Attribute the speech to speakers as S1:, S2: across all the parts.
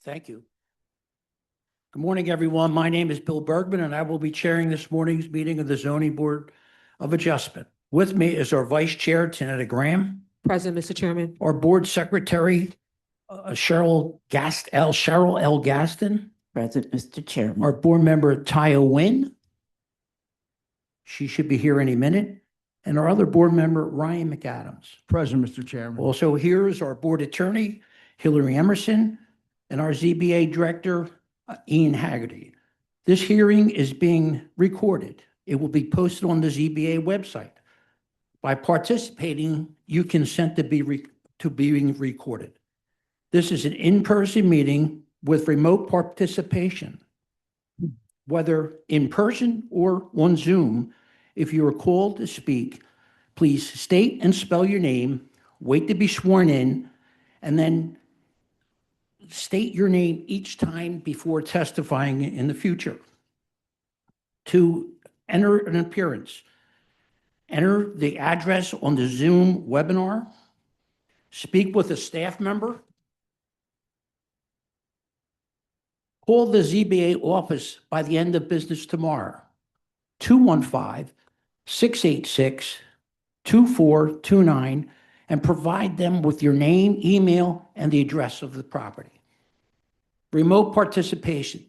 S1: Thank you. Good morning, everyone. My name is Bill Bergman, and I will be chairing this morning's meeting of the Zoning Board of Adjustment. With me is our Vice Chair, Tanetta Graham,
S2: Present, Mr. Chairman.
S1: our Board Secretary, Cheryl L. Gaston,
S3: Present, Mr. Chairman.
S1: our Board Member, Tyo Nguyen. She should be here any minute. And our other Board Member, Ryan McAdams.
S4: Present, Mr. Chairman.
S1: Also here is our Board Attorney, Hillary Emerson, and our ZBA Director, Ian Haggerty. This hearing is being recorded. It will be posted on the ZBA website. By participating, you consent to being recorded. This is an in-person meeting with remote participation, whether in person or on Zoom. If you are called to speak, please state and spell your name, wait to be sworn in, and then state your name each time before testifying in the future. To enter an appearance, enter the address on the Zoom webinar, speak with a staff member, call the ZBA office by the end of business tomorrow, 215-686-2429, and provide them with your name, email, and the address of the property. Remote participation.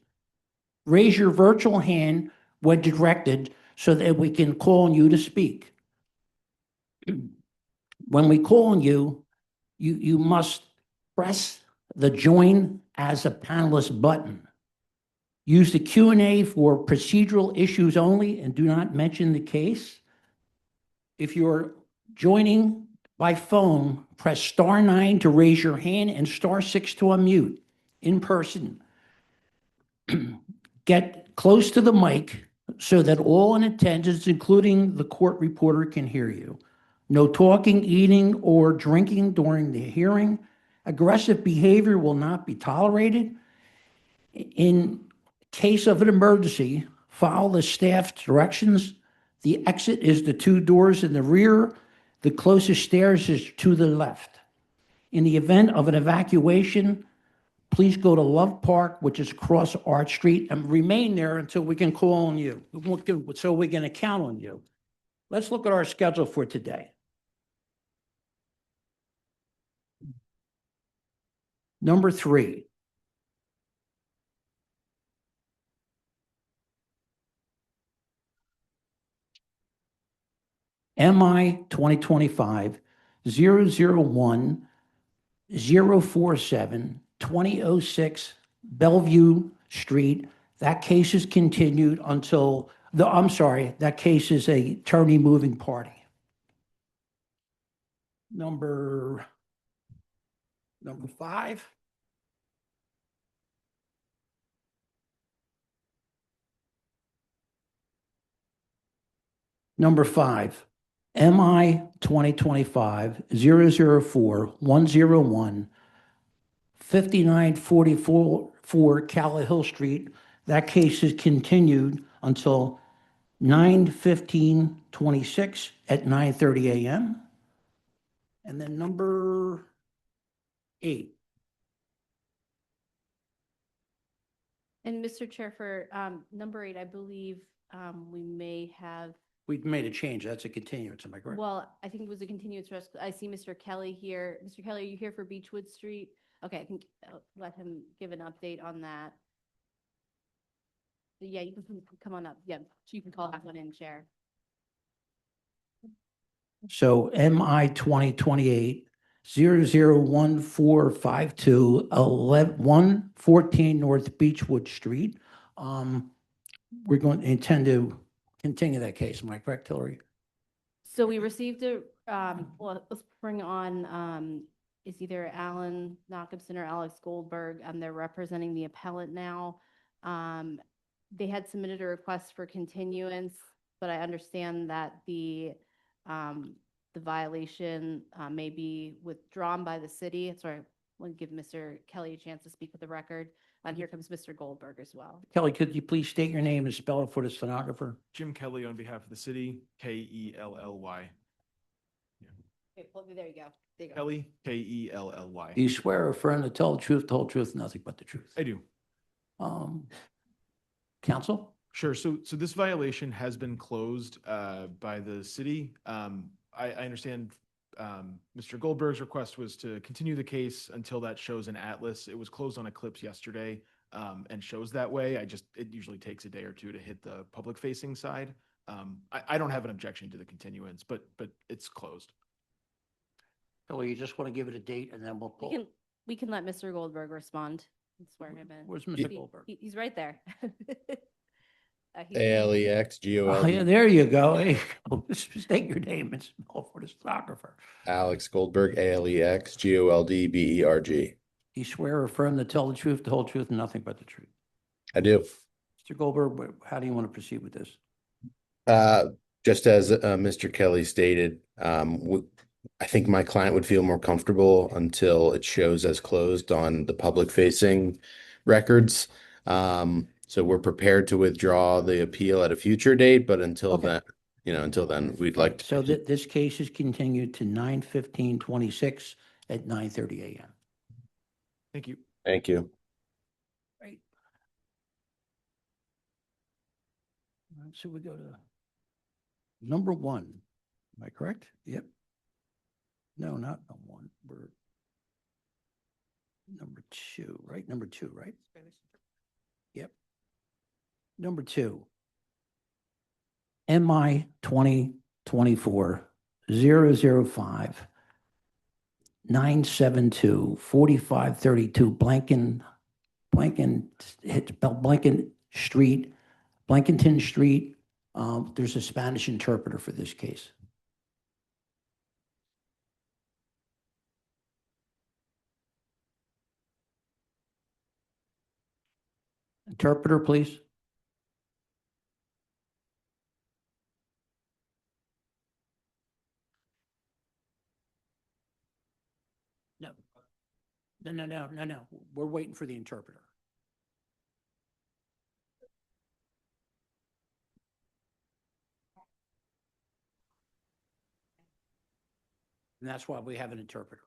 S1: Raise your virtual hand when directed so that we can call on you to speak. When we call on you, you must press the join as a panelist button. Use the Q&A for procedural issues only and do not mention the case. If you're joining by phone, press *9 to raise your hand and *6 to unmute. In person, get close to the mic so that all in attendance, including the court reporter, can hear you. No talking, eating, or drinking during the hearing. Aggressive behavior will not be tolerated. In case of an emergency, follow the staff directions. The exit is the 2 doors in the rear. The closest stairs is to the left. In the event of an evacuation, please go to Love Park, which is across Arch Street, and remain there until we can call on you, so we can count on you. Let's look at our schedule for today. Number 3. MI 2025-001-047-2006 Bellevue Street. That case is continued until that case is a attorney moving party. Number 5. Number 5, MI 2025-004-101, 5944 Calla Street. That case is continued until 9/15/26 at 9:30 a.m. And then number 8.
S5: And Mr. Chair, for number 8, I believe we may have,
S1: We've made a change. That's a continuance. Am I correct?
S5: well, I think it was a continuance. I see Mr. Kelly here. Mr. Kelly, are you here for Beechwood Street? Okay, I can let him give an update on that. So, yeah, you can come on up. Yeah, you can call that one in, Chair.
S1: So MI 2028-001452-114 North Beechwood Street. We're going to intend to continue that case. Am I correct, Hillary?
S5: So we received a, well, let's bring on, it's either Alan Nachimson or Alex Goldberg, and they're representing the appellant now. They had submitted a request for continuance, but I understand that the violation may be withdrawn by the city. So I want to give Mr. Kelly a chance to speak with the record. And here comes Mr. Goldberg as well.
S1: Kelly, could you please state your name and spell it for the stenographer?
S4: Jim Kelly on behalf of the city, Kelly. Yeah.
S5: Okay, well, there you go. There you go.
S2: Kelly, Kelly.
S1: Do you swear or affirm to tell the truth, the whole truth, nothing but the truth?
S2: I do.
S1: Counsel?
S2: Sure. So this violation has been closed by the city. I understand Mr. Goldberg's request was to continue the case until that shows in Atlas. It was closed on Eclipse yesterday and shows that way. It usually takes a day or two to hit the public facing side. I don't have an objection to the continuance, but it's closed.
S1: Or you just want to give it a date and then we'll pull?
S5: We can let Mr. Goldberg respond and swear him in.
S1: Where's Mr.
S5: He-
S1: Goldberg?
S5: He's right there. He's-
S3: ALEX
S1: Oh, yeah,
S3: GOLD.
S1: there you go. Hey, state your name and spell for the stenographer.
S3: Alex Goldberg, ALEX GOLD BERG.
S1: Do you swear or affirm to tell the truth, the whole truth, and nothing but the truth?
S3: I do.
S1: Mr. Goldberg, how do you want to proceed with this?
S3: Just as Mr. Kelly stated, I think my client would feel more comfortable until it shows as closed on the public facing records. So we're prepared to withdraw the appeal at a future date, but until
S1: Okay.
S3: then, we'd like to.
S1: So this case is continued to 9/15/26 at 9:30 a.m.
S2: Thank you.
S3: Thank you.
S1: Right. So we go to number one. Am I correct? Yep. No, not number one. We're number two, right? Number two, right? Yep. Number two. MI 2024-005 972 4532 Blankenton Street, Blankenton Street. There's a Spanish interpreter for this case. Interpreter, please. No. No. We're waiting for the interpreter. And that's why we have an interpreter.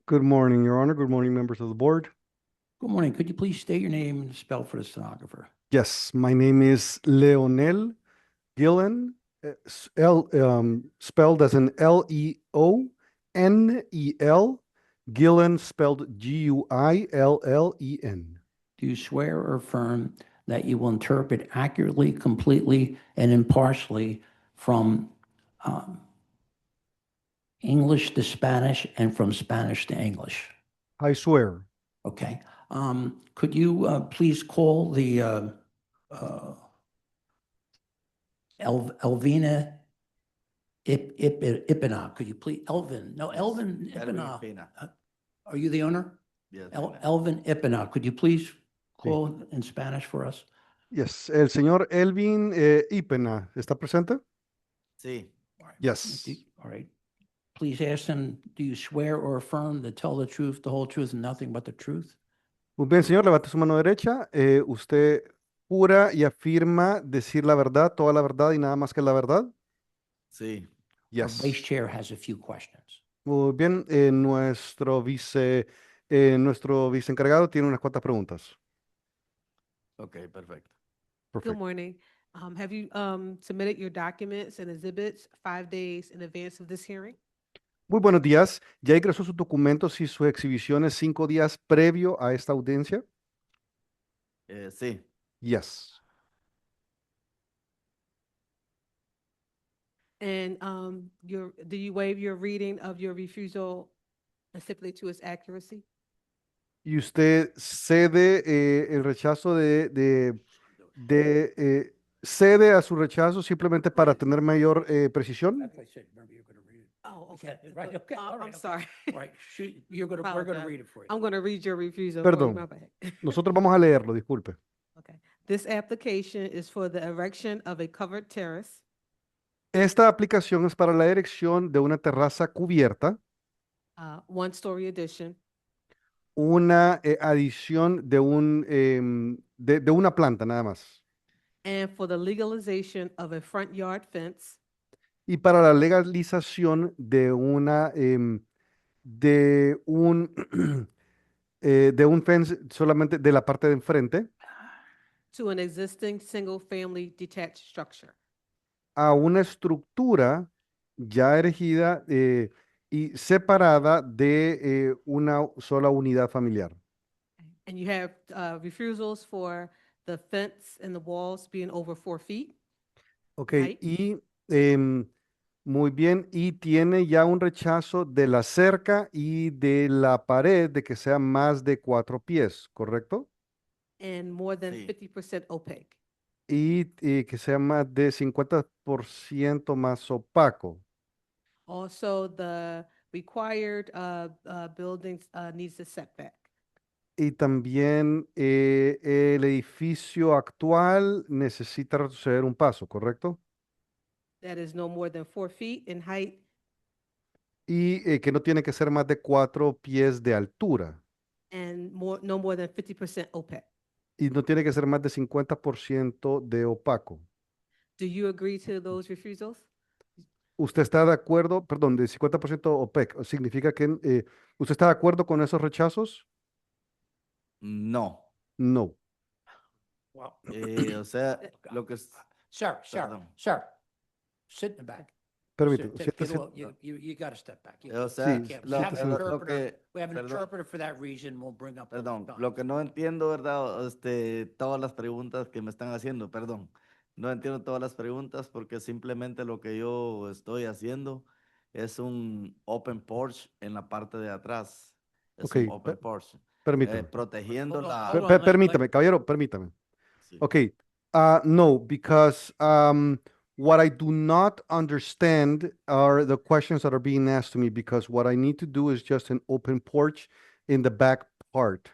S4: Good morning, Your Honor. Good morning, members of the board.
S1: Good morning. Could you please state your name and spell for the stenographer?
S4: Yes, my name is Leonel Gillen, spelled as an Leonel, Gillen spelled Guillen.
S1: Do you swear or affirm that you will interpret accurately, completely, and impartially from English to Spanish and from Spanish to English?
S4: I swear.
S1: Okay. Could you please call the Elvina Ipina? Could you please, Elvin Ipina? Are you the owner?
S6: Yes.
S1: Elvin Ipina, could you please call in Spanish for us?
S4: Yes, el señor Elvin Ipena, ¿está presente?
S6: Sí.
S4: Yes.
S1: All right. Please ask him, do you swear or affirm to tell the truth, the whole truth, and nothing but the truth?
S4: Muy bien, señor, levante su mano derecha. ¿Usted jura y afirma decir la verdad, toda la verdad y nada más que la verdad?
S6: Sí.
S1: Our
S4: Yes.
S1: Vice Chair has a few questions.
S4: Muy bien, nuestro viceencargado tiene unas cuantas preguntas.
S6: Okay, perfect.
S7: Good
S4: Perfecto.
S7: morning. Have you submitted your documents and exhibits 5 days in advance of this hearing?
S4: Muy buenos días. ¿Ya ingresó sus documentos y sus exhibiciones 5 días previo a esta audiencia?
S6: Sí.
S4: Yes.
S7: And do you waive your reading of your refusal and stipulate to its accuracy?
S4: ¿Y usted cede el rechazo cede a su rechazo simplemente para tener mayor precisión?
S1: That's what I said. Remember, you're going to read it.
S7: Oh,
S1: Okay,
S7: okay.
S1: right, okay, all right,
S7: I'm
S1: okay.
S7: sorry.
S1: Right, we're going to
S7: Apologize.
S1: read it for you.
S7: I'm going to read your refusal. for you,
S4: Perdón.
S7: my bad.
S4: Nosotros vamos a leerlo, disculpe.
S7: Okay. This application is for the erection of a covered terrace
S4: Esta aplicación es para la erección de una terraza cubierta,
S7: one-story addition,
S4: una adición de una planta nada más.
S7: and for the legalization of a front yard fence
S4: y para la legalización de una de un fence solamente de la parte de enfrente
S7: to an existing single-family detached structure.
S4: a una estructura ya erigida y separada de una sola unidad familiar.
S7: And you have refusals for the fence and the walls being over 4 feet.
S4: Ok,
S7: Right.
S4: y muy bien, y tiene ya un rechazo de la cerca y de la pared de que sea más de 4 pies, ¿correcto?
S7: And more than
S6: Sí.
S7: 50% opaque.
S4: Y que sea más de 50% más opaco.
S7: Also, the required buildings needs a setback.
S4: Y también el edificio actual necesita retroceder un paso, ¿correcto?
S7: That is no more than 4 feet in height
S4: Y que no tiene que ser más de 4 pies de altura.
S7: and no more than 50% opaque.
S4: Y no tiene que ser más de 50% de opaco.
S7: Do you agree to those refusals?
S4: ¿Usted está de acuerdo, perdón, de 50% opaco? ¿Significa que usted está de acuerdo con esos rechazos?
S6: No.
S4: No.
S1: Well,
S6: O sea, lo que es,
S1: sir,
S6: Perdón.
S1: sir, sit in the back.
S4: Permítame,
S1: Get
S4: siéntese.
S1: all- You gotta step back. You
S6: o
S1: can't-
S6: sea,
S1: you can't- we
S6: lo,
S1: have an
S6: lo
S1: interpreter.
S6: que,
S1: We have an
S6: perdón.
S1: interpreter for that reason. We'll bring up. those
S6: perdón,
S1: times.
S6: lo que no entiendo, ¿verdad? Todas las preguntas que me están haciendo, perdón. No entiendo todas las preguntas porque simplemente lo que yo estoy haciendo es un open porch en la parte de atrás. Es
S4: Ok,
S6: un open porch.
S4: Permítame.
S6: Protegiendo
S1: Hold on,
S6: la...
S1: hold on.
S4: Permítame, caballero, permítame.
S6: Sí.
S4: Okay. No, because what I do not understand are the questions that are being asked to me because what I need to do is just an open porch in the back part.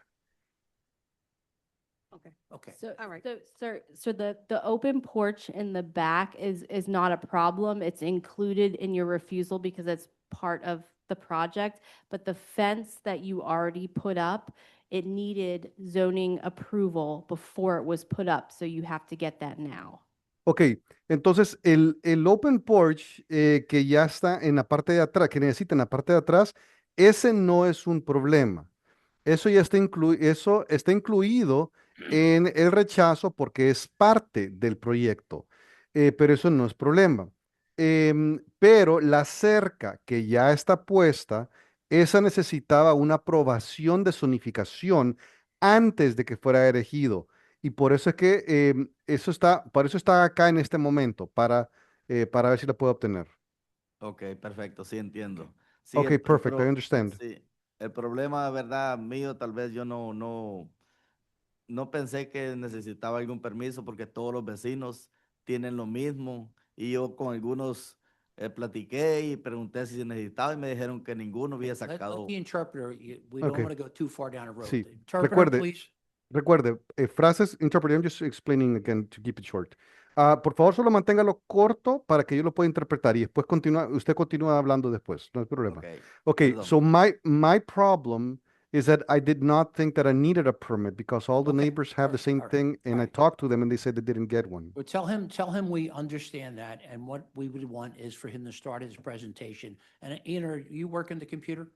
S7: Okay.
S1: Okay.
S5: So,
S7: All right.
S5: so, sir, so the open porch in the back is not a problem. It's included in your refusal because it's part of the project. But the fence that you already put up, it needed zoning approval before it was put up, so you have to get that now.
S4: Ok, entonces el open porch que ya está en la parte de atrás, que necesita en la parte de atrás, ese no es un problema. Eso ya está eso está incluido en el rechazo porque es parte del proyecto, pero eso no es problema. Pero la cerca que ya está puesta, esa necesitaba una aprobación de zonificación antes de que fuera erigido. Y por eso es que por eso está acá en este momento, para ver si la puedo obtener.
S6: Ok, perfecto, sí entiendo. Sí,
S4: Ok, perfect, I understand.
S6: sí, el problema, verdad, mío, tal vez yo no pensé que necesitaba algún permiso porque todos los vecinos tienen lo mismo y yo con algunos platiqué y pregunté si se necesitaba y me dijeron que ninguno había
S1: Let
S6: sacado.
S1: the interpreter, we don't
S4: Okay.
S1: want to go too far down the road.
S4: Sí,
S1: Interpreter,
S4: recuerde,
S1: please.
S4: Recuerde, frases, interpreter, I'm just explaining again to keep it short. Por favor, solo manténgalo corto para que yo lo pueda interpretar y después usted continúa hablando después, no hay problema.
S6: Ok,
S4: Okay,
S6: perdón.
S4: so my problem is that I did not think that I needed a permit because all the
S1: Okay,
S4: neighbors have the
S1: perfect,
S4: same
S1: all right,
S4: thing and
S1: all
S4: I
S1: right.
S4: talked to them and they said they didn't get one.
S1: Well, tell him we understand that, and what we would want is for him to start his presentation. And Ian, are you working the computer?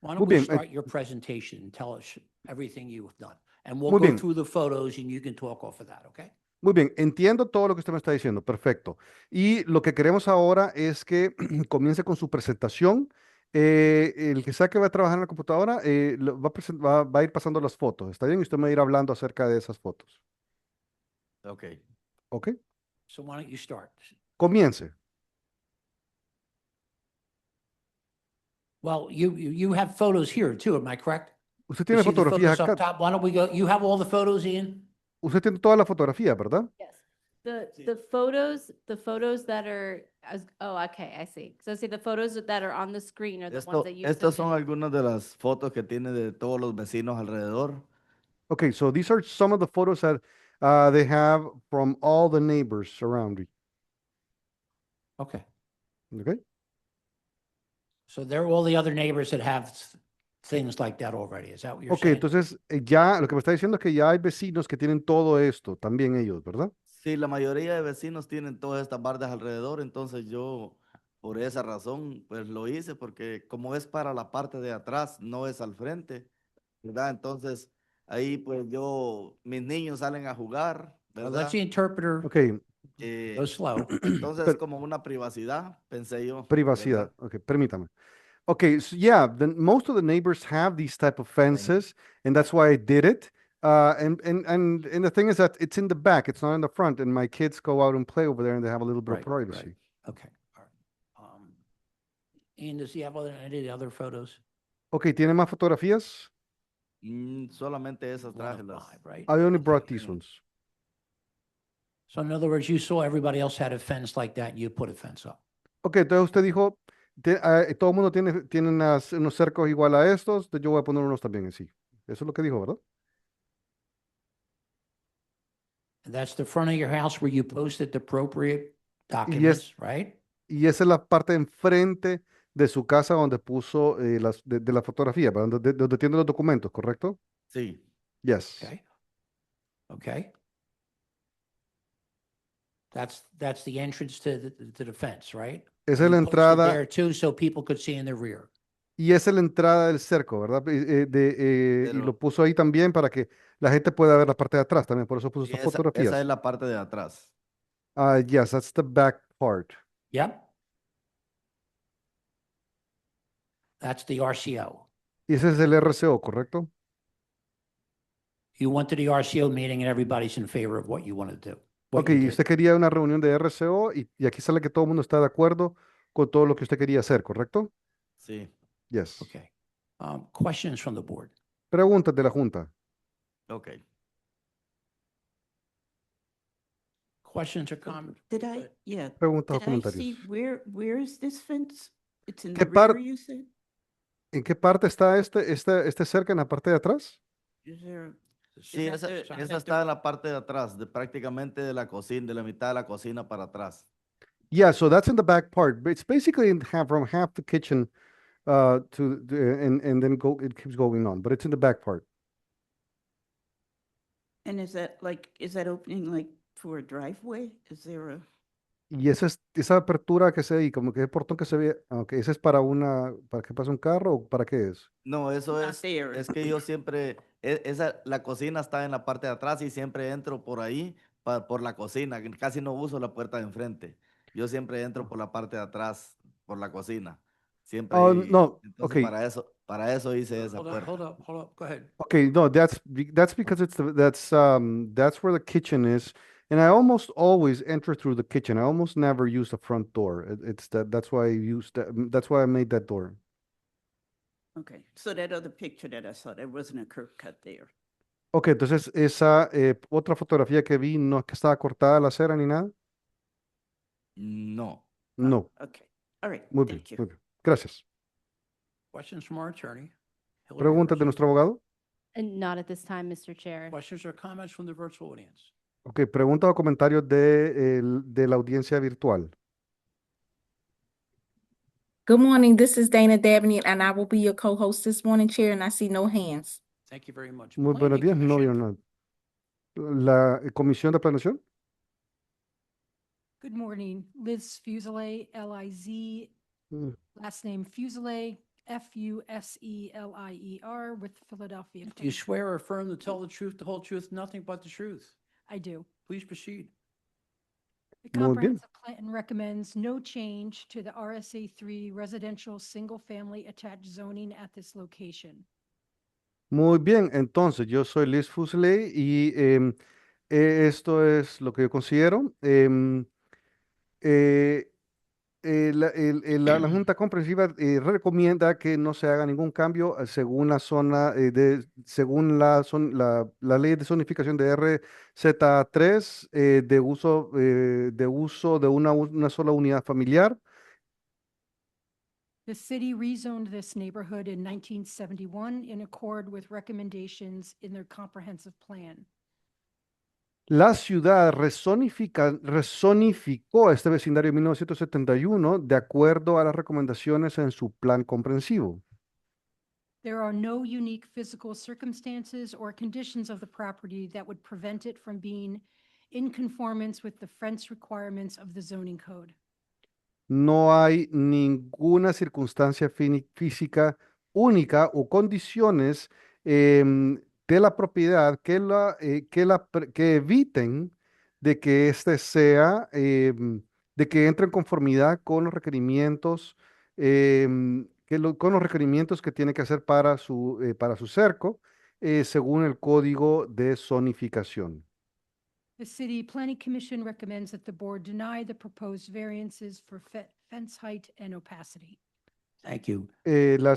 S1: Why don't
S4: Muy
S1: we
S4: bien,
S1: start your presentation and tell us everything you've done? And we'll
S4: Muy
S1: go
S4: bien.
S1: through the photos and you can talk off of that, okay?
S4: Muy bien, entiendo todo lo que usted me está diciendo, perfecto. Y lo que queremos ahora es que comience con su presentación. El que sea que va a trabajar en la computadora va a ir pasando las fotos, ¿está bien? Y usted me va a ir hablando acerca de esas fotos.
S6: Ok,
S4: ¿Ok?
S1: So why don't you start?
S4: Comience.
S1: Well, you have photos here too, am I correct?
S4: Usted
S1: You
S4: tiene
S1: see the
S4: fotografías
S1: photos up
S4: acá.
S1: top? Why don't we go, you have all the photos, Ian?
S4: Usted tiene toda la fotografía, ¿verdad?
S5: Yes. The photos that are, okay, I see. So see, the photos that are on the screen are the ones that you
S6: estas son
S5: submitted.
S6: algunas de las fotos que tiene de todos los vecinos alrededor.
S4: Okay, so these are some of the photos that they have from all the neighbors around you.
S1: Okay.
S4: Okay?
S1: So they're all the other neighbors that have things like that already. Is that what you're
S4: Ok,
S1: saying?
S4: entonces ya lo que me está diciendo es que ya hay vecinos que tienen todo esto, también ellos, ¿verdad?
S6: Sí, la mayoría de vecinos tienen todas estas bardas alrededor, entonces yo por esa razón pues lo hice porque como es para la parte de atrás, no es al frente, ¿verdad? Entonces ahí pues mis niños salen a jugar,
S1: Well, let
S6: ¿verdad?
S1: the interpreter
S4: Ok,
S1: go slow.
S6: Entonces como una privacidad, pensé yo,
S4: privacidad.
S6: ¿verdad?
S4: Ok, permítame. Okay, so yeah, most of the neighbors have these type of fences, and that's why I did it. And the thing is that it's in the back, it's not in the front, and my kids go out and play over there, and they have a little bit of
S1: Right,
S4: privacy.
S1: right. Okay, all right. Ian, does he have any other photos?
S4: Okay, ¿tiene más fotografías?
S6: Solamente esas
S1: One
S6: traje
S1: of
S6: las.
S1: five, right?
S4: I only brought
S1: Okay.
S4: these ones.
S1: So in other words, you saw everybody else had a fence like that, and you put a fence up.
S4: Ok, entonces usted dijo, todo el mundo tiene unos cercos igual a estos, entonces yo voy a poner unos también así. Eso es lo que dijo, ¿verdad?
S1: And that's the front of your house where you posted the appropriate documents, right?
S4: Y esa es la parte enfrente de su casa donde puso de la fotografía, ¿verdad? Donde tiene los documentos, ¿correcto?
S6: Sí,
S4: Yes.
S1: Okay. Okay. That's the entrance to the fence, right?
S4: Esa es
S1: You
S4: la
S1: posted
S4: entrada
S1: there too, so people could see in the rear.
S4: y esa es la entrada del cerco, ¿verdad? Y lo
S6: pero
S4: puso ahí también para que la gente pueda ver la parte de atrás también, por eso puso
S6: sí,
S4: estas
S6: esa es
S4: fotografías.
S6: la parte de atrás.
S4: Yes, that's the back part.
S1: Yep. That's the RCO.
S4: Y ese es el RCO, ¿correcto?
S1: You went to the RCO meeting and everybody's in favor of what you want to do. What
S4: Ok,
S1: you
S4: y
S1: did.
S4: usted quería una reunión de RCO y aquí sale que todo el mundo está de acuerdo con todo lo que usted quería hacer, ¿correcto?
S6: Sí,
S4: Yes.
S1: Okay. Questions from the board?
S4: Preguntas de la Junta.
S6: ok.
S1: Questions or comments?
S8: Did I, yeah,
S4: Preguntas o
S8: did I see
S4: comentarios.
S8: where is this fence? It's in
S4: ¿Qué
S8: the rear,
S4: par-
S8: you said?
S4: ¿En qué parte está este cerca en la parte de atrás?
S8: Is there,
S6: Sí,
S8: that the-
S6: esa está en la parte de atrás, prácticamente de la cocina, de la mitad de la cocina para atrás.
S4: Yeah, so that's in the back part, but it's basically from half the kitchen and then it keeps going on, but it's in the back part.
S8: and is that like, is that opening like for a driveway? Is there a,
S4: Y esa apertura que se ve, y como que el portón que se ve, aunque ese es para que pase un carro o para qué es.
S6: No, eso
S8: Not there.
S6: es que yo siempre, la cocina está en la parte de atrás y siempre entro por ahí, por la cocina, que casi no uso la puerta de enfrente. Yo siempre entro por la parte de atrás, por la cocina. Siempre,
S4: Oh, no,
S6: entonces
S4: okay.
S6: para eso hice esa
S1: Hold up,
S6: puerta.
S1: hold up, go ahead.
S4: Okay, no, that's because that's where the kitchen is, and I almost always enter through the kitchen. I almost never use the front door. That's why I used that's why I made that door.
S8: okay, so that other picture that I saw, there wasn't a curb cut there.
S4: Okay, entonces esa otra fotografía que vi no es que estaba cortada la acera ni nada.
S6: No.
S4: No,
S8: Okay, all right,
S4: muy bien,
S8: thank you.
S4: muy bien. Gracias.
S1: Questions from our attorney? Hillary
S4: Preguntas de
S1: Emerson?
S4: nuestro abogado.
S5: And not at this time, Mr. Chair.
S1: Questions or comments from the virtual audience?
S4: Ok, preguntas o comentarios de la audiencia virtual.
S9: Good morning. This is Dana Dabney, and I will be your co-host this morning, Chair, and I see no hands.
S1: Thank you very much.
S4: Muy buenos
S1: Planning
S4: días, no vieron
S1: Commission?
S4: nada. La Comisión de Planeación.
S10: Good morning, Liz Fuselier, L-I-Z,
S4: Mm,
S10: last name Fuselier, F-U-S-E-L-I-E-R, with Philadelphia.
S1: Do you
S10: Planning.
S1: swear or affirm to tell the truth, the whole truth, nothing but the truth?
S10: I do.
S1: Please proceed.
S10: The
S4: Muy bien.
S10: comprehensive plan recommends no change to the RSA 3 residential single-family attached zoning at this location.
S4: Muy bien, entonces yo soy Liz Fusley y esto es lo que yo considero. La Junta Comprensiva recomienda que no se haga ningún cambio según la zona según la ley de zonificación de RZ3 de uso de una sola unidad familiar.
S10: The city rezoned this neighborhood in 1971 in accord with recommendations in their comprehensive plan.
S4: La ciudad rezonificó este vecindario en 1971 de acuerdo a las recomendaciones en su plan comprensivo.
S10: There are no unique physical circumstances or conditions of the property that would prevent it from being in conformance with the fence requirements of the zoning code.
S4: No hay ninguna circunstancia física única o condiciones de la propiedad que eviten de que éste sea, de que entre en conformidad con los requerimientos, con los requerimientos que tiene que hacer para su cerco, según el código de zonificación.
S10: The City Planning Commission recommends that the board deny the proposed variances for fence height and opacity.
S1: Thank you.
S4: La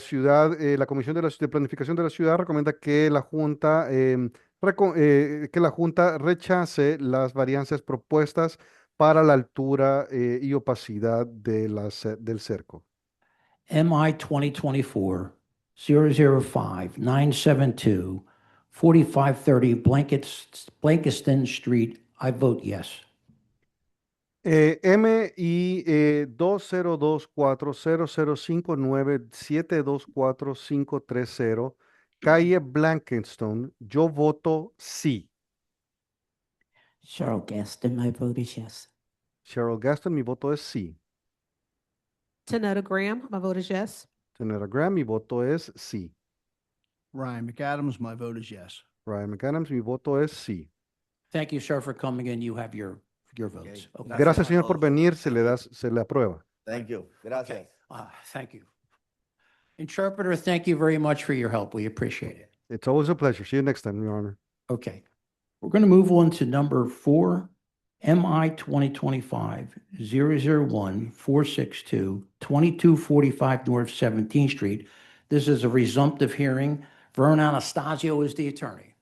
S4: Comisión de Planificación de la Ciudad recomienda que la Junta, que la Junta rechace las varianzas propuestas para la altura y opacidad del cerco.
S1: MI 2024-005-972, 4530 Blankiston Street. I vote yes.
S4: MI 2024-0059-724530, calle Blankenston, yo voto sí.
S8: Cheryl Gaston, my vote is yes.
S4: Cheryl Gaston, mi voto es sí.
S7: Tanetta Graham, my vote is yes.
S4: Senator Graham, mi voto es sí.
S11: Ryan McAdams, my vote is yes.
S4: Ryan McAdams, mi voto es sí.
S1: Thank you, sir, for coming in. You have your votes.
S6: Okay.
S1: Okay.
S4: Gracias, señor, por venir. Se le aprueba.
S6: Thank you. Gracias.
S1: Thank you. Interpreter, thank you very much for your help. We appreciate it.
S4: It's always a pleasure. See you next time, Your Honor.
S1: Okay. We're going to move on to number 4, MI 2025-001-462, 2245 North 17th Street. This is a resumptive hearing. Vern Anastasio is the attorney.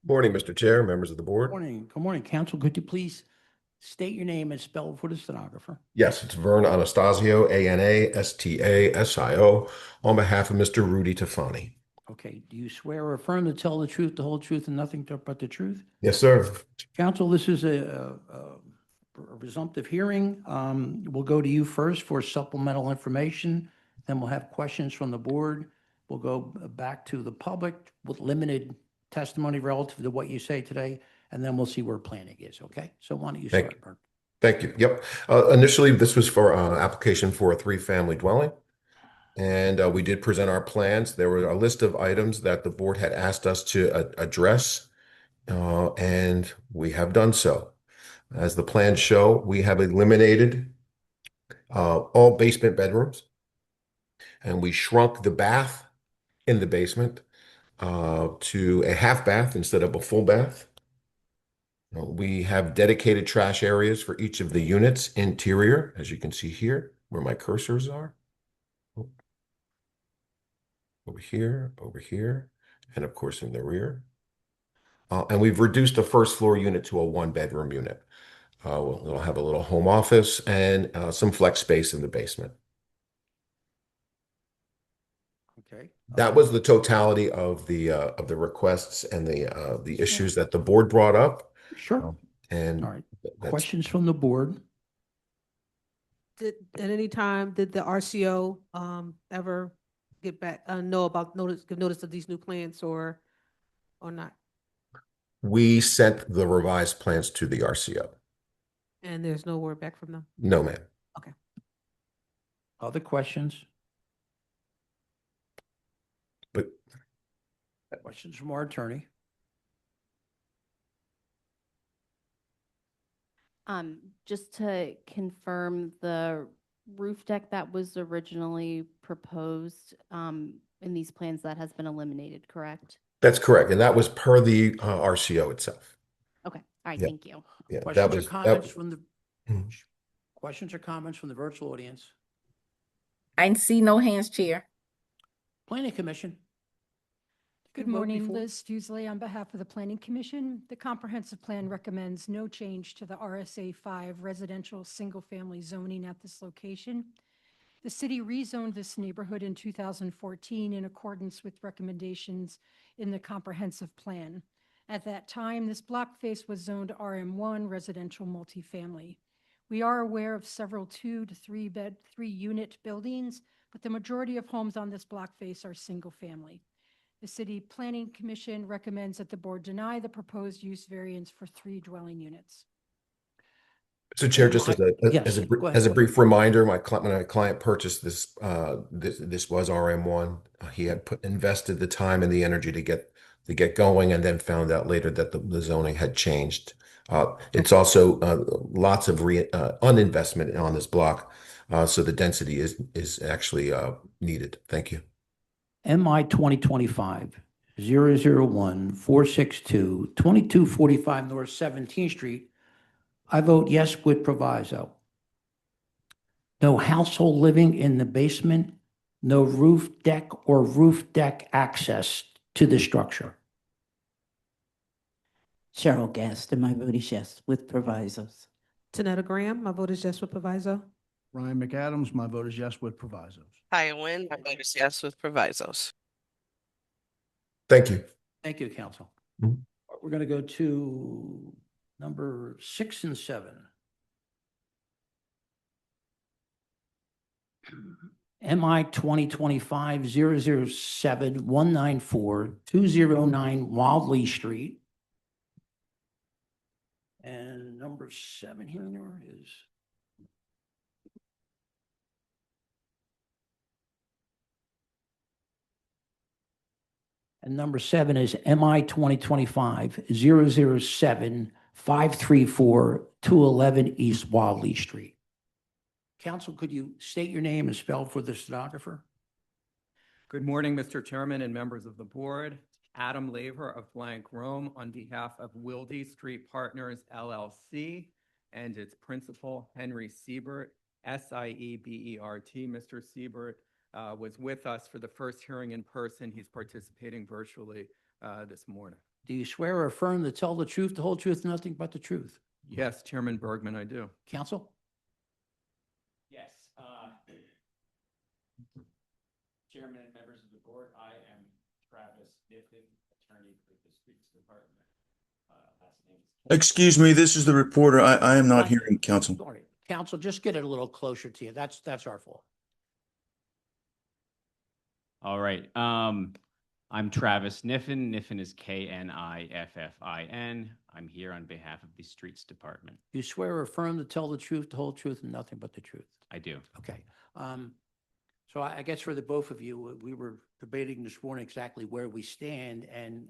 S12: Morning, Mr. Chair, members of the board.
S1: Good morning, counsel. Could you please state your name and spell it for the stenographer?
S12: Yes, it's Vern Anastasio, Anastasio, on behalf of Mr. Rudy Tafani.
S1: Okay. Do you swear or affirm to tell the truth, the whole truth, and nothing but the truth?
S12: Yes, sir.
S1: Counsel, this is a resumptive hearing. We'll go to you first for supplemental information. Then we'll have questions from the board. We'll go back to the public with limited testimony relative to what you say today, and then we'll see where planning is, okay? So why don't you
S12: Thank
S1: start, Bert?
S12: Thank you. Yep. Initially, this was for application for a 3-family dwelling. And we did present our plans. There were a list of items that the board had asked us to address, and we have done so. As the plans show, we have eliminated all basement bedrooms, and we shrunk the bath in the basement to a half bath instead of a full bath. We have dedicated trash areas for each of the units interior, as you can see here, where my cursors are. Over here, and of course in the rear. And we've reduced the first floor unit to a 1-bedroom unit. We'll have a little home office and some flex space in the basement.
S1: Okay.
S12: That was the totality of the requests and the issues that the board brought up.
S1: Sure.
S12: And
S1: All right.
S12: that's-
S1: Questions from the board?
S7: At any time, did the RCO ever get back, give notice of these new plans or not?
S12: We sent the revised plans to the RCO.
S7: And there's no word back from them?
S12: No, ma'am.
S1: Other questions?
S12: But
S1: Questions from our attorney?
S5: Just to confirm, the roof deck that was originally proposed in these plans, that has been eliminated, correct?
S12: that's correct. And that was per the RCO itself.
S5: Okay, all right,
S12: Yeah.
S5: thank you.
S12: Yeah, that
S1: Questions or
S12: was
S1: comments
S12: that,
S1: from the,
S12: Mhm.
S1: questions or comments from the virtual audience?
S9: I see no hands, Chair.
S1: Planning Commission?
S10: Good
S1: Can vote
S10: morning,
S1: before-
S10: Liz Fusely on behalf of the Planning Commission. The comprehensive plan recommends no change to the RSA 5 residential single-family zoning at this location. The city rezoned this neighborhood in 2014 in accordance with recommendations in the comprehensive plan. At that time, this block face was zoned RM1 residential multifamily. We are aware of several 2 to 3 unit buildings, but the majority of homes on this block face are single family. The City Planning Commission recommends that the board deny the proposed use variance for 3 dwelling units.
S12: Mr. Chair, just as a,
S1: Yes,
S12: as a,
S1: go ahead,
S12: as a
S1: go
S12: brief reminder, when my client purchased this, this was RM1. He had invested the time and the energy to get going, and then found out later that the zoning had changed. It's also lots of uninvestment on this block, so the density is actually needed. Thank you.
S1: MI 2025-001-462, 2245 North 17th Street. I vote yes with proviso. No household living in the basement, no roof deck or roof deck access to the structure.
S8: Cheryl Gaston, my vote is yes with provisos.
S7: Tanetta Graham, my vote is yes with proviso.
S11: Ryan McAdams, my vote is yes with provisos.
S13: Kaya Nguyen, my vote is yes with provisos.
S12: Thank you.
S1: Thank you, council.
S12: Mhm.
S1: We're going to go to number 6 and 7. MI 2025-007-194-209 Wildley Street. And number 7 here is and number 7 is MI 2025-007-534-211 East Wildley Street. Council, could you state your name and spell for the stenographer?
S14: Good morning, Mr. Chairman and members of the board. Adam Laver of Blank Rome on behalf of Wildy Street Partners LLC and its principal, Henry Siebert, S-I-E-B-E-R-T. Mr. Siebert was with us for the first hearing in person. He's participating virtually this morning.
S1: Do you swear or affirm to tell the truth, the whole truth, and nothing but the truth?
S14: Yes, Chairman Bergman, I do.
S1: Council?
S15: Yes. Chairman and members of the board, I am Travis Niffen, attorney for the Streets Department. Last name is
S16: Excuse me, this is the reporter. I am not hearing council.
S1: Sorry. Council, just get it a little closer to you. That's our fault.
S15: All right. I'm Travis Niffen. Niffen is K-N-I-F-F-I-N. I'm here on behalf of the Streets Department.
S1: You swear or affirm to tell the truth, the whole truth, and nothing but the truth?
S15: I do.
S1: Okay. So I guess for the both of you, we were debating this morning exactly where we stand, and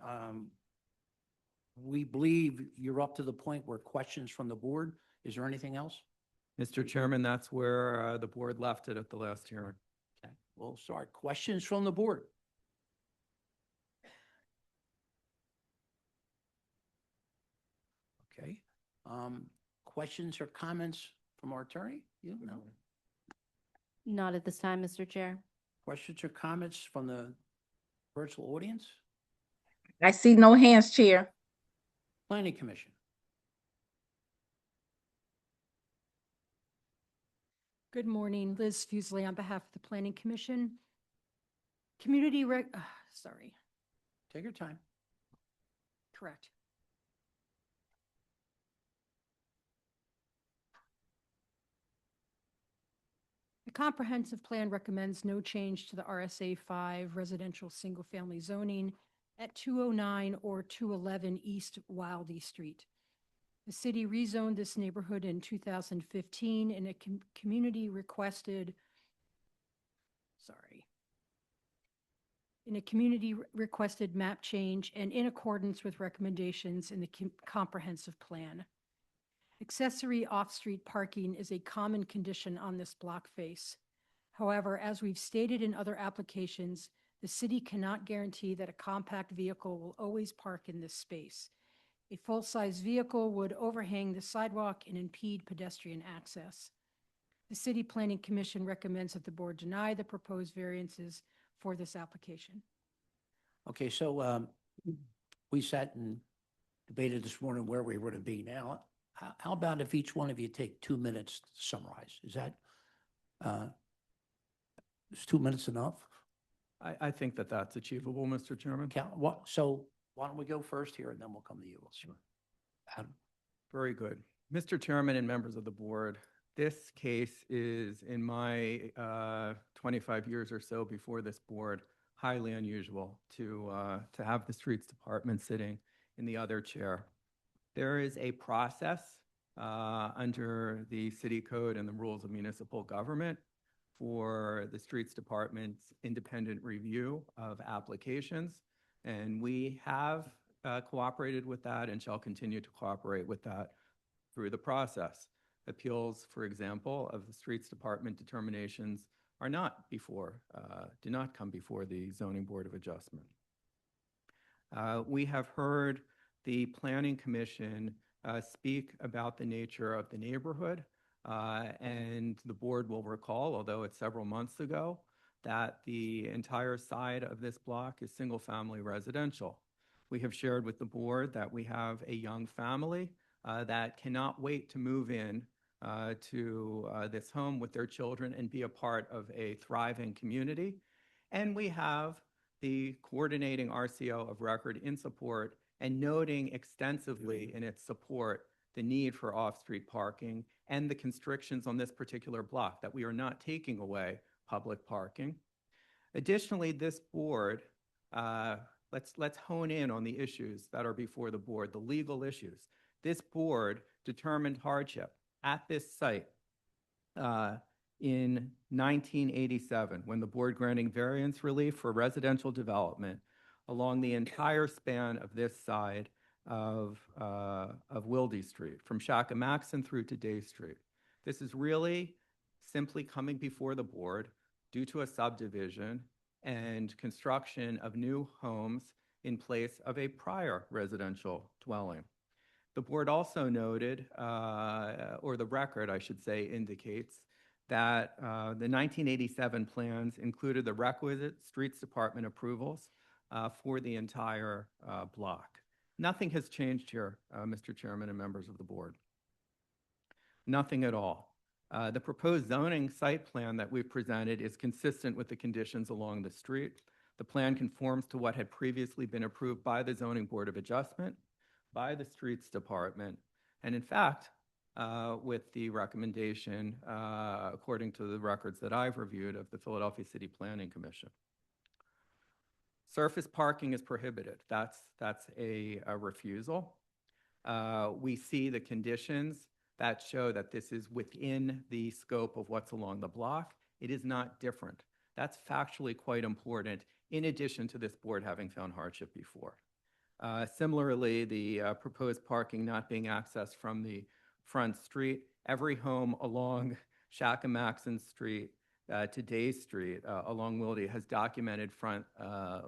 S1: we believe you're up to the point where questions from the board. Is there anything else?
S14: Mr. Chairman, that's where the board left it at the last hearing.
S1: Okay. We'll start. Questions from the board? Okay. Questions or comments from our attorney? You know.
S5: Not at this time, Mr. Chair.
S1: Questions or comments from the virtual audience?
S9: I see no hands, Chair.
S1: Planning Commission.
S10: Good morning, Liz Fusley on behalf of the Planning Commission. Sorry,
S1: Take your time.
S10: correct. The comprehensive plan recommends no change to the RSA 5 residential single-family zoning at 209 or 211 East Wildey Street. The city rezoned this neighborhood in 2015 and a community requested map change and in accordance with recommendations in the comprehensive plan. Accessory off-street parking is a common condition on this block face. However, as we've stated in other applications, the city cannot guarantee that a compact vehicle will always park in this space. A full-size vehicle would overhang the sidewalk and impede pedestrian access. The City Planning Commission recommends that the board deny the proposed variances for this application.
S1: Okay, so we sat and debated this morning where we were to be now. How about if each one of you take 2 minutes to summarize? Is that Is 2 minutes enough?
S14: I think that that's achievable, Mr. Chairman.
S1: So why don't we go first here and then we'll come to you. Sure. Adam?
S14: Very good. Mr. Chairman and members of the board, this case is, in my 25 years or so before this board, highly unusual to have the Streets Department sitting in the other chair. There is a process under the City Code and the Rules of Municipal Government for the Streets Department's independent review of applications, and we have cooperated with that and shall continue to cooperate with that through the process. Appeals, for example, of the Streets Department determinations are not before, do not come before the Zoning Board of Adjustment. We have heard the Planning Commission speak about the nature of the neighborhood, and the board will recall, although it's several months ago, that the entire side of this block is single-family residential. We have shared with the board that we have a young family that cannot wait to move in to this home with their children and be a part of a thriving community. And we have the coordinating RCO of record in support and noting extensively in its support the need for off-street parking and the constrictions on this particular block, that we are not taking away public parking. Additionally, this board, let's hone in on the issues that are before the board, the legal issues. This board determined hardship at this site in 1987, when the board granting variance relief for residential development along the entire span of this side of Wildy Street, from Shakamaxon through to Day Street. This is really simply coming before the board due to a subdivision and construction of new homes in place of a prior residential dwelling. The board also noted, or the record, I should say, indicates that the 1987 plans included the requisite Streets Department approvals for the entire block. Nothing has changed here, Mr. Chairman and members of the board. Nothing at all. The proposed zoning site plan that we've presented is consistent with the conditions along the street. The plan conforms to what had previously been approved by the Zoning Board of Adjustment, by the Streets Department, and in fact, with the recommendation, according to the records that I've reviewed, of the Philadelphia City Planning Commission. Surface parking is prohibited. That's a refusal. We see the conditions that show that this is within the scope of what's along the block. It is not different. That's factually quite important, in addition to this board having found hardship before. Similarly, the proposed parking not being accessed from the front street. Every home along Shakamaxon Street to Day Street along Wildy has documented front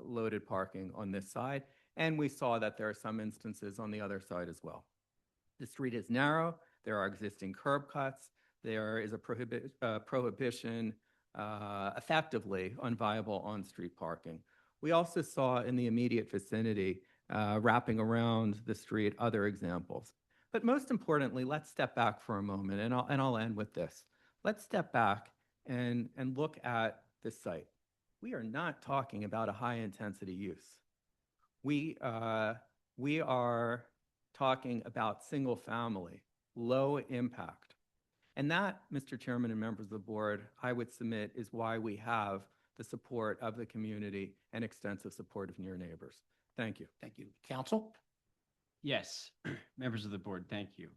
S14: loaded parking on this side, and we saw that there are some instances on the other side as well. The street is narrow. There are existing curb cuts. There is a prohibition effectively on viable on-street parking. We also saw in the immediate vicinity, wrapping around the street, other examples. But most importantly, let's step back for a moment, and I'll end with this. Let's step back and look at this site. We are not talking about a high-intensity use. We are talking about single-family, low impact. And that, Mr. Chairman and members of the board, I would submit is why we have the support of the community and extensive support of near neighbors. Thank you.
S1: Thank you. Counsel?
S15: Yes, members of the board, thank you.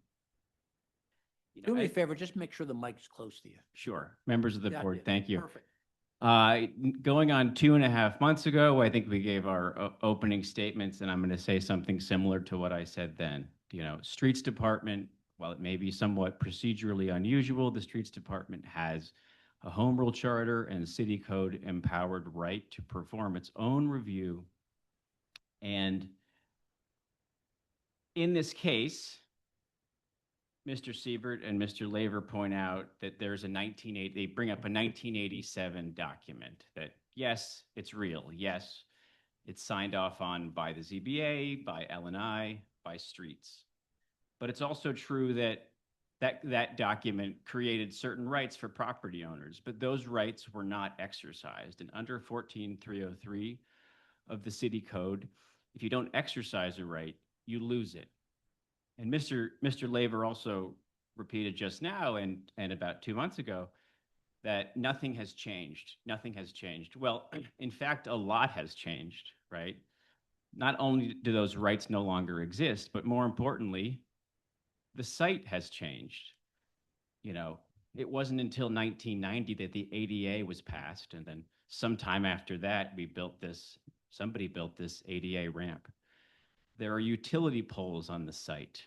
S1: Do me a favor, just make sure the mic's close to you.
S15: Sure. Members of the
S1: Yeah,
S15: board, thank you.
S1: Perfect.
S15: Going on 2.5 months ago, I think we gave our opening statements, and I'm going to say something similar to what I said then. Streets Department, while it may be somewhat procedurally unusual, the Streets Department has a home rule charter and city code empowered right to perform its own review. And in this case, Mr. Siebert and Mr. Laver point out that there's they bring up a 1987 document that, yes, it's real. Yes, it's signed off on by the ZBA, by L&I, by Streets. But it's also true that that document created certain rights for property owners, but those rights were not exercised. And under 14303 of the city code, if you don't exercise a right, you lose it. And Mr. Laver also repeated just now and about 2 months ago that nothing has changed. Nothing has changed. Well, in fact, a lot has changed, right? Not only do those rights no longer exist, but more importantly, the site has changed. You know, it wasn't until 1990 that the ADA was passed, and then sometime after that, somebody built this ADA ramp. There are utility poles on the site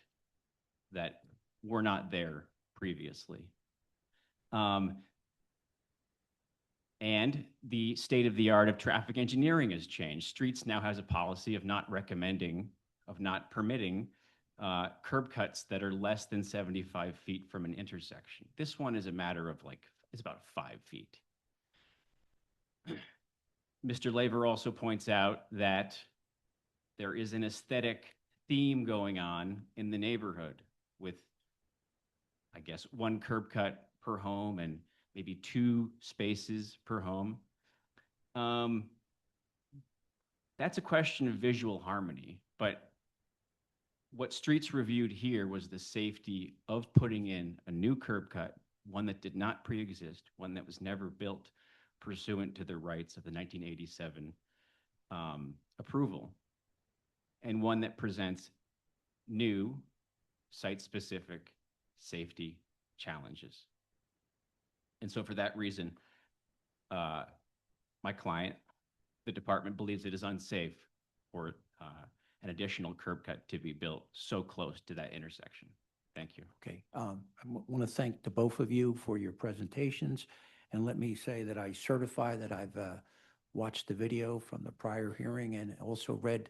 S15: that were not there previously. And the state of the art of traffic engineering has changed. Streets now has a policy of not permitting curb cuts that are less than 75 feet from an intersection. This one is a matter of it's about 5 feet. Mr. Laver also points out that there is an aesthetic theme going on in the neighborhood with, I guess, 1 curb cut per home and maybe 2 spaces per home. That's a question of visual harmony, but what Streets reviewed here was the safety of putting in a new curb cut, one that did not pre-exist, one that was never built pursuant to the rights of the 1987 approval, and one that presents new site-specific safety challenges. And so for that reason, my client, the department, believes it is unsafe for an additional curb cut to be built so close to that intersection. Thank you.
S1: Okay, I want to thank the both of you for your presentations. And let me say that I certify that I've watched the video from the prior hearing and also read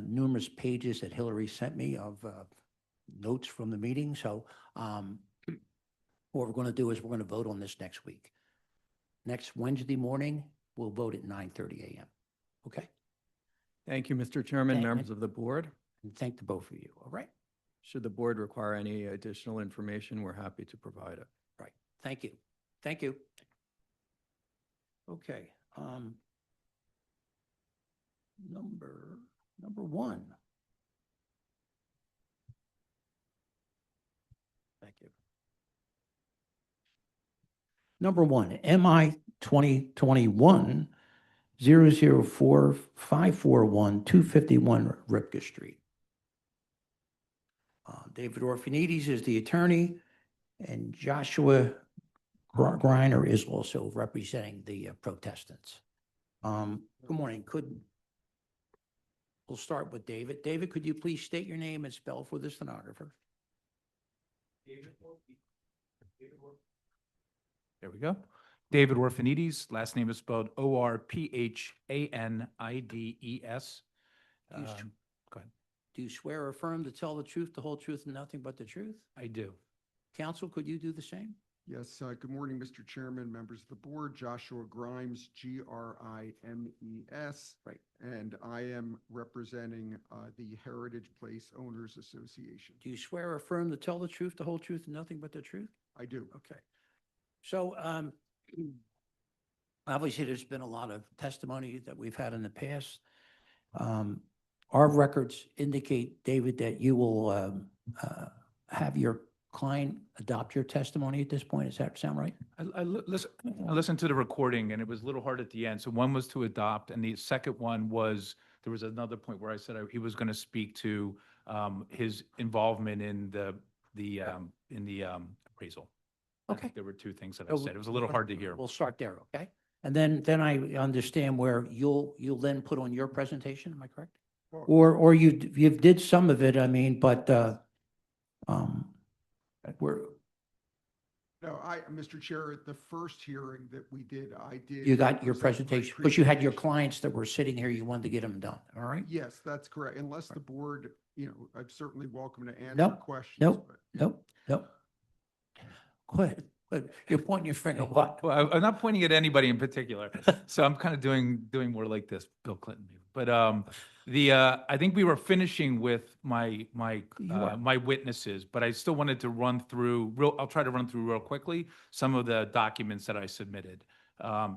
S1: numerous pages that Hillary sent me of notes from the meeting. So what we're going to do is we're going to vote on this next week. Next Wednesday morning, we'll vote at 9:30 a.m. Okay?
S14: Thank you, Mr. Chairman,
S1: Thank-
S14: members of the board.
S1: And thank the both of you. All right?
S14: Should the board require any additional information, we're happy to provide it.
S1: Right. Thank you. Thank you. Okay. Number 1. Thank you. Number 1, MI 2021 004 541 251 Ripka Street. David Orphanides is the attorney, and Joshua Griner is also representing the protestants. Good morning. We'll start with David. David, could you please state your name and spell for the stenographer?
S17: There we go. David Orphanides, last name is spelled Orphanides. Go ahead.
S1: Do you swear or affirm to tell the truth, the whole truth, and nothing but the truth?
S17: I do.
S1: Counsel, could you do the same?
S18: Yes, good morning, Mr. Chairman, members of the board. Joshua Grimes, Grimes.
S1: Right.
S18: And I am representing the Heritage Place Owners Association.
S1: Do you swear or affirm to tell the truth, the whole truth, and nothing but the truth?
S18: I do.
S1: Okay. So obviously, there's been a lot of testimony that we've had in the past. Our records indicate, David, that you will have your client adopt your testimony at this point. Does that sound right?
S17: I listened to the recording and it was a little hard at the end. So one was to adopt, and the second one was, there was another point where I said he was going to speak to his involvement in the appraisal. I think there were 2 things that I said. It was a little hard to hear.
S1: We'll start there, okay? And then I understand where you'll then put on your presentation, am I correct? Or you did some of it, I mean, but
S18: No, Mr. Chair, at the first hearing that we did, I did.
S1: you got your
S18: present my
S1: presentation, but you had your
S18: presentation.
S1: clients that were sitting here, you wanted to get them done, all right?
S18: Yes, that's correct. Unless the board, I'm certainly welcome to answer
S1: Nope,
S18: questions.
S1: nope,
S18: but-
S1: nope. Go ahead. You're pointing your finger, what?
S17: Well, I'm not pointing at anybody in particular. So I'm kind of doing more like this, Bill Clinton. But I think we were finishing with my my witnesses, but I still wanted to run through I'll try to run through real quickly some of the documents that I submitted,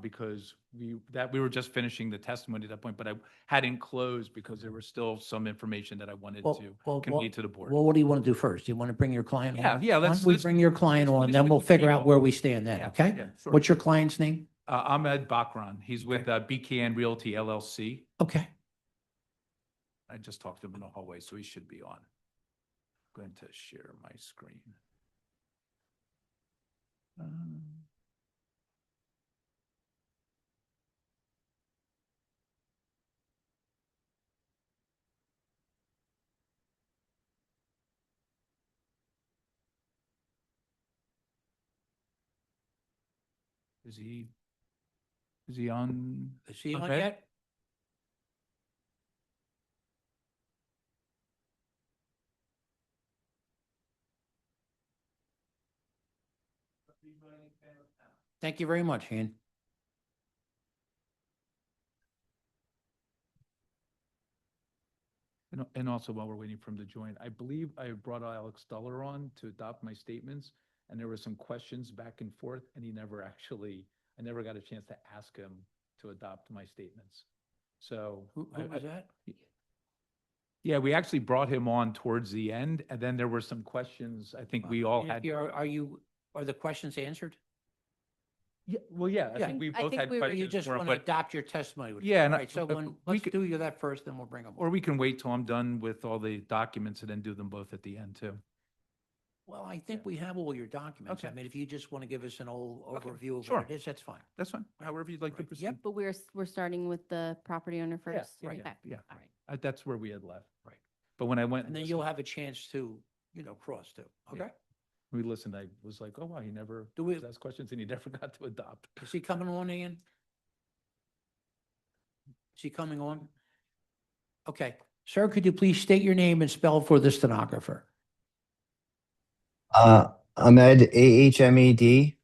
S17: because we were just finishing the testimony at that point, but I hadn't closed because there was still some information that I wanted to convey to the board.
S1: Well, what do you want to do first? Do you want to bring your client on?
S17: Yeah,
S1: Why
S17: let's-
S1: don't we
S17: let's-
S1: bring your client on,
S17: let's
S1: then
S17: do
S1: we'll
S17: the
S1: figure
S17: people.
S1: out where we stand then,
S17: Yeah,
S1: okay?
S17: yeah, sure.
S1: What's your client's name?
S17: Ahmed Bakran. He's with BKN Realty LLC.
S1: Okay.
S17: I just talked to him in the hallway, so he should be on. I'm going to share my screen. Is he on?
S1: Is he on
S17: Okay.
S1: yet? Thank you very much, Han.
S17: And also while we're waiting for him to join, I believe I brought Alex Duller on to adopt my statements, and there were some questions back and forth, and I never got a chance to ask him to adopt my statements. So.
S1: Who was that?
S17: Yeah, we actually brought him on towards the end, and then there were some questions I think we all had.
S1: Are the questions answered?
S17: Yeah, well, yeah, I
S1: Yeah.
S17: think we
S5: I
S17: both
S5: think
S17: had
S5: we were-
S17: questions.
S1: You just
S17: for him,
S1: want to
S17: but-
S1: adopt your testimony.
S17: Yeah,
S1: All
S17: and
S1: right, so
S17: we
S1: let's
S17: could-
S1: do that first, then we'll bring them.
S17: Or we can wait till I'm done with all the documents and then do them both at the end too.
S1: Well, I think we have all your documents. I
S17: Okay.
S1: mean, if you just want to give us an old
S17: Okay,
S1: overview of
S17: sure.
S1: what it is, that's fine.
S17: That's fine, however you'd like to proceed.
S5: But we're starting with the property owner
S17: Yeah,
S5: first?
S17: yeah,
S5: Okay.
S17: yeah.
S5: All right.
S17: That's where we had left.
S1: Right.
S17: But when I went.
S1: And then you'll have a chance to, cross too, okay?
S17: We listened, I was like, oh, wow, he never
S1: Do we-
S17: was asked questions and he never got to adopt.
S1: Is he coming on, Ian? Is he coming on? Okay. Sir, could you please state your name and spell for the stenographer?
S19: Ahmed, AHMED,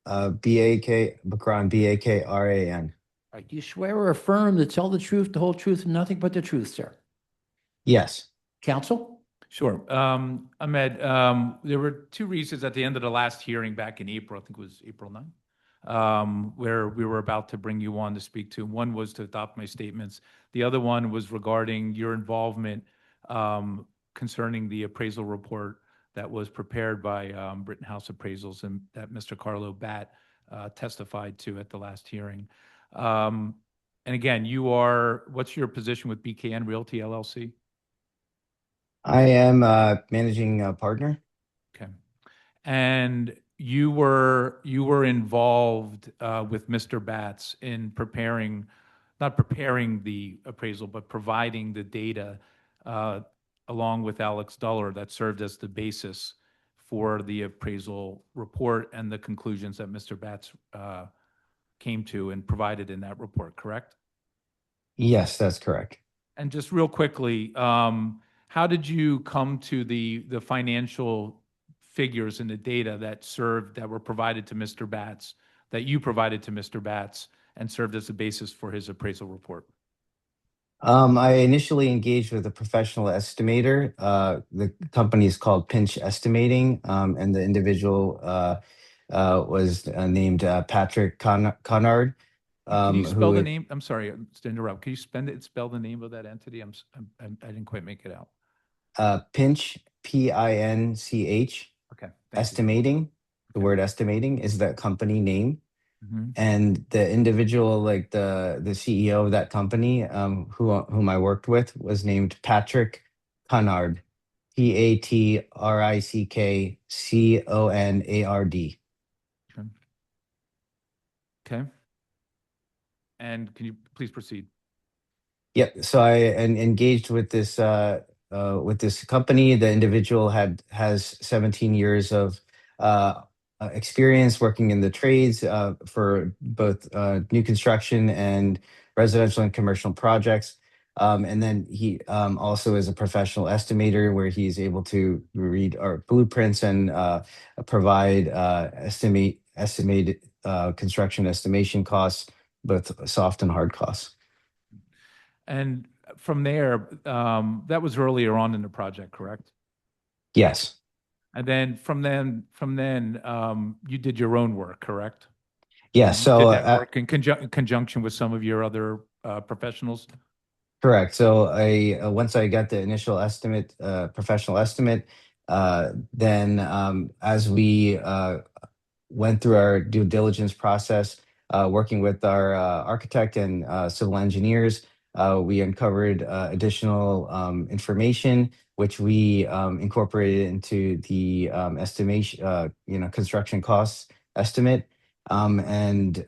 S19: Bakran, BAKRAN.
S1: All right, do you swear or affirm to tell the truth, the whole truth, and nothing but the truth, sir?
S19: Yes.
S1: Counsel?
S17: Sure. Ahmed, there were two reasons at the end of the last hearing back in April, I think it was April 9th, where we were about to bring you on to speak to. One was to adopt my statements. The other one was regarding your involvement concerning the appraisal report that was prepared by Rittenhouse Appraisals and that Mr. Carlo Batt testified to at the last hearing. And again, what's your position with BKN Realty LLC?
S19: I am a managing partner.
S17: Okay. And you were involved with Mr. Batts in not preparing the appraisal, but providing the data along with Alex Duller that served as the basis for the appraisal report and the conclusions that Mr. Batts came to and provided in that report, correct?
S19: Yes, that's correct.
S17: And just real quickly, how did you come to the financial figures and the data that were provided to Mr. Batts, that you provided to Mr. Batts and served as the basis for his appraisal report?
S19: I initially engaged with a professional estimator. The company is called Pinch Estimating, and the individual was named Patrick Conard.
S17: Can you spell
S19: who
S17: the
S19: is-
S17: name? I'm sorry to interrupt. Can you spell the name of that entity? I didn't quite make it out.
S19: Pinch, PINCH.
S17: Okay.
S19: Estimating. The word estimating is the company name.
S17: Mhm.
S19: And the individual, like the CEO of that company, whom I worked with, was named Patrick Conard, PATRICK CONARD.
S17: Okay. And can you please proceed?
S19: Yep. So I engaged with this company. The individual has 17 years of experience working in the trades for both new construction and residential and commercial projects. And then he also is a professional estimator where he's able to read our blueprints and provide estimated construction estimation costs, both soft and hard costs.
S17: And from there, that was earlier on in the project, correct?
S19: Yes.
S17: And then from then, you did your own work, correct?
S19: Yeah.
S17: You
S19: So
S17: did that work in conjunction with some of your other professionals?
S19: correct. So once I got the initial estimate, professional estimate, then as we went through our due diligence process, working with our architect and civil engineers, we uncovered additional information, which we incorporated into the estimation, construction costs estimate, and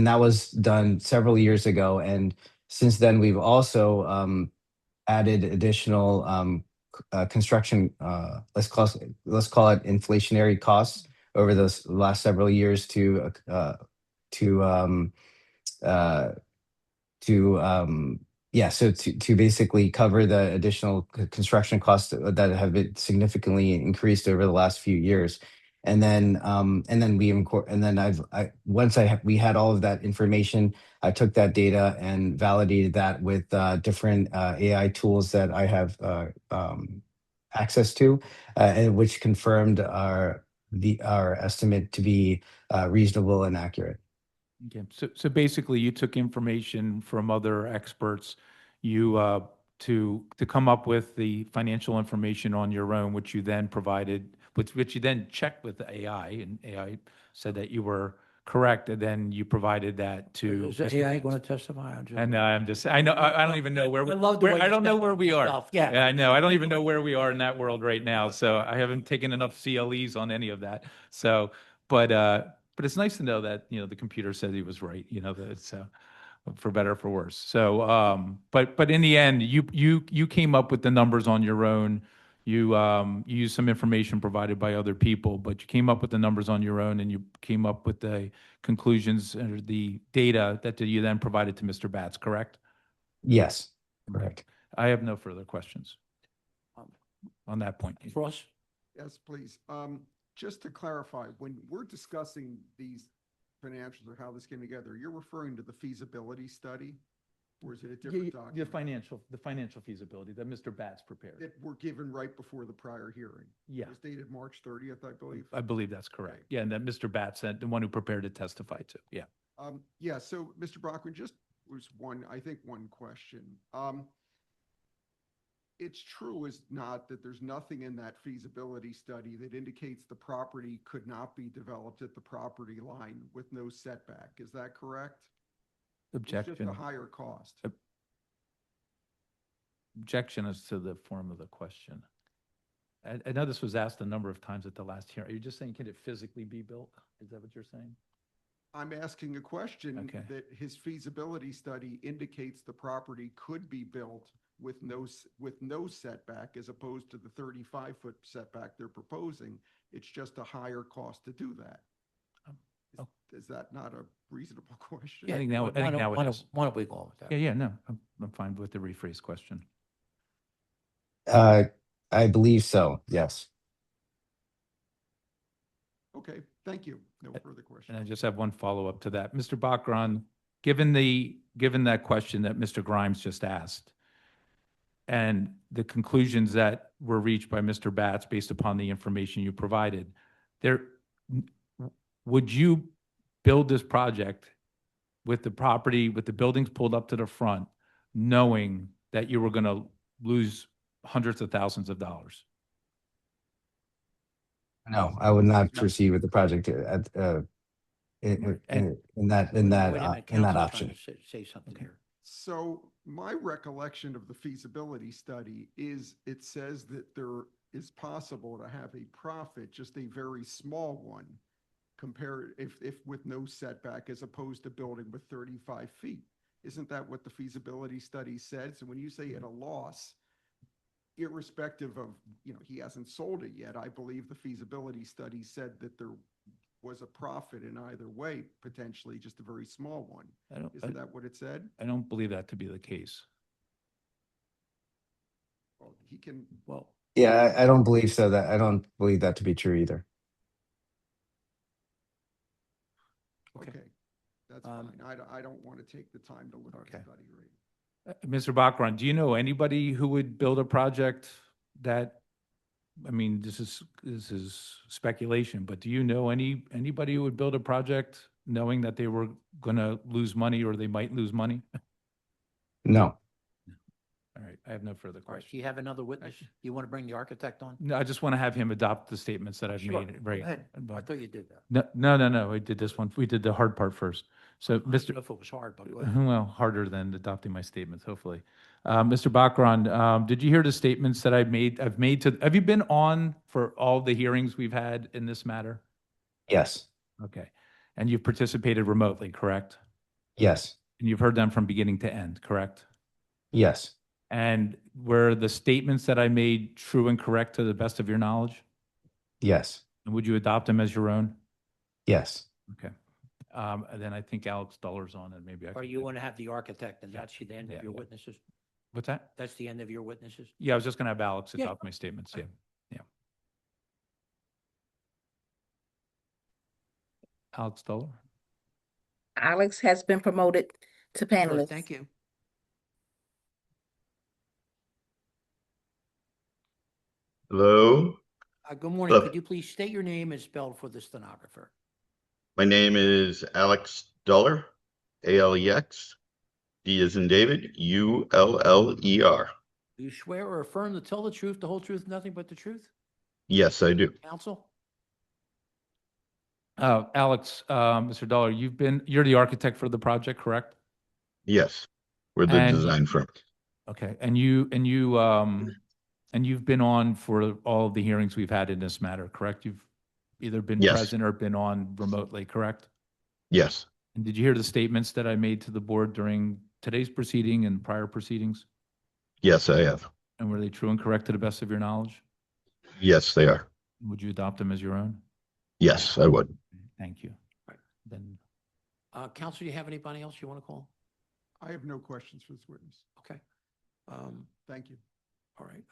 S19: that was done several years ago. And since then, we've also added additional construction, let's call it inflationary costs over the last several years to basically cover the additional construction costs that have been significantly increased over the last few years. And then we had all of that information, I took that data and validated that with different AI tools that I have access to, and which confirmed our estimate to be reasonable and accurate.
S17: Okay, so basically you took information from other experts, to come up with the financial information on your own, which you then provided, which you then checked with the AI, and AI said that you were correct, and then you provided that to.
S1: Is the AI going to testify?
S17: And I know, I don't even know where,
S1: I love the way
S17: I
S1: you
S17: don't know
S1: step
S17: where we are.
S1: yourself. Yeah.
S17: I know. I don't even know where we are in that world right now. So I haven't taken enough CLEs on any of that. So, but it's nice to know that, the computer said he was right, that so for better or for worse. So, but in the end, you came up with the numbers on your own. You used some information provided by other people, but you came up with the numbers on your own, and you came up with the conclusions or the data that you then provided to Mr. Batts, correct?
S19: Yes, correct.
S17: I have no further questions on that point.
S1: Ross?
S18: Yes, please. Just to clarify, when we're discussing these financials or how this came together, you're referring to the feasibility study? Or is it a different document?
S17: The financial feasibility that Mr. Batts prepared.
S18: That were given right before the prior hearing?
S17: Yeah.
S18: It was dated March 30th, I believe?
S17: I believe that's correct. Yeah, and that Mr. Batts, the one who prepared to testify to, yeah.
S18: Yeah, so Mr. Brockman, just was one question. It's true, is not, that there's nothing in that feasibility study that indicates the property could not be developed at the property line with no setback. Is that correct?
S17: Objection.
S18: It's just a higher cost.
S17: Objection as to the form of the question. I know this was asked a number of times at the last hearing. Are you just saying, can it physically be built? Is that what you're saying?
S18: I'm asking a question
S17: Okay.
S18: that his feasibility study indicates the property could be built with no setback, as opposed to the 35-foot setback they're proposing. It's just a higher cost to do that. Is that not a reasonable question?
S17: Yeah, I think now it is.
S1: Why don't we go with that?
S17: Yeah, no, I'm fine with the rephrased question.
S19: I believe so, yes.
S18: Okay, thank you. No further questions.
S17: And I just have one follow-up to that. Mr. Bachron, given that question that Mr. Grimes just asked, and the conclusions that were reached by Mr. Batts based upon the information you provided, would you build this project with the property, with the buildings pulled up to the front, knowing that you were going to lose hundreds of thousands of dollars?
S19: No, I would not proceed with the project in that option.
S1: Say something here.
S18: So my recollection of the feasibility study is it says that there is possible to have a profit, just a very small one, compared if with no setback, as opposed to building with 35 feet. Isn't that what the feasibility study said? So when you say at a loss, irrespective of, he hasn't sold it yet, I believe the feasibility study said that there was a profit in either way, potentially just a very small one. Isn't that what it said?
S17: I don't believe that to be the case.
S18: Well, he can.
S1: Well,
S19: Yeah, I don't believe so. I don't believe that to be true either.
S18: Okay, that's fine. I don't want to take the time to look at the study right.
S17: Mr. Baccaran, do you know anybody who would build a project that, I mean, this is speculation, but do you know anybody who would build a project knowing that they were gonna lose money or they might lose money?
S19: No.
S17: All right, I have no further
S1: All right,
S17: questions.
S1: do you have another witness? You want to bring the architect on?
S17: No, I just want to have him adopt the statements that I've
S1: Sure,
S17: made,
S1: go
S17: right?
S1: ahead. I
S17: But-
S1: thought you did that.
S17: No, we did this one. We did the hard part first. So,
S1: I don't
S17: Mr.
S1: know if it was hard, but go ahead.
S17: Well, harder than adopting my statements, hopefully. Mr. Baccaran, did you hear the statements that I've made have you been on for all the hearings we've had in this matter?
S19: Yes.
S17: Okay. And you've participated remotely, correct?
S19: Yes.
S17: And you've heard them from beginning to end, correct?
S19: Yes.
S17: And were the statements that I made true and correct to the best of your knowledge?
S19: Yes.
S17: And would you adopt them as your own?
S19: Yes.
S17: Okay. And then I think Alex Duller's on and maybe I
S1: Or
S17: could.
S1: you want to have the architect and that's the end
S17: Yeah,
S1: of your
S17: yeah.
S1: witnesses?
S17: What's that?
S1: That's the end of your witnesses?
S17: Yeah, I was just gonna have Alex
S1: Yeah.
S17: adopt my statements, yeah, yeah. Alex Duller?
S9: Alex has been promoted to
S1: Sure,
S9: panelist.
S1: thank you.
S20: Hello,
S1: Good morning.
S20: Hello.
S1: Could you please state your name and spell for the stenographer?
S20: my name is Alex Duller, Alex, D as in David, Uller.
S1: Do you swear or affirm to tell the truth, the whole truth, nothing but the truth?
S20: Yes, I do.
S1: Counsel?
S17: Alex, Mr. Duller, you're the architect for the project, correct?
S20: Yes, we're the
S17: And-
S20: design firm.
S17: Okay, and you've been on for all of the hearings we've had in this matter, correct? You've either been
S20: Yes.
S17: present or been on remotely, correct?
S20: Yes,
S17: And did you hear the statements that I made to the board during today's proceeding and prior proceedings?
S20: yes, I have.
S17: And were they true and correct to the best of your knowledge?
S20: Yes, they are.
S17: Would you adopt them as your own?
S20: Yes, I would.
S17: Thank you. Then,
S1: Counsel, do you have anybody else you want to call?
S18: I have no questions for this witness.
S1: Okay.
S18: Thank you.
S1: All right.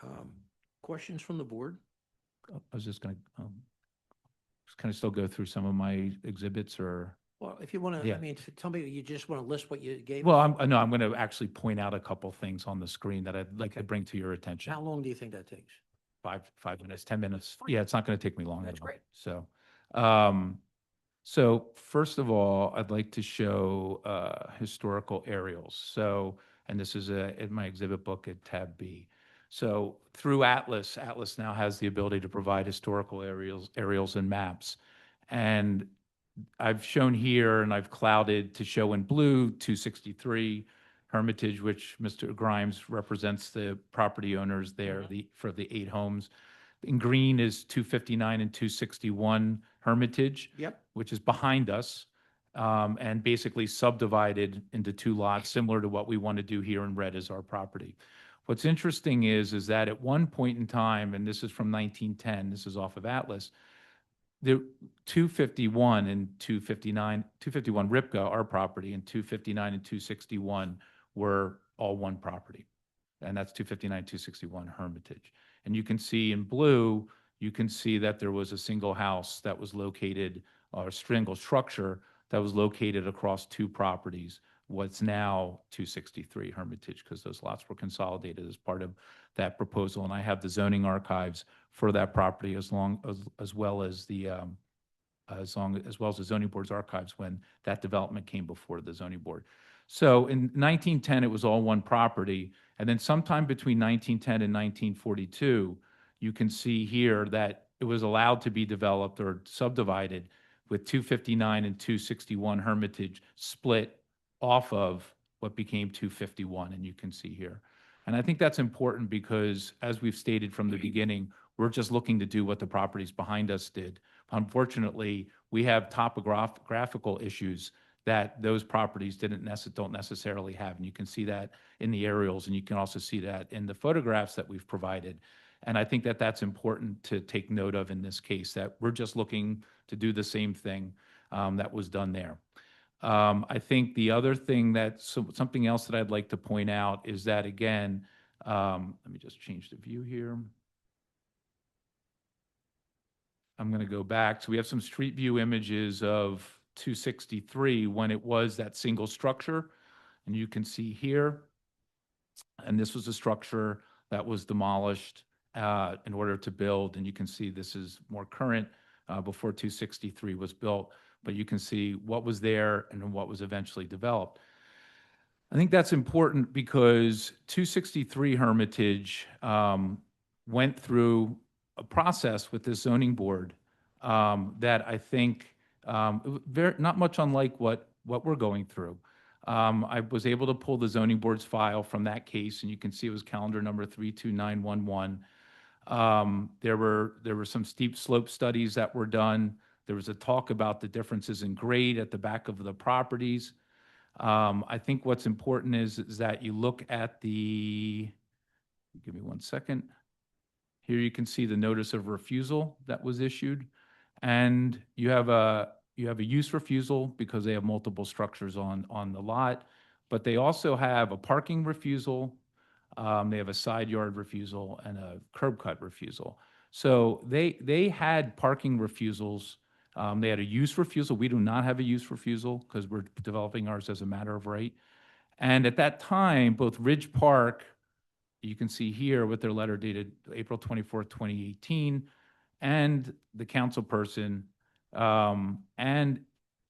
S1: Questions from the board?
S17: I was just gonna, kind of still go through some of my exhibits or,
S1: Well, if you want to,
S17: Yeah.
S1: I mean, tell me, you just want to list what you gave?
S17: well,
S1: us?
S17: I'm going to actually point out a couple things on the screen that I'd like to bring to your attention.
S1: How long do you think that takes?
S17: 5 minutes, 10 minutes. Yeah, it's not going to take me long.
S1: That's
S17: at all.
S1: great.
S17: So, so first of all, I'd like to show historical aerials. So, and this is in my exhibit book at tab B. So through Atlas now has the ability to provide historical aerials and maps. And I've shown here and I've clouded to show in blue 263 Hermitage, which Mr. Grimes represents the property owners there for the 8 homes. In green is 259 and 261 Hermitage.
S1: Yep.
S17: Which is behind us, and basically subdivided into 2 lots, similar to what we want to do here in red as our property. What's interesting is that at one point in time, and this is from 1910, this is off of Atlas, the 251 and 259, 251 Ripka, our property, and 259 and 261 were all one property. And that's 259, 261 Hermitage. And you can see in blue, you can see that there was a single house that was located, or a single structure that was located across 2 properties, what's now 263 Hermitage, because those lots were consolidated as part of that proposal. And I have the zoning archives for that property as well as the zoning board's archives when that development came before the zoning board. So in 1910, it was all one property. And then sometime between 1910 and 1942, you can see here that it was allowed to be developed or subdivided with 259 and 261 Hermitage split off of what became 251, and you can see here. And I think that's important because, as we've stated from the beginning, we're just looking to do what the properties behind us did. Unfortunately, we have topographical issues that those properties don't necessarily have. And you can see that in the aerials, and you can also see that in the photographs that we've provided. And I think that that's important to take note of in this case, that we're just looking to do the same thing that was done there. I think the other thing something else that I'd like to point out is that, again, let me just change the view here. I'm going to go back. So we have some street view images of 263 when it was that single structure. And you can see here And this was a structure that was demolished in order to build. And you can see this is more current before 263 was built. But you can see what was there and what was eventually developed. I think that's important because 263 Hermitage went through a process with this zoning board that I think not much unlike what we're going through. I was able to pull the zoning board's file from that case, and you can see it was calendar number 32911. There were some steep slope studies that were done. There was a talk about the differences in grade at the back of the properties. I think what's important is that you look at give me one second. Here you can see the notice of refusal that was issued, and you have a use refusal because they have multiple structures on the lot, but they also have a parking refusal, they have a side yard refusal, and a curb cut refusal. So they had parking refusals. They had a use refusal. We do not have a use refusal because we're developing ours as a matter of right. And at that time, both Ridge Park, you can see here with their letter dated April 24th, 2018, and the council person and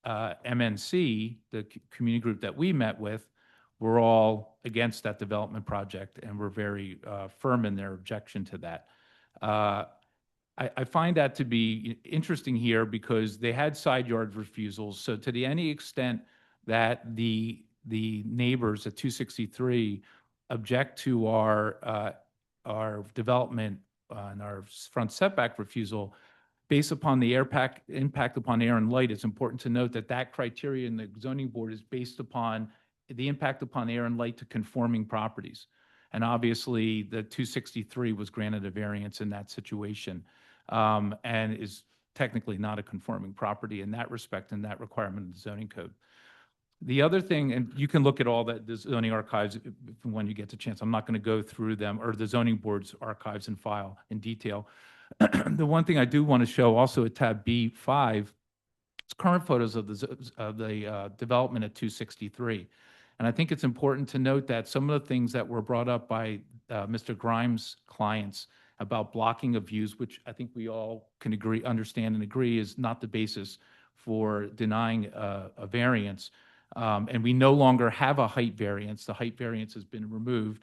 S17: MNC, the community group that we met with, were all against that development project and were very firm in their objection to that. I find that to be interesting here because they had side yard refusals. So to any extent that the neighbors at 263 object to our development and our front setback refusal, based upon the impact upon air and light, it's important to note that that criteria in the zoning board is based upon the impact upon air and light to conforming properties. And obviously, the 263 was granted a variance in that situation and is technically not a conforming property in that respect and that requirement of the zoning code. The other thing, and you can look at all the zoning archives when you get the chance. I'm not going to go through them, or the zoning board's archives and file in detail. The one thing I do want to show also at tab B5 is current photos of the development at 263. And I think it's important to note that some of the things that were brought up by Mr. Grimes' clients about blocking of views, which I think we all can understand and agree is not the basis for denying a variance. And we no longer have a height variance. The height variance has been removed.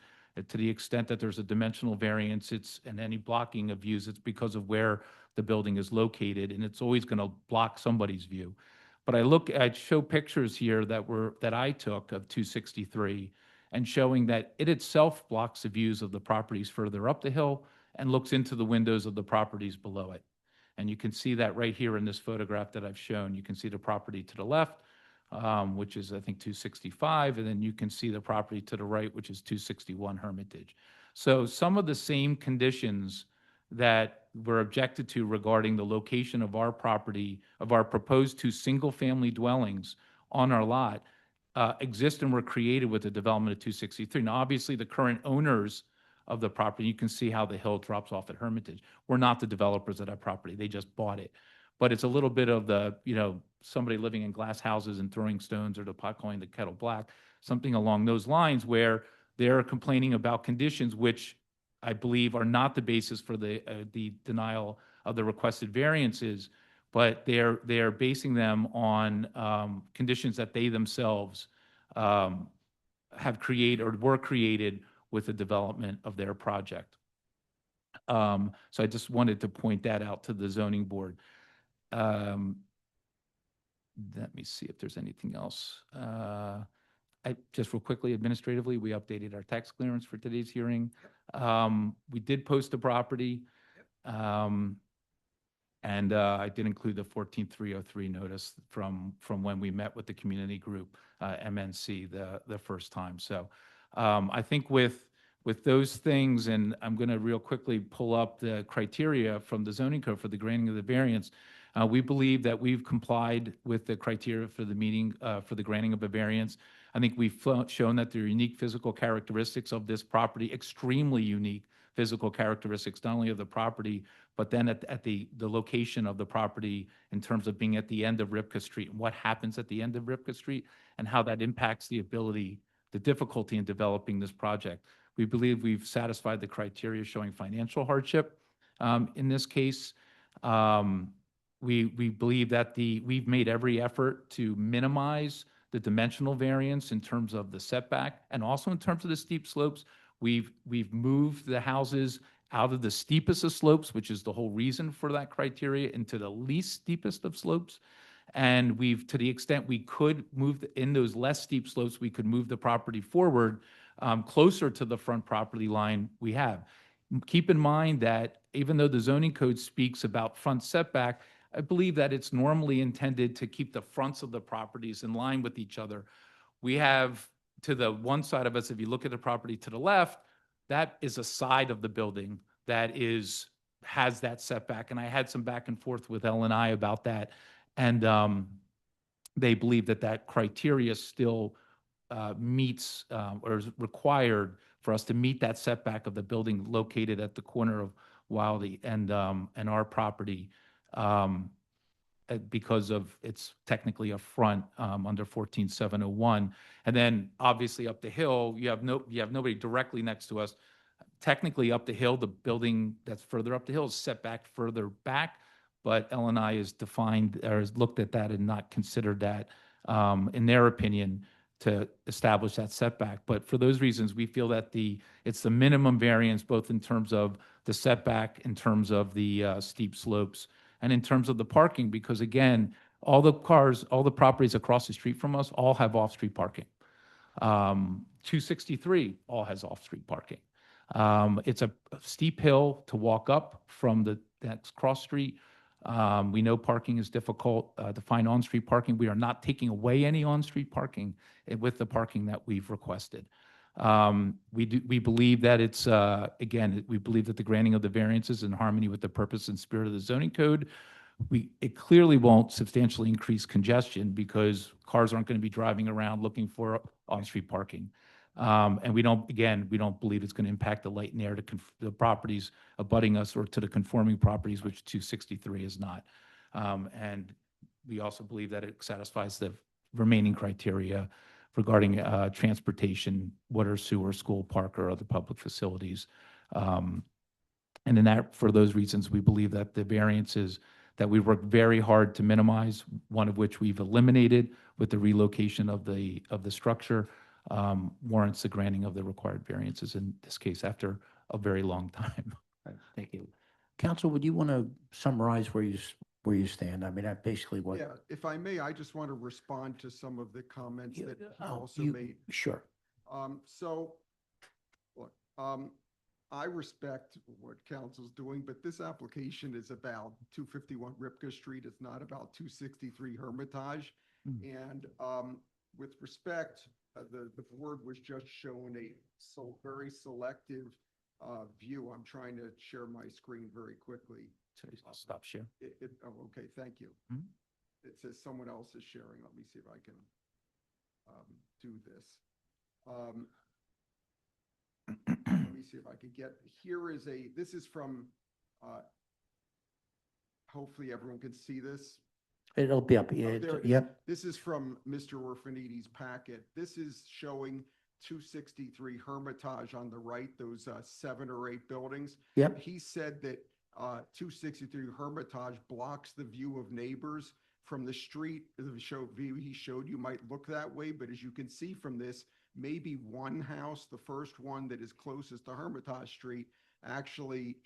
S17: To the extent that there's a dimensional variance, and any blocking of views, it's because of where the building is located, and it's always going to block somebody's view. But I show pictures here that I took of 263, and showing that it itself blocks the views of the properties further up the hill and looks into the windows of the properties below it. And you can see that right here in this photograph that I've shown. You can see the property to the left, which is, I think, 265, and then you can see the property to the right, which is 261 Hermitage. So some of the same conditions that were objected to regarding the location of our property, of our proposed 2 single-family dwellings on our lot, exist and were created with the development of 263. Now, obviously, the current owners of the property, you can see how the hill drops off at Hermitage. We're not the developers of that property. They just bought it. But it's a little bit of the, somebody living in glass houses and throwing stones, or the pot calling the kettle black, something along those lines, where they're complaining about conditions which I believe are not the basis for the denial of the requested variances, but they're basing them on conditions that they themselves have created or were created with the development of their project. So I just wanted to point that out to the zoning board. Let me see if there's anything else. Just real quickly, administratively, we updated our tax clearance for today's hearing. We did post the property, and I did include the 14303 notice from when we met with the community group, MNC, the first time. So I think with those things, and I'm going to real quickly pull up the criteria from the zoning code for the granting of the variance. We believe that we've complied with the criteria for the meeting for the granting of a variance. I think we've shown that the unique physical characteristics of this property, extremely unique physical characteristics, not only of the property, but then at the location of the property in terms of being at the end of Ripka Street and what happens at the end of Ripka Street and how that impacts the difficulty in developing this project. We believe we've satisfied the criteria showing financial hardship. In this case, we believe that we've made every effort to minimize the dimensional variance in terms of the setback and also in terms of the steep slopes. We've moved the houses out of the steepest of slopes, which is the whole reason for that criteria, into the least steepest of slopes. And to the extent we could move in those less steep slopes, we could move the property forward closer to the front property line we have. Keep in mind that even though the zoning code speaks about front setback, I believe that it's normally intended to keep the fronts of the properties in line with each other. We have to the one side of us, if you look at the property to the left, that is a side of the building that has that setback. And I had some back and forth with L&I about that. And they believe that criteria still meets or is required for us to meet that setback of the building located at the corner of Wildy and our property because of it's technically a front under 14701. And then obviously up the hill, you have nobody directly next to us. Technically up the hill, the building that's further up the hill is set back further back, but L&I has defined or has looked at that and not considered that in their opinion to establish that setback. But for those reasons, we feel that it's the minimum variance, both in terms of the setback, in terms of the steep slopes, and in terms of the parking, because again, all the properties across the street from us all have off-street parking. 263 all has off-street parking. It's a steep hill to walk up from the next cross street. We know parking is difficult to find on-street parking. We are not taking away any on-street parking with the parking that we've requested. We believe that it's, again, we believe that the granting of the variances in harmony with the purpose and spirit of the zoning code. It clearly won't substantially increase congestion because cars aren't going to be driving around looking for on-street parking. And we don't believe it's going to impact the light and air to the properties abutting us or to the conforming properties, which 263 is not. And we also believe that it satisfies the remaining criteria regarding transportation, water, sewer, school, park, or other public facilities. And for those reasons, we believe that the variances that we worked very hard to minimize, one of which we've eliminated with the relocation of the structure, warrants the granting of the required variances in this case after a very long time.
S1: Thank you. Counsel, would you want to summarize where you stand? I mean, that basically what.
S18: Yeah, if I may, I just want to respond to some of the comments that you also
S1: you-
S18: made.
S1: Sure.
S18: So, look, I respect what council's doing, but this application is about 251 Ripka Street. It's not about 263 Hermitage. And with respect, the board was just shown a very selective view. I'm trying to share my screen very quickly.
S17: I'll stop share.
S18: Okay, thank you. It says someone else is sharing. Let me see if I can do this. Let me see if I can this is from, hopefully everyone can see this.
S1: It'll be up.
S18: Oh,
S1: Yeah,
S18: there it is.
S1: yep.
S18: This is from Mr. Orfaniti's packet. This is showing 263 Hermitage on the right, those 7 or 8 buildings.
S1: Yep.
S18: He said that 263 Hermitage blocks the view of neighbors from the street. The view he showed you might look that way, but as you can see from this, maybe one house, the first one that is closest to Hermitage Street, actually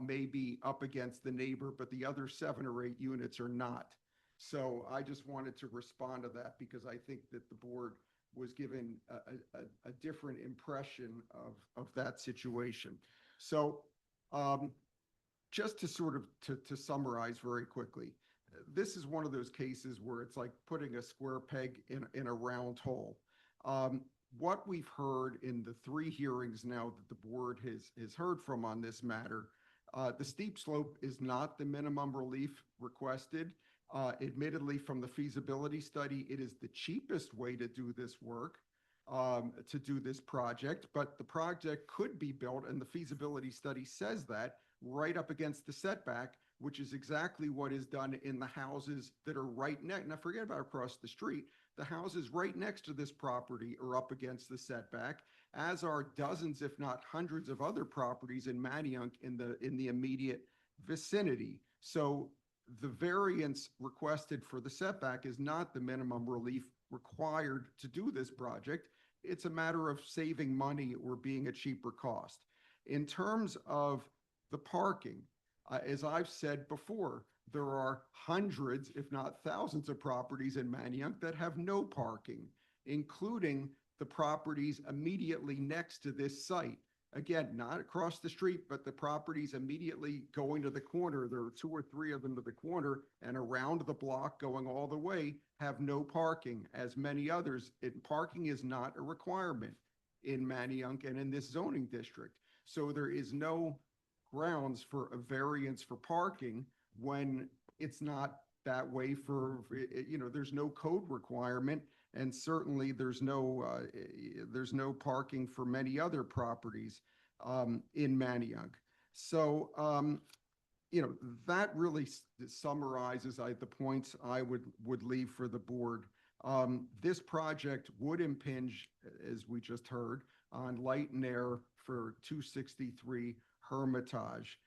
S18: may be up against the neighbor, but the other 7 or 8 units are not. So I just wanted to respond to that because I think that the board was given a different impression of that situation. So just to sort of to summarize very quickly, this is one of those cases where it's like putting a square peg in a round hole. What we've heard in the 3 hearings now that the board has heard from on this matter, the steep slope is not the minimum relief requested. Admittedly, from the feasibility study, it is the cheapest way to do this work, to do this project, but the project could be built, and the feasibility study says that, right up against the setback, which is exactly what is done in the houses that are right next. Now, forget about across the street. The houses right next to this property are up against the setback, as are dozens, if not hundreds of other properties in Manayunk in the immediate vicinity. So the variance requested for the setback is not the minimum relief required to do this project. It's a matter of saving money or being a cheaper cost. In terms of the parking, as I've said before, there are hundreds, if not thousands of properties in Manayunk that have no parking, including the properties immediately next to this site. Again, not across the street, but the properties immediately going to the corner. There are 2 or 3 of them to the corner, and around the block going all the way have no parking. As many others, parking is not a requirement in Manayunk and in this zoning district. So there is no grounds for a variance for parking when it's not that way there's no code requirement, and certainly there's no parking for many other properties in Manayunk. So that really summarizes the points I would leave for the board. This project would impinge, as we just heard, on light and air for 263 Hermitage.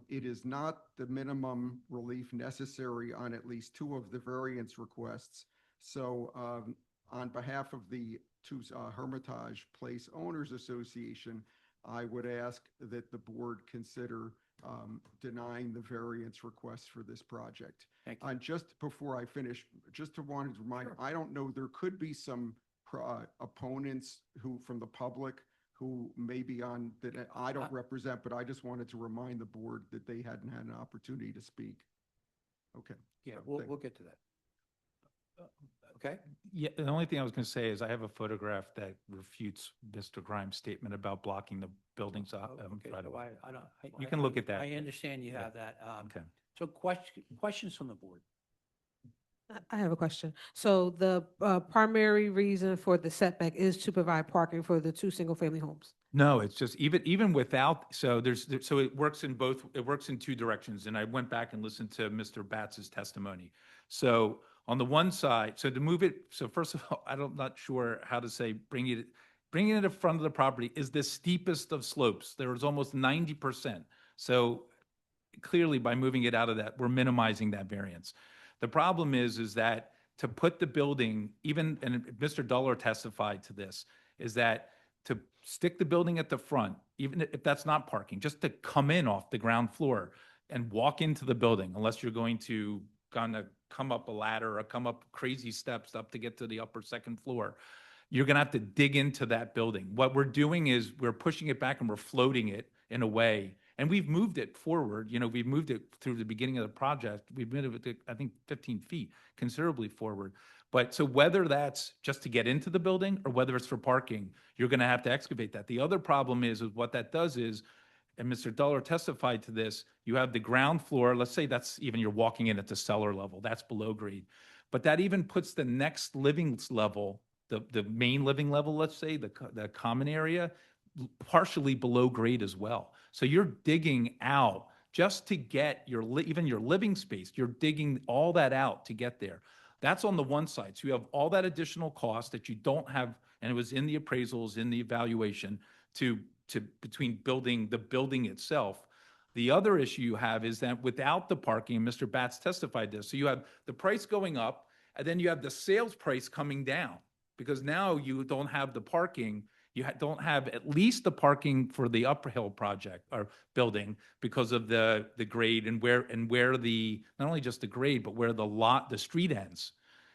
S18: It is not the minimum relief necessary on at least 2 of the variance requests. So on behalf of the Hermitage Place Owners Association, I would ask that the board consider denying the variance request for this project.
S1: Thank you.
S18: And just before I finish, wanted to remind, I don't know, there could be some opponents from the public who may be on that I don't represent, but I just wanted to remind the board that they hadn't had an opportunity to speak. Okay.
S1: Yeah, we'll get to that. Okay.
S17: Yeah, the only thing I was going to say is I have a photograph that refutes Mr. Grimes' statement about blocking the buildings up.
S1: Okay,
S17: right
S1: so
S17: away.
S1: you
S17: can look at that.
S1: I understand you
S17: Yeah.
S1: have that.
S17: Okay.
S1: So questions from the board?
S7: I have a question. So the primary reason for the setback is to provide parking for the 2 single-family homes?
S17: No, it's just even without, so so it works in 2 directions. And I went back and listened to Mr. Batts's testimony. So on the one side, so to move it, so first of all, I'm not sure how to say bringing it in front of the property is the steepest of slopes. There is almost 90%. So clearly by moving it out of that, we're minimizing that variance. The problem is that to put the building, and Mr. Duller testified to this, is that to stick the building at the front, even if that's not parking, just to come in off the ground floor and walk into the building, unless you're going to kind of come up a ladder or come up crazy steps up to get to the upper 2nd floor, you're going to have to dig into that building. What we're doing is we're pushing it back and we're floating it in a way. And we've moved it forward. We've moved it through the beginning of the project. We've moved it, I think, 15 feet, considerably forward. But so whether that's just to get into the building or whether it's for parking, you're going to have to excavate that. The other problem is what that does is, and Mr. Duller testified to this, you have the ground floor. Let's say that's even you're walking in at the cellar level. That's below grade. But that even puts the next living level, the main living level, let's say, the common area, partially below grade as well. So you're digging out just to get even your living space. You're digging all that out to get there. That's on the one side. So you have all that additional cost that you don't have, and it was in the appraisals, in the evaluation, between building the building itself. The other issue you have is that without the parking, Mr. Batts testified this. So you have the price going up, and then you have the sales price coming down because now you don't have the parking. You don't have at least the parking for the Upper Hill project or building because of the grade and where the, not only just the grade, but where the street ends.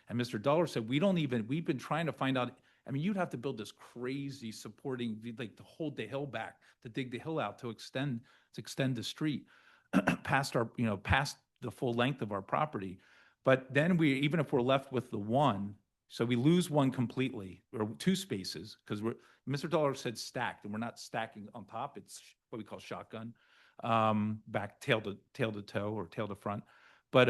S17: And Mr. Duller said, we've been trying to find out, I mean, you'd have to build this crazy supporting, like to hold the hill back, to dig the hill out, to extend the street past the full length of our property. But then even if we're left with the one, so we lose one completely, or 2 spaces, because Mr. Duller said stacked, and we're not stacking on top. It's what we call shotgun, back tail to toe or tail to front. But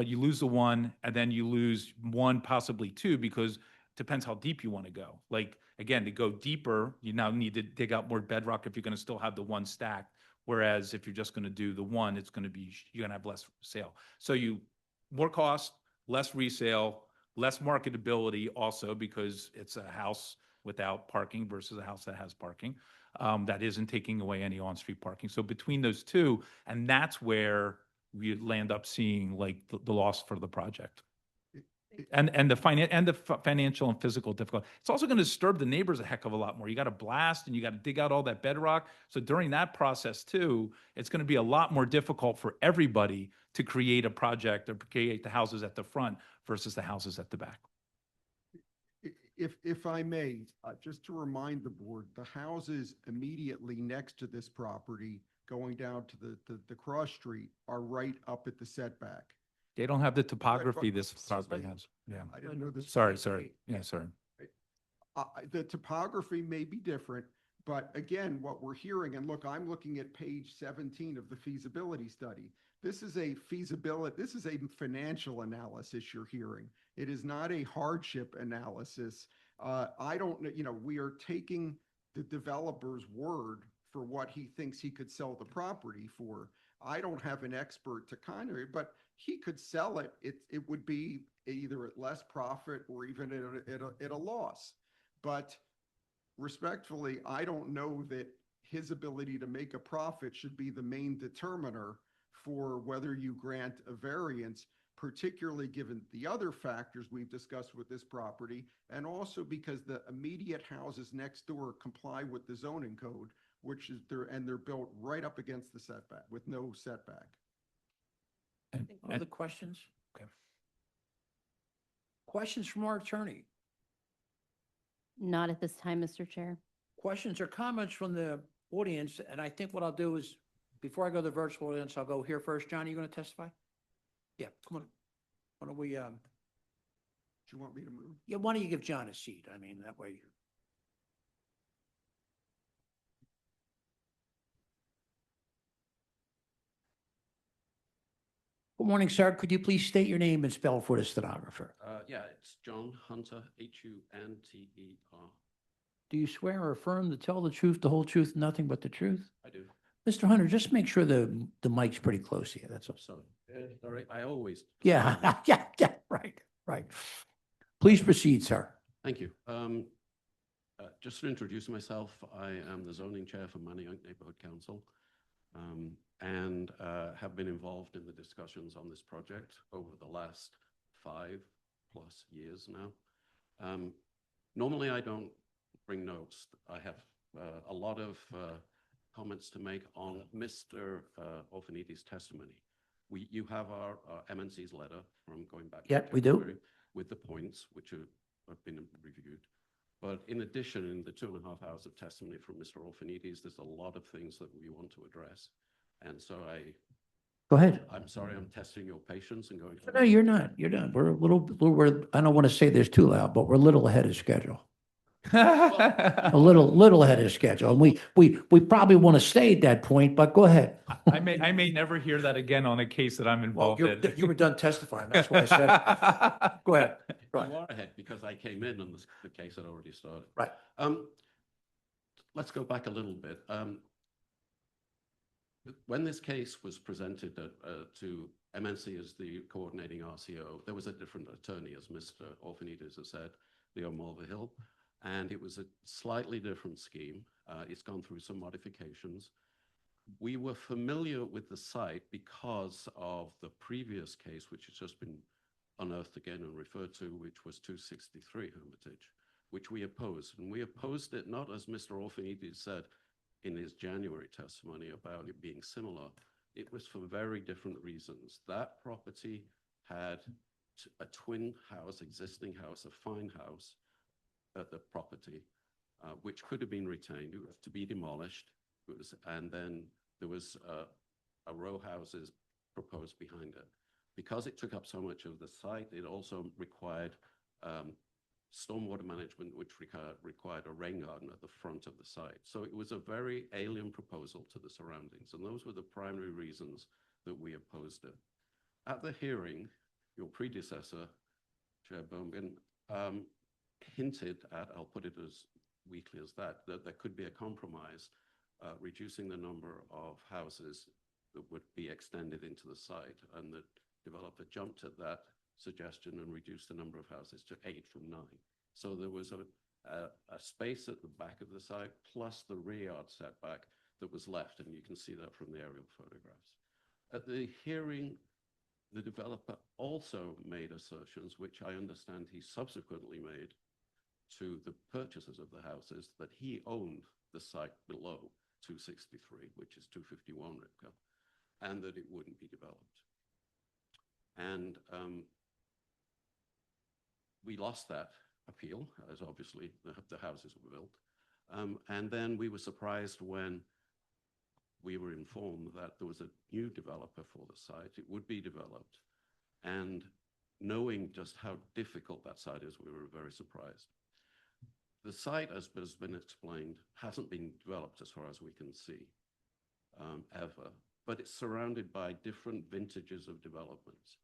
S17: you lose the one, and then you lose one, possibly 2, because it depends how deep you want to go. Like, again, to go deeper, you now need to dig out more bedrock if you're going to still have the one stacked. Whereas if you're just going to do the one, you're going to have less sale. So more cost, less resale, less marketability also because it's a house without parking versus a house that has parking. That isn't taking away any on-street parking. So between those two, and that's where we land up seeing like the loss for the project. And the financial and physical difficulty. It's also going to disturb the neighbors a heck of a lot more. You got to blast and you got to dig out all that bedrock. So during that process too, it's going to be a lot more difficult for everybody to create a project or create the houses at the front versus the houses at the back.
S18: If I may, just to remind the board, the houses immediately next to this property going down to the cross street are right up at the setback.
S17: They don't have the topography this property has. Yeah.
S18: I didn't know this.
S17: Sorry. Yeah, sorry.
S18: The topography may be different, but again, what we're hearing, and look, I'm looking at page 17 of the feasibility study. This is a financial analysis you're hearing. It is not a hardship analysis. I don't know, we are taking the developer's word for what he thinks he could sell the property for. I don't have an expert to but he could sell it. It would be either at less profit or even at a loss. But respectfully, I don't know that his ability to make a profit should be the main determiner for whether you grant a variance, particularly given the other factors we've discussed with this property, and also because the immediate houses next door comply with the zoning code, which is they're built right up against the setback with no setback.
S1: Other questions?
S17: Okay.
S1: Questions from our attorney?
S5: Not at this time, Mr. Chair.
S1: Questions or comments from the audience? And I think what I'll do is, before I go to the virtual audience, I'll go here first. John, are you going to testify? Yeah, come on. Why don't we,
S18: Do you want me to move?
S1: yeah, why don't you give John a seat? I mean, that way. Good morning, sir. Could you please state your name and spell for the stenographer?
S21: Yeah, it's John Hunter, Hunter.
S1: Do you swear or affirm to tell the truth, the whole truth, and nothing but the truth?
S21: I do.
S1: Mr. Hunter, just make sure the mic's pretty close here. That's all.
S21: Sorry. Sorry, I always.
S1: Yeah, yeah, right. Please proceed, sir.
S21: Thank you. Just to introduce myself, I am the zoning chair for Manayunk Neighborhood Council, and have been involved in the discussions on this project over the last 5+ years now. Normally, I don't bring notes. I have a lot of comments to make on Mr. Orphanides' testimony. You have our MNC's letter from going back.
S1: Yeah,
S21: to
S1: we do.
S21: January with the points which have been reviewed. But in addition, in the 2.5 hours of testimony from Mr. Orphanides, there's a lot of things that we want to address. And so
S1: Go ahead.
S21: I'm sorry, I'm testing your patience and going.
S1: No, you're not. You're not. We're I don't want to say this too loud, but we're a little ahead of schedule. A little ahead of schedule. And we probably want to stay at that point, but go ahead.
S17: I may never hear that again on a case that I'm involved in.
S1: You were done testifying. That's why I said it. Go ahead.
S21: You are ahead because I came in and the case had already started.
S1: Right.
S21: Let's go back a little bit. When this case was presented to MNC as the coordinating RCO, there was a different attorney, as Mr. Orphanides has said, Leo Mulvihill, and it was a slightly different scheme. It's gone through some modifications. We were familiar with the site because of the previous case, which has just been unearthed again and referred to, which was 263 Hermitage, which we opposed. And we opposed it not, as Mr. Orphanides said in his January testimony about it being similar. It was for very different reasons. That property had a twin house, existing house, a fine house at the property, which could have been retained. It was to be demolished. And then there was a row houses proposed behind it. Because it took up so much of the site, it also required stormwater management, which required a rain garden at the front of the site. So it was a very alien proposal to the surroundings. And those were the primary reasons that we opposed it. At the hearing, your predecessor, Chair Boumgen, hinted at, I'll put it as weakly as that there could be a compromise, reducing the number of houses that would be extended into the site. And the developer jumped at that suggestion and reduced the number of houses to 8 from 9. So there was a space at the back of the site plus the rear yard setback that was left, and you can see that from the aerial photographs. At the hearing, the developer also made assertions, which I understand he subsequently made to the purchasers of the houses, that he owned the site below 263, which is 251 Ripka, and that it wouldn't be developed. And we lost that appeal, as obviously the houses were built. And then we were surprised when we were informed that there was a new developer for the site. It would be developed. And knowing just how difficult that site is, we were very surprised. The site, as has been explained, hasn't been developed as far as we can see, ever, but it's surrounded by different vintages of developments,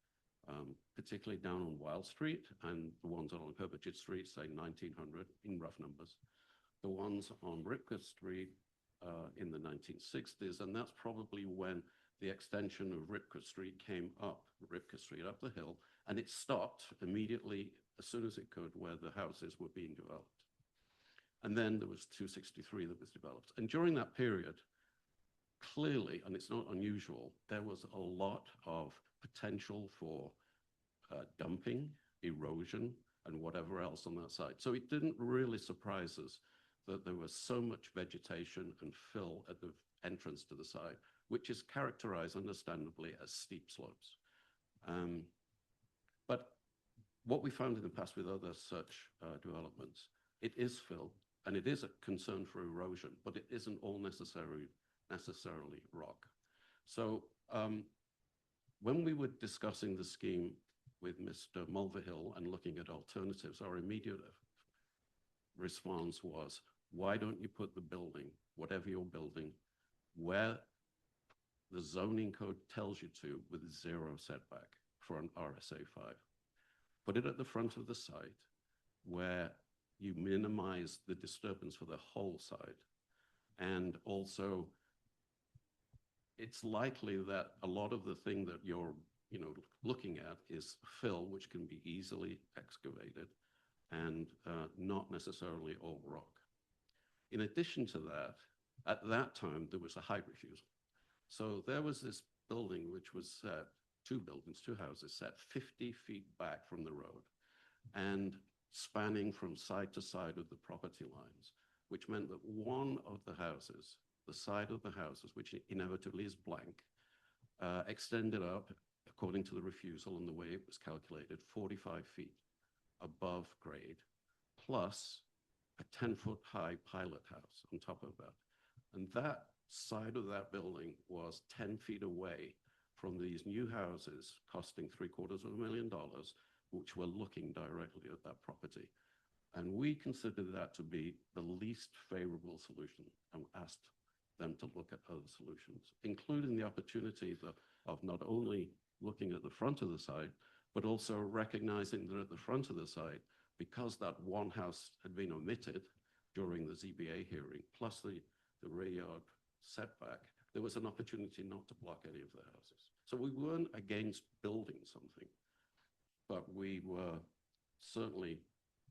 S21: particularly down on Wild Street and the ones on Herbert Street, say 1900 in rough numbers. The ones on Ripka Street in the 1960s, and that's probably when the extension of Ripka Street came up, Ripka Street up the hill, and it stopped immediately as soon as it could where the houses were being developed. And then there was 263 that was developed. And during that period, clearly, and it's not unusual, there was a lot of potential for dumping, erosion, and whatever else on that site. So it didn't really surprise us that there was so much vegetation and fill at the entrance to the site, which is characterized understandably as steep slopes. But what we found in the past with other such developments, it is fill, and it is a concern for erosion, but it isn't all necessarily rock. So when we were discussing the scheme with Mr. Mulvihill and looking at alternatives, our immediate response was, why don't you put the building, whatever you're building, where the zoning code tells you to with 0 setback for an RSA 5. Put it at the front of the site where you minimize the disturbance for the whole site. And also, it's likely that a lot of the thing that you're looking at is fill, which can be easily excavated and not necessarily all rock. In addition to that, at that time, there was a height refusal. So there was this building which was set, 2 buildings, 2 houses, set 50 feet back from the road and spanning from side to side of the property lines, which meant that one of the houses, the side of the houses, which inevitably is blank, extended up, according to the refusal and the way it was calculated, 45 feet above grade, plus a 10-foot high pilot house on top of that. And that side of that building was 10 feet away from these new houses costing $750,000, which were looking directly at that property. And we considered that to be the least favorable solution and asked them to look at other solutions, including the opportunity of not only looking at the front of the site, but also recognizing that at the front of the site, because that one house had been omitted during the ZBA hearing, plus the rear yard setback, there was an opportunity not to block any of the houses. So we weren't against building something, but we were certainly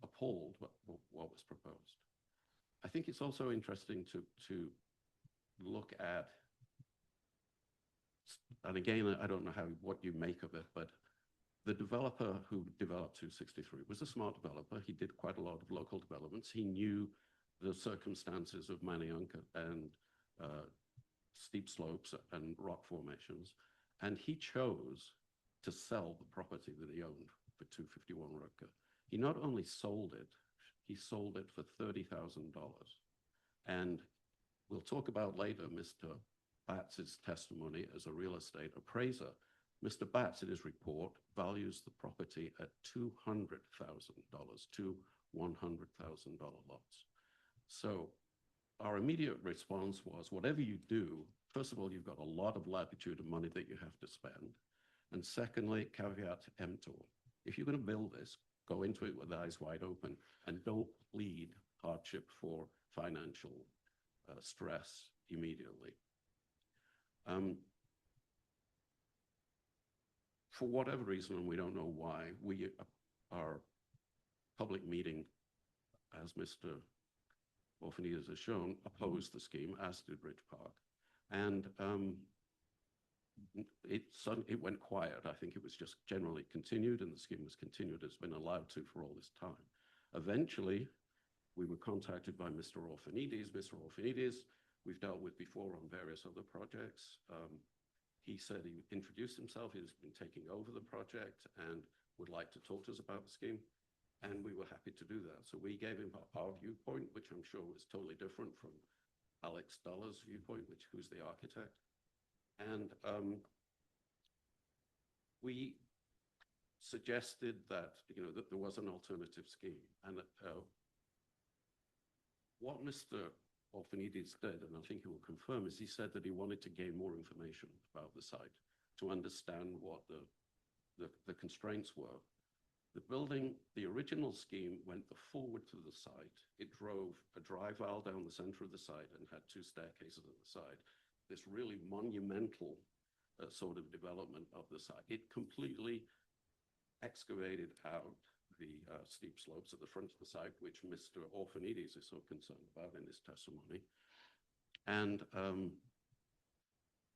S21: appalled what was proposed. I think it's also interesting to look at, and again, I don't know what you make of it, but the developer who developed 263 was a smart developer. He did quite a lot of local developments. He knew the circumstances of Manayunk and steep slopes and rock formations, and he chose to sell the property that he owned for $251 Rutger. He not only sold it, he sold it for $30,000. And we'll talk about later Mr. Batts' testimony as a real estate appraiser. Mr. Batts, in his report, values the property at $200,000, 2 $100,000 lots. So our immediate response was, whatever you do, first of all, you've got a lot of latitude of money that you have to spend. And secondly, caveat emptor. If you're going to build this, go into it with eyes wide open and don't plead hardship for financial stress immediately. For whatever reason, and we don't know why, our public meeting as Mr. Orphanides has shown, opposed the scheme, as did Ridge Park. And it went quiet. I think it was just generally continued, and the scheme was continued as been allowed to for all this time. Eventually, we were contacted by Mr. Orphanides. Mr. Orphanides, we've dealt with before on various other projects. He said he introduced himself. He's been taking over the project and would like to talk to us about the scheme. And we were happy to do that. So we gave him our viewpoint, which I'm sure was totally different from Alex Dollar's viewpoint, who's the architect. And we suggested that, that there was an alternative scheme. And what Mr. Orphanides did, and I think he will confirm, is he said that he wanted to gain more information about the site to understand what the constraints were. The building, the original scheme went forward to the site. It drove a drive aisle down the center of the site and had two staircases at the side. This really monumental sort of development of the site. It completely excavated out the steep slopes at the front of the site, which Mr. Orphanides is so concerned about in his testimony. And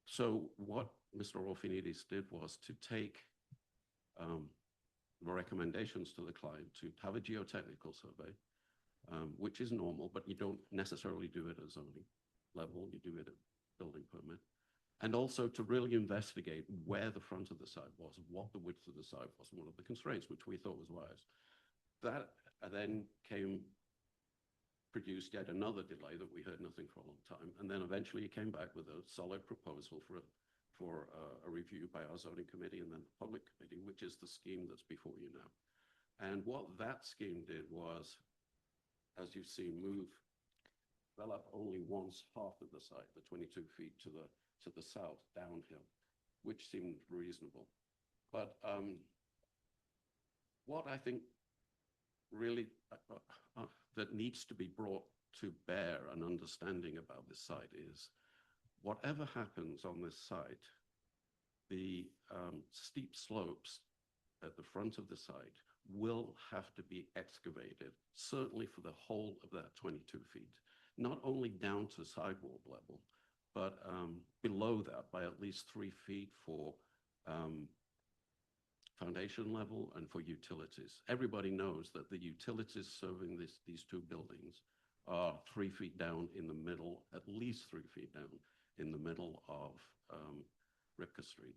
S21: so what Mr. Orphanides did was to take the recommendations to the client to have a geotechnical survey, which is normal, but you don't necessarily do it at zoning level, you do it at building permit. And also to really investigate where the front of the site was, what the width of the site was, one of the constraints, which we thought was wise. That then produced yet another delay that we heard nothing for a long time. And then eventually he came back with a solid proposal for a review by our zoning committee and then the public committee, which is the scheme that's before you now. And what that scheme did was, as you see, develop only half of the site, the 22 feet to the south, downhill, which seemed reasonable. But what I think really that needs to be brought to bear an understanding about this site is whatever happens on this site, the steep slopes at the front of the site will have to be excavated, certainly for the whole of that 22 feet, not only down to sidewalk level, but below that by at least 3 feet for foundation level and for utilities. Everybody knows that the utilities serving these two buildings are 3 feet down in the middle, at least 3 feet down in the middle of Ripka Street.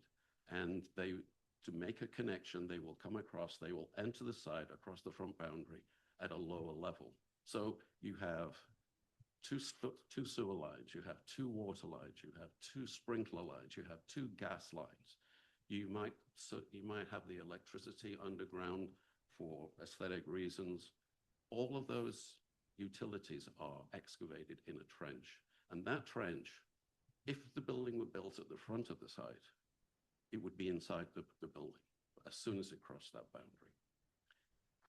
S21: And to make a connection, they will come across, they will enter the site across the front boundary at a lower level. So you have two sewer lines, you have 2 water lines, you have 2 sprinkler lines, you have 2 gas lines. You might have the electricity underground for aesthetic reasons. All of those utilities are excavated in a trench. And that trench, if the building were built at the front of the site, it would be inside the building as soon as it crossed that boundary.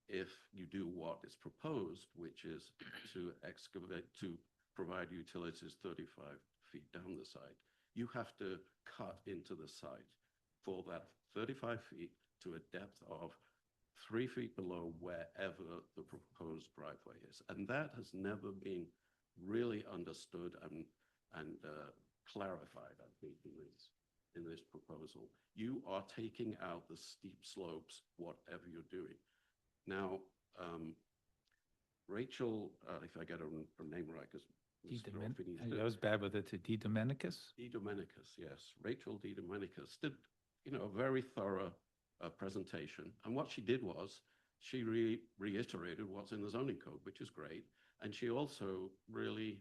S21: If you do what is proposed, which is to provide utilities 35 feet down the site, you have to cut into the site for that 35 feet to a depth of 3 feet below wherever the proposed driveway is. And that has never been really understood and clarified, I think, in this proposal. You are taking out the steep slopes, whatever you're doing. Now, Rachel, if I get her name right, because
S17: I was bad with it, Di Domenicus?
S21: Di Domenicus, yes. Rachel Di Domenicus did, a very thorough presentation. And what she did was she reiterated what's in the zoning code, which is great. And she also really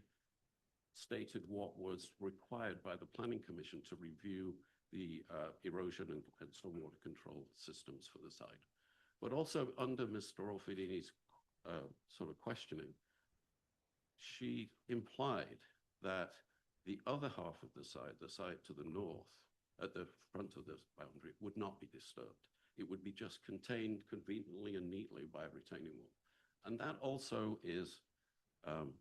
S21: stated what was required by the Planning Commission to review the erosion and stormwater control systems for the site. But also under Mr. Orphanides' sort of questioning, she implied that the other half of the site to the north, at the front of this boundary, would not be disturbed. It would be just contained conveniently and neatly by a retaining wall. And that also is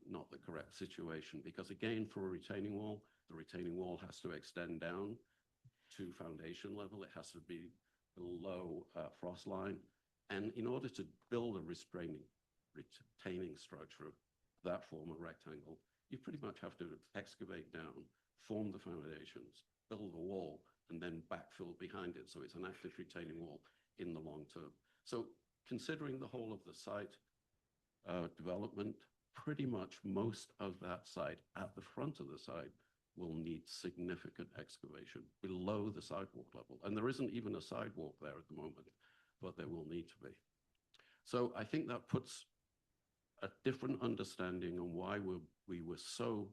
S21: not the correct situation, because again, for a retaining wall, the retaining wall has to extend down to foundation level. It has to be below frost line. And in order to build a retaining structure, that form a rectangle, you pretty much have to excavate down, form the foundations, build a wall, and then backfill behind it. So it's an active retaining wall in the long term. So considering the whole of the site development, pretty much most of that site at the front of the site will need significant excavation below the sidewalk level. And there isn't even a sidewalk there at the moment, but there will need to be. So I think that puts a different understanding on why we were so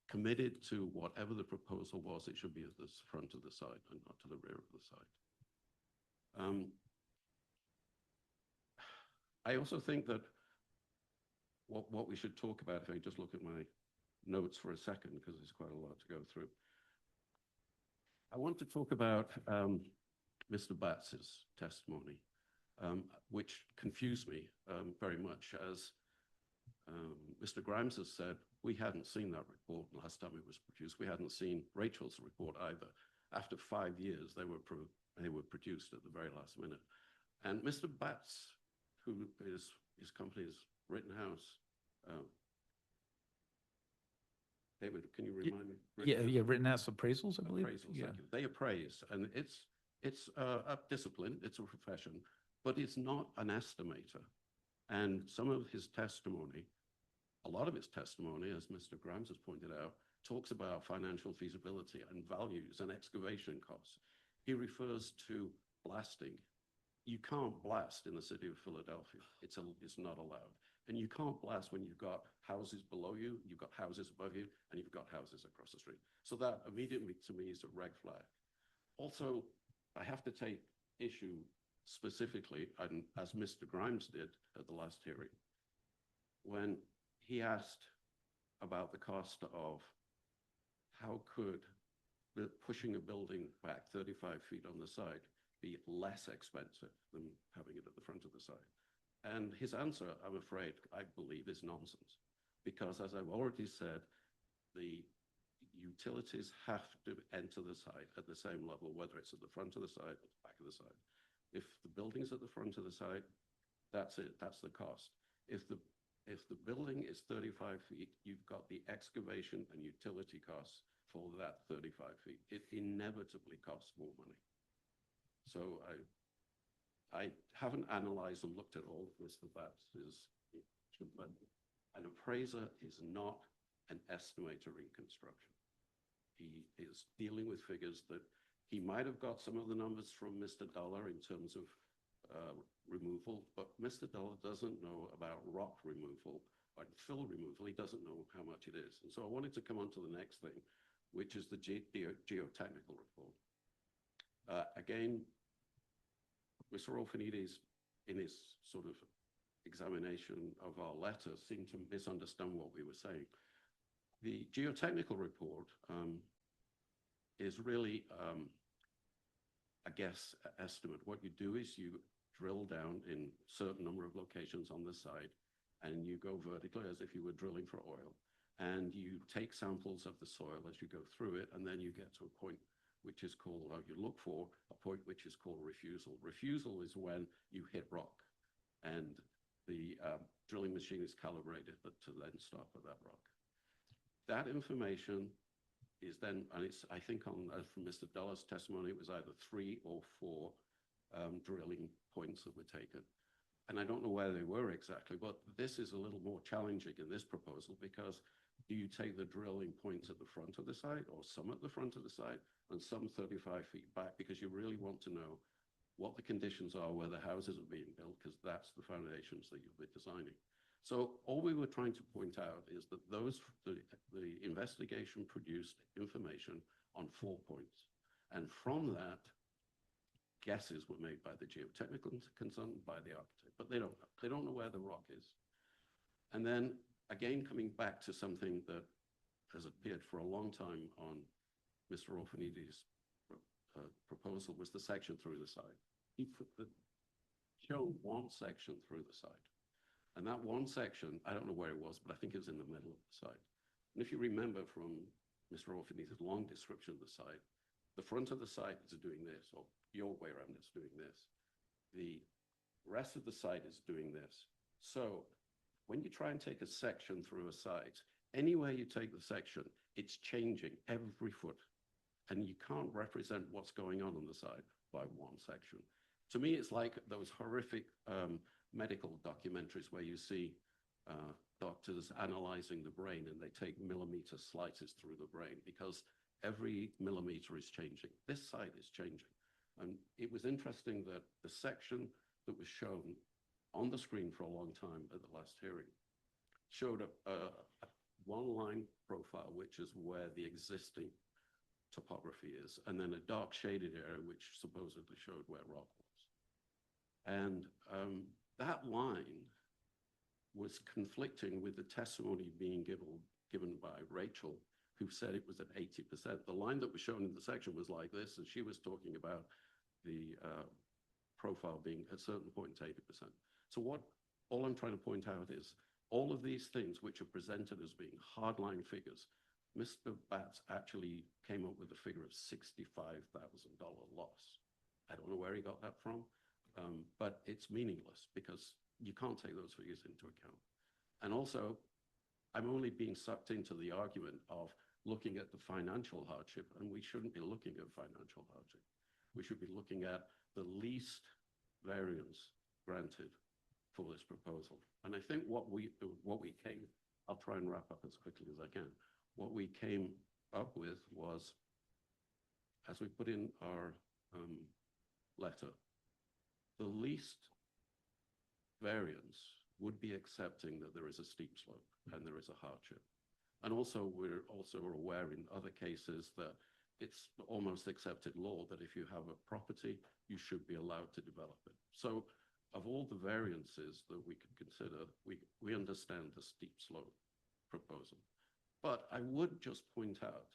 S21: committed to whatever the proposal was, it should be at the front of the site and not to the rear of the site. I also think that what we should talk about, if I just look at my notes for a second, because there's quite a lot to go through. I want to talk about Mr. Batts's testimony, which confused me very much, as Mr. Grimes has said, we hadn't seen that report last time it was produced. We hadn't seen Rachel's report either. After 5 years, they were produced at the very last minute. And Mr. Batts, who is his company's Rittenhouse, David, can you remind me?
S17: Yeah, Rittenhouse Appraisals, I believe.
S21: Appraisals, thank you. They appraise, and it's a discipline, it's a profession, but it's not an estimator. And some of his testimony, a lot of his testimony, as Mr. Grimes has pointed out, talks about financial feasibility and values and excavation costs. He refers to blasting. You can't blast in the city of Philadelphia. It's not allowed. And you can't blast when you've got houses below you, you've got houses above you, and you've got houses across the street. So that immediately to me is a red flag. Also, I have to take issue specifically, and as Mr. Grimes did at the last hearing, when he asked about the cost of how could pushing a building back 35 feet on the side be less expensive than having it at the front of the site. And his answer, I'm afraid, I believe, is nonsense. Because as I've already said, the utilities have to enter the site at the same level, whether it's at the front of the site or the back of the site. If the building's at the front of the site, that's it, that's the cost. If the building is 35 feet, you've got the excavation and utility costs for that 35 feet. It inevitably costs more money. So I haven't analyzed and looked at all of Mr. Batts's, but an appraiser is not an estimator in construction. He is dealing with figures that he might have got some of the numbers from Mr. Dollar in terms of removal, but Mr. Dollar doesn't know about rock removal and fill removal. He doesn't know how much it is. And so I wanted to come on to the next thing, which is the geotechnical report. Again, Mr. Orphanides, in his sort of examination of our letter, seemed to misunderstand what we were saying. The geotechnical report is really a guess estimate. What you do is you drill down in a certain number of locations on the site, and you go vertically as if you were drilling for oil. And you take samples of the soil as you go through it, and then you get to a point which is called, or you look for a point which is called refusal. Refusal is when you hit rock, and the drilling machine is calibrated to then stop at that rock. That information is then, and it's, I think from Mr. Dollar's testimony, it was either 3 or 4 drilling points that were taken. And I don't know where they were exactly, but this is a little more challenging in this proposal, because do you take the drilling points at the front of the site, or some at the front of the site and some 35 feet back, because you really want to know what the conditions are where the houses are being built, because that's the foundations that you'll be designing. So all we were trying to point out is that the investigation produced information on 4 points. And from that, guesses were made by the geotechnical consultant, by the architect, but they don't know. They don't know where the rock is. And then again, coming back to something that has appeared for a long time on Mr. Orphanides' proposal, was the section through the site. He showed one section through the site. And that one section, I don't know where it was, but I think it was in the middle of the site. And if you remember from Mr. Orphanides' long description of the site, the front of the site is doing this, or your way around is doing this. The rest of the site is doing this. So when you try and take a section through a site, anywhere you take the section, it's changing every foot. And you can't represent what's going on the side by one section. To me, it's like those horrific medical documentaries where you see doctors analyzing the brain and they take millimeter slices through the brain because every millimeter is changing. This side is changing. And it was interesting that the section that was shown on the screen for a long time at the last hearing showed a one-line profile, which is where the existing topography is, and then a dark shaded area, which supposedly showed where rock was. And that line was conflicting with the testimony being given by Rachel, who said it was at 80%. The line that was shown in the section was like this, and she was talking about the profile being at a certain point 80%. So all I'm trying to point out is all of these things which are presented as being hardline figures, Mr. Batts actually came up with a figure of $65,000 loss. I don't know where he got that from, but it's meaningless because you can't take those figures into account. And also, I'm only being sucked into the argument of looking at the financial hardship, and we shouldn't be looking at financial hardship. We should be looking at the least variance granted for this proposal. And I think what we came, I'll try and wrap up as quickly as I can. What we came up with was, as we put in our letter, the least variance would be accepting that there is a steep slope and there is a hardship. And also, we're also aware in other cases that it's almost accepted law that if you have a property, you should be allowed to develop it. So of all the variances that we could consider, we understand the steep slope proposal. But I would just point out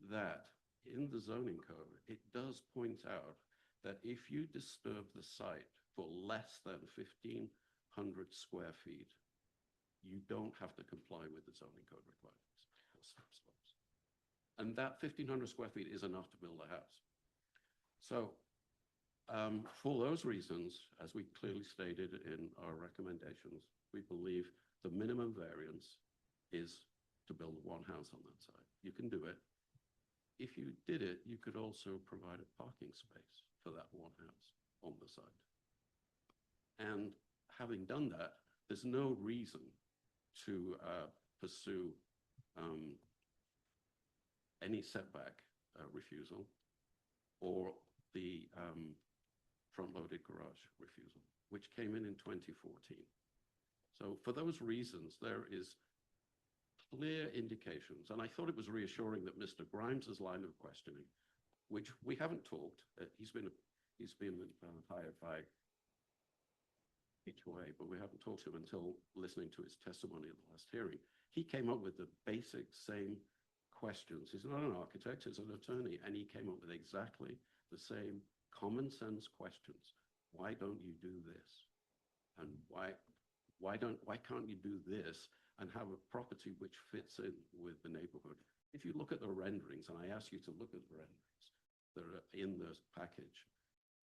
S21: that in the zoning code, it does point out that if you disturb the site for less than 1,500 square feet, you don't have to comply with the zoning code requirements for steep slopes. And that 1,500 square feet is enough to build a house. So for those reasons, as we clearly stated in our recommendations, we believe the minimum variance is to build one house on that site. You can do it. If you did it, you could also provide a parking space for that one house on the site. And having done that, there's no reason to pursue any setback refusal or the front-loaded garage refusal, which came in 2014. So for those reasons, there is clear indications, and I thought it was reassuring that Mr. Grimes's line of questioning, which we haven't talked, he's been hired by HOA, but we haven't talked to him until listening to his testimony at the last hearing. He came up with the basic same questions. He's not an architect, he's an attorney, and he came up with exactly the same common sense questions. Why don't you do this? And why can't you do this and have a property which fits in with the neighborhood? If you look at the renderings, and I ask you to look at the renderings that are in this package,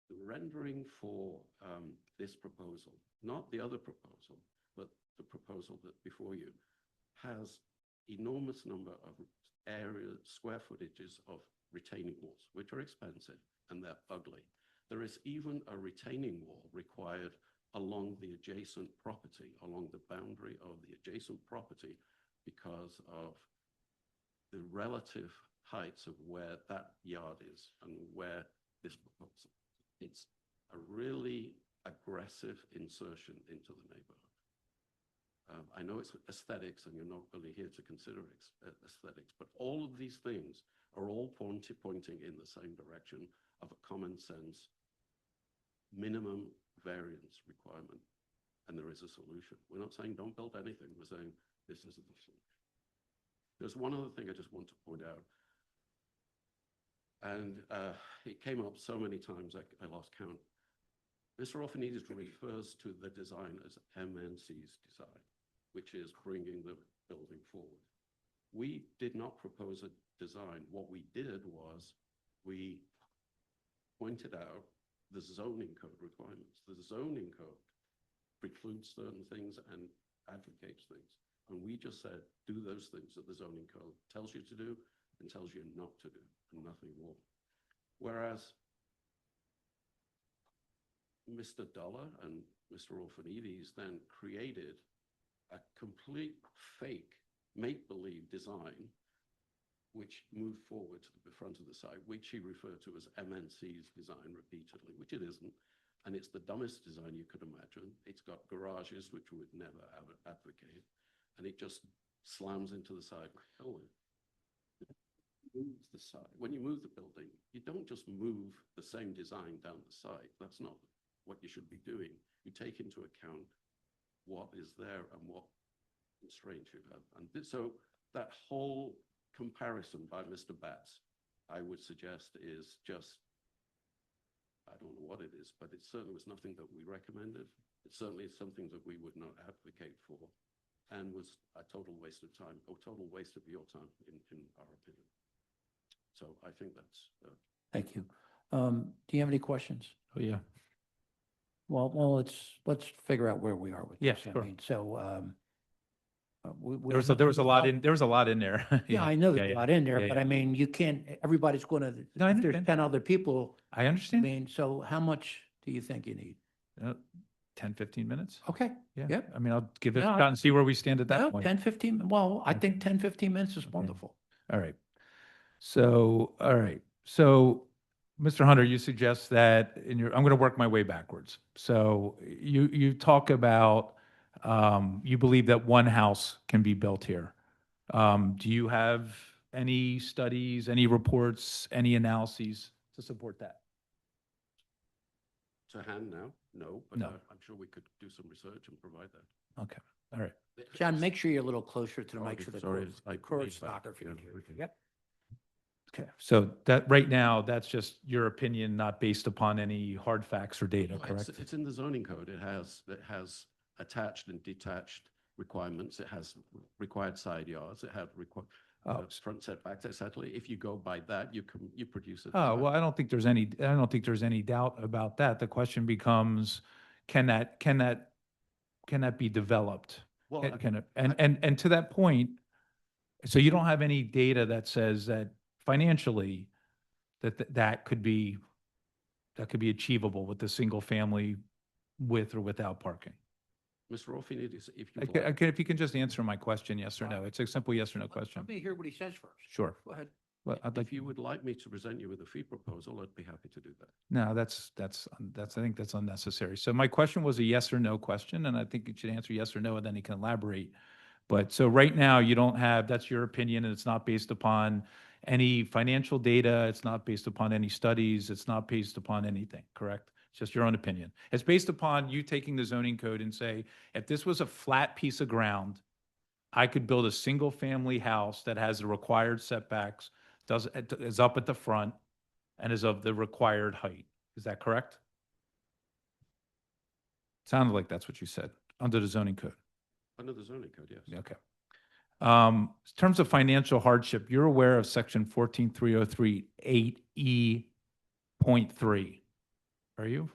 S21: the rendering for this proposal, not the other proposal, but the proposal that before you, has enormous number of square footages of retaining walls, which are expensive and they're ugly. There is even a retaining wall required along the adjacent property, along the boundary of the adjacent property, because of the relative heights of where that yard is and where this proposal. It's a really aggressive insertion into the neighborhood. I know it's aesthetics and you're not really here to consider aesthetics, but all of these things are all pointing in the same direction of a common sense minimum variance requirement. And there is a solution. We're not saying don't build anything. We're saying this is the solution. There's one other thing I just want to point out. And it came up so many times I lost count. Mr. Orphanides refers to the design as MNC's design, which is bringing the building forward. We did not propose a design. What we did was we pointed out the zoning code requirements. The zoning code precludes certain things and advocates things. And we just said, do those things that the zoning code tells you to do and tells you not to do, and nothing more. Whereas Mr. Dollar and Mr. Orphanides then created a complete fake make-believe design which moved forward to the front of the site, which he referred to as MNC's design repeatedly, which it isn't. And it's the dumbest design you could imagine. It's got garages, which we would never advocate. And it just slams into the side like hell. Moves the side. When you move the building, you don't just move the same design down the site. That's not what you should be doing. You take into account what is there and what constraints you have. And so that whole comparison by Mr. Batts, I would suggest is just, I don't know what it is, but it certainly was nothing that we recommended. It certainly is something that we would not advocate for, and was a total waste of time, or total waste of your time, in our opinion. So I think that's.
S1: Thank you. Do you have any questions?
S17: Oh, yeah.
S1: Well, let's figure out where we are with
S17: Yeah,
S1: this. I
S17: sure.
S1: mean, so,
S17: There was a lot in there.
S1: Yeah, I know
S17: Yeah,
S1: there's a
S17: yeah.
S1: lot in there,
S17: Yeah,
S1: but
S17: yeah.
S1: I mean, you can't, everybody's gonna,
S17: No, I
S1: if there's
S17: understand.
S1: 10 other people,
S17: I
S1: I
S17: understand.
S1: mean, so how much do you think you need?
S17: 10, 15 minutes.
S1: Okay,
S17: Yeah.
S1: yep.
S17: I mean, I'll give it a
S1: No,
S17: shot and see where we stand at
S1: No,
S17: that point.
S1: 10, 15, well, I
S17: Okay.
S1: think 10, 15 minutes is wonderful.
S17: All right. So, all right. So, Mr. Hunter, you suggest that I'm going to work my way backwards. So you talk about, you believe that one house can be built here. Do you have any studies, any reports, any analyses to support that?
S21: To hand now? No, but
S17: No.
S21: I'm sure we could do some research and provide that.
S17: Okay. All right.
S1: John, make sure you're a little closer to the mic so the
S21: Sorry,
S1: chord's not there for you to hear. Yep.
S17: Okay. So that right now, that's just your opinion, not based upon any hard facts or data,
S21: No,
S17: correct?
S21: It's in the zoning code. It has attached and detached requirements. It has required side yards. It has front setbacks, etc. If you go by that, you produce it.
S17: Oh, well, I don't think there's any doubt about that. The question becomes, can that be developed?
S21: Well,
S17: And to that point, so you don't have any data that says that financially that could be achievable with the single family with or without parking?
S21: Mr. Orphanides, if you
S17: Okay,
S21: like.
S17: if you can just answer my question, yes or no. It's a simple yes or no question.
S1: Let me hear what he says first.
S17: Sure.
S1: Go ahead.
S17: Well, I'd like
S21: If you would like me to present you with a fee proposal, I'd be happy to do that.
S17: No, I think that's unnecessary. So my question was a yes or no question, and I think you should answer yes or no, and then you can elaborate. But so right now, you don't have, that's your opinion, and it's not based upon any financial data, it's not based upon any studies, it's not based upon anything, correct? It's just your own opinion. It's based upon you taking the zoning code and say, if this was a flat piece of ground, I could build a single family house that has the required setbacks, is up at the front, and is of the required height. Is that correct? Sounded like that's what you said, under the zoning code.
S21: Under the zoning code, yes.
S17: Okay. In terms of financial hardship, you're aware of section 14303 8E.3, are you?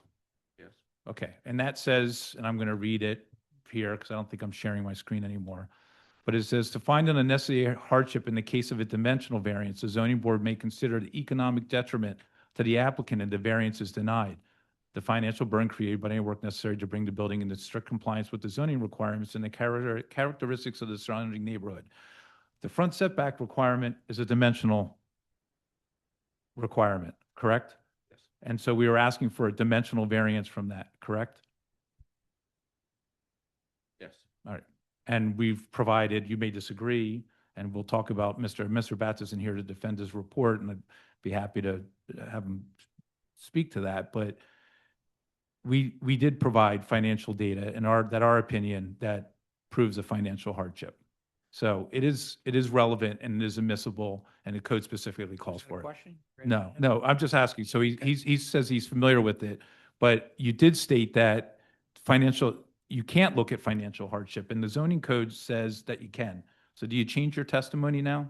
S21: Yes.
S17: Okay, and that says, and I'm going to read it here because I don't think I'm sharing my screen anymore. But it says, to find an unnecessary hardship in the case of a dimensional variance, the zoning board may consider the economic detriment to the applicant if the variance is denied. The financial burden created by any work necessary to bring the building into strict compliance with the zoning requirements and the characteristics of the surrounding neighborhood. The front setback requirement is a dimensional requirement, correct?
S21: Yes.
S17: And so we were asking for a dimensional variance from that, correct?
S21: Yes.
S17: All right. And we've provided, you may disagree, and we'll talk about Mr. Batts isn't here to defend his report, and I'd be happy to have him speak to that, but we did provide financial data in our opinion that proves a financial hardship. So it is relevant and it is admissible, and the code specifically calls for it.
S1: Question?
S17: No, I'm just asking. So he says he's familiar with it, but you did state that you can't look at financial hardship, and the zoning code says that you can. So do you change your testimony now?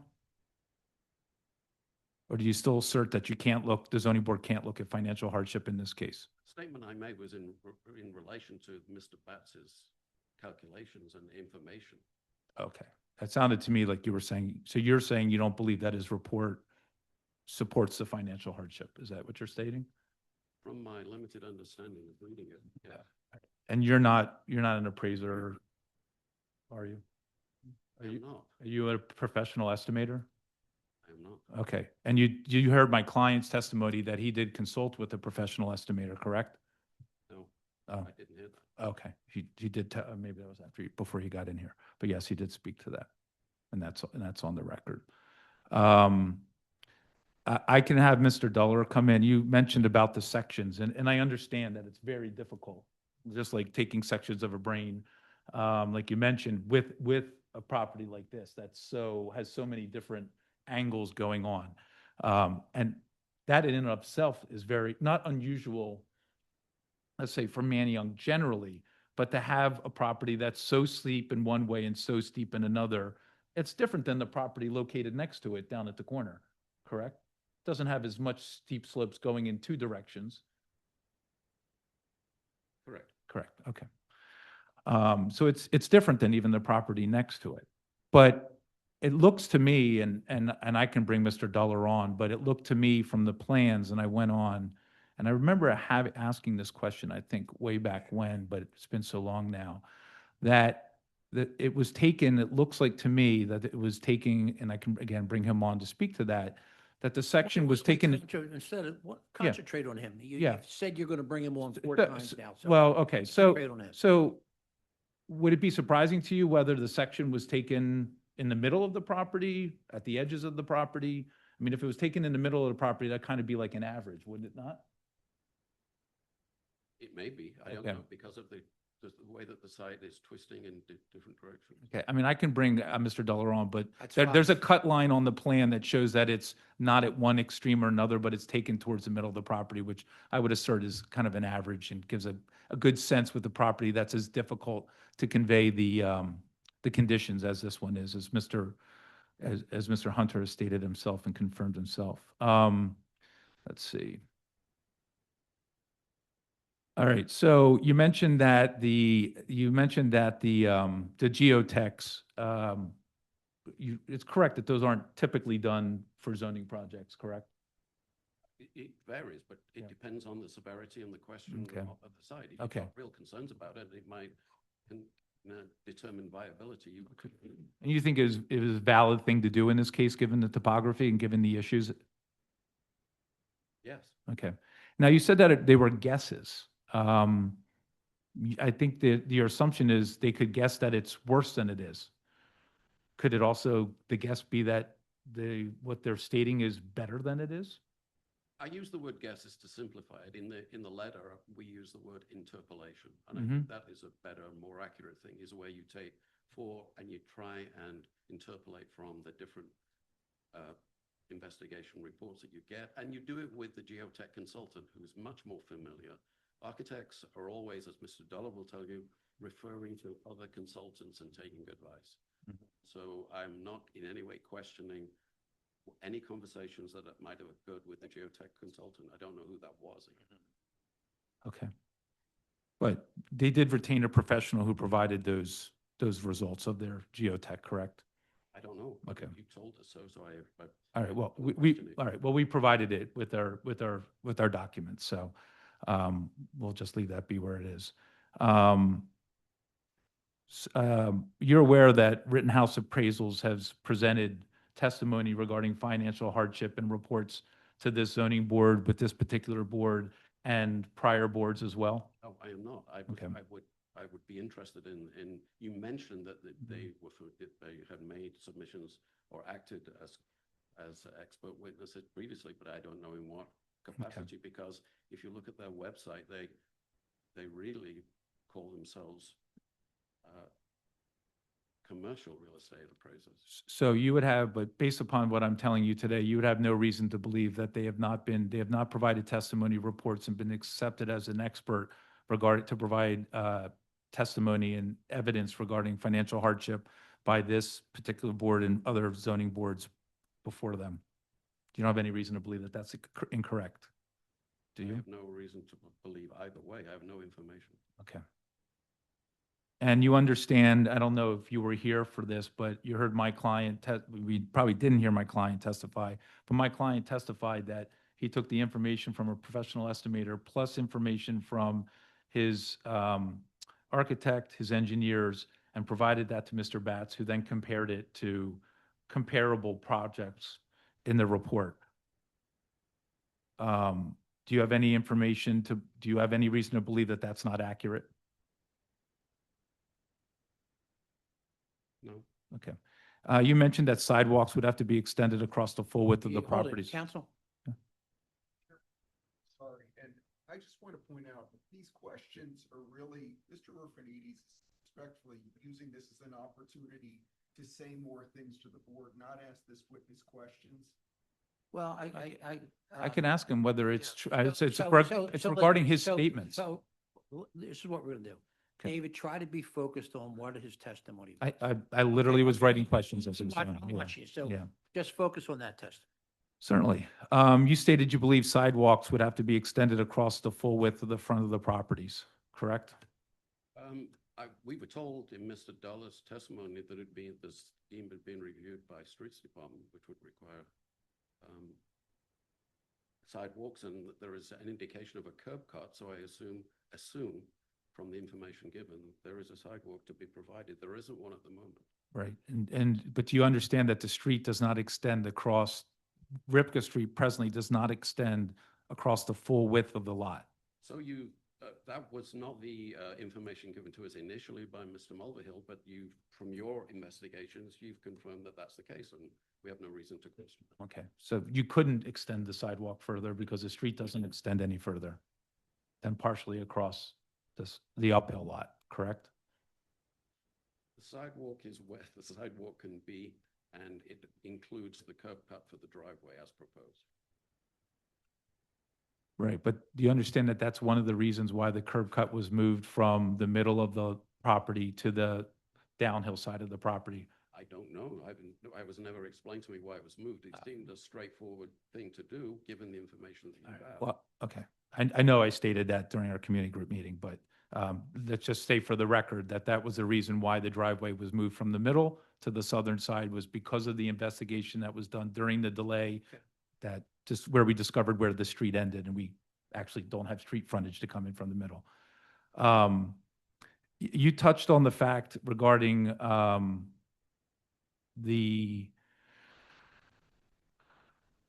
S17: Or do you still assert that you can't look, the zoning board can't look at financial hardship in this case?
S21: Statement I made was in relation to Mr. Batz's calculations and information.
S17: Okay. That sounded to me like you were saying, so you're saying you don't believe that his report supports the financial hardship. Is that what you're stating?
S21: From my limited understanding of reading it, yeah.
S17: And you're not an appraiser, are you?
S21: I'm not.
S17: Are you a professional estimator?
S21: I'm not.
S17: Okay. And you heard my client's testimony that he did consult with a professional estimator, correct?
S21: No,
S17: Oh,
S21: I didn't hear that.
S17: okay. He did, maybe that was after, before he got in here. But yes, he did speak to that. And that's on the record. I can have Mr. Duller come in. You mentioned about the sections, and I understand that it's very difficult, just like taking sections of a brain, like you mentioned, with a property like this that has so many different angles going on. And that in and of itself is very, not unusual, let's say for Manayunk generally, but to have a property that's so steep in one way and so steep in another, it's different than the property located next to it down at the corner, correct? Doesn't have as much steep slopes going in two directions.
S21: Correct.
S17: Correct, okay. So it's different than even the property next to it. But it looks to me, and I can bring Mr. Duller on, but it looked to me from the plans, and I went on, and I remember asking this question, I think, way back when, but it's been so long now, that it was taken, it looks like to me that it was taking, and I can, again, bring him on to speak to that the section was taken.
S1: Instead of, concentrate on him. You
S17: Yeah.
S1: said you're going to bring him on 4
S17: So-
S1: times now. so
S17: Well, okay,
S1: concentrate on him.
S17: so would it be surprising to you whether the section was taken in the middle of the property, at the edges of the property? I mean, if it was taken in the middle of the property, that'd kind of be like an average, wouldn't it not?
S21: It may be. I don't
S17: Okay.
S21: know, because of the way that the site is twisting in different directions.
S17: Okay, I mean, I can bring Mr. Duller on, but
S1: That's
S17: there's a
S1: fine.
S17: cut line on the plan that shows that it's not at one extreme or another, but it's taken towards the middle of the property, which I would assert is kind of an average and gives a good sense with the property that's as difficult to convey the conditions as this one is, as Mr. Hunter has stated himself and confirmed himself. Let's see. All right, so you mentioned that the geotechs, it's correct that those aren't typically done for zoning projects, correct?
S21: It varies, but it
S17: Yeah.
S21: depends on the severity and the question
S17: Okay.
S21: of the site. If you've
S17: Okay.
S21: got real concerns about it, it might determine viability. You could.
S17: And you think it was a valid thing to do in this case, given the topography and given the issues?
S21: Yes.
S17: Okay. Now, you said that they were guesses. I think that your assumption is they could guess that it's worse than it is. Could it also, the guess be that what they're stating is better than it is?
S21: I use the word guesses to simplify it. In the letter, we use the word interpolation. And I
S17: Mhm.
S21: think that is a better, more accurate thing, is where you take and you try and interpolate from the different investigation reports that you get. And you do it with the geotech consultant, who's much more familiar. Architects are always, as Mr. Dollar will tell you, referring to other consultants and taking advice.
S17: Mhm.
S21: So I'm not in any way questioning any conversations that might have occurred with the geotech consultant. I don't know who that was.
S17: Okay. But they did retain a professional who provided those results of their geotech, correct?
S21: I don't know.
S17: Okay.
S21: You told us so, but.
S17: All right, well,
S21: Don't
S17: we
S21: question it.
S17: all right, well, we provided it with our documents, so we'll just leave that be where it is. You're aware that Rittenhouse Appraisals has presented testimony regarding financial hardship and reports to this zoning board with this particular board and prior boards as well?
S21: Oh, I am not.
S17: Okay.
S21: I would be interested in, you mentioned that they had made submissions or acted as expert witnesses previously, but I don't know in what capacity, because if you look at their website, they really call themselves commercial real estate appraisers.
S17: So you would have, but based upon what I'm telling you today, you would have no reason to believe that they have not provided testimony reports and been accepted as an expert to provide testimony and evidence regarding financial hardship by this particular board and other zoning boards before them. you don't have any reason to believe that that's incorrect? Do
S21: I
S17: you?
S21: have no reason to believe either way. I have no information.
S17: Okay. And you understand, I don't know if you were here for this, but you heard my client, we probably didn't hear my client testify, but my client testified that he took the information from a professional estimator plus information from his architect, his engineers, and provided that to Mr. Batts, who then compared it to comparable projects in the report. Do you have any information do you have any reason to believe that that's not accurate?
S21: No.
S17: Okay. You mentioned that sidewalks would have to be extended across the full width of the
S1: Hold it,
S17: properties.
S1: Counsel?
S18: Sorry, and I just want to point out that these questions are really, Mr. Urfanides is respectfully using this as an opportunity to say more things to the board, not ask this witness questions.
S1: Well,
S17: I can ask him whether it's true. It's
S1: so
S17: regarding his
S1: so-
S17: statements.
S1: So this is what we're gonna do.
S17: Okay.
S1: David, try to be focused on what his testimony.
S17: I literally was writing questions as he was
S1: I'm
S17: going. Yeah.
S1: watching you, so
S17: Yeah.
S1: just focus on that test.
S17: Certainly. You stated you believe sidewalks would have to be extended across the full width of the front of the properties, correct?
S21: We were told in Mr. Dulles' testimony that this scheme had been reviewed by Streets Department, which would require sidewalks, and that there is an indication of a curb cut, so I assume from the information given, there is a sidewalk to be provided. There isn't one at the moment.
S17: Right. But do you understand that the street does not extend across, Ripka Street presently does not extend across the full width of the lot?
S21: So that was not the information given to us initially by Mr. Mulvihill, but from your investigations, you've confirmed that that's the case, and we have no reason to question.
S17: Okay, so you couldn't extend the sidewalk further because the street doesn't extend any further than partially across the uphill lot, correct?
S21: The sidewalk is where the sidewalk can be, and it includes the curb cut for the driveway as proposed.
S17: Right, but do you understand that that's one of the reasons why the curb cut was moved from the middle of the property to the downhill side of the property?
S21: I don't know. I was never explained to me why it was moved. It seemed a straightforward thing to do, given the information that you have.
S17: Well, okay. I know I stated that during our community group meeting, but let's just say for the record that that was the reason why the driveway was moved from the middle to the southern side, was because of the investigation that was done during the delay, that just where we discovered where the street ended, and we actually don't have street frontage to come in from the middle. You touched on the fact regarding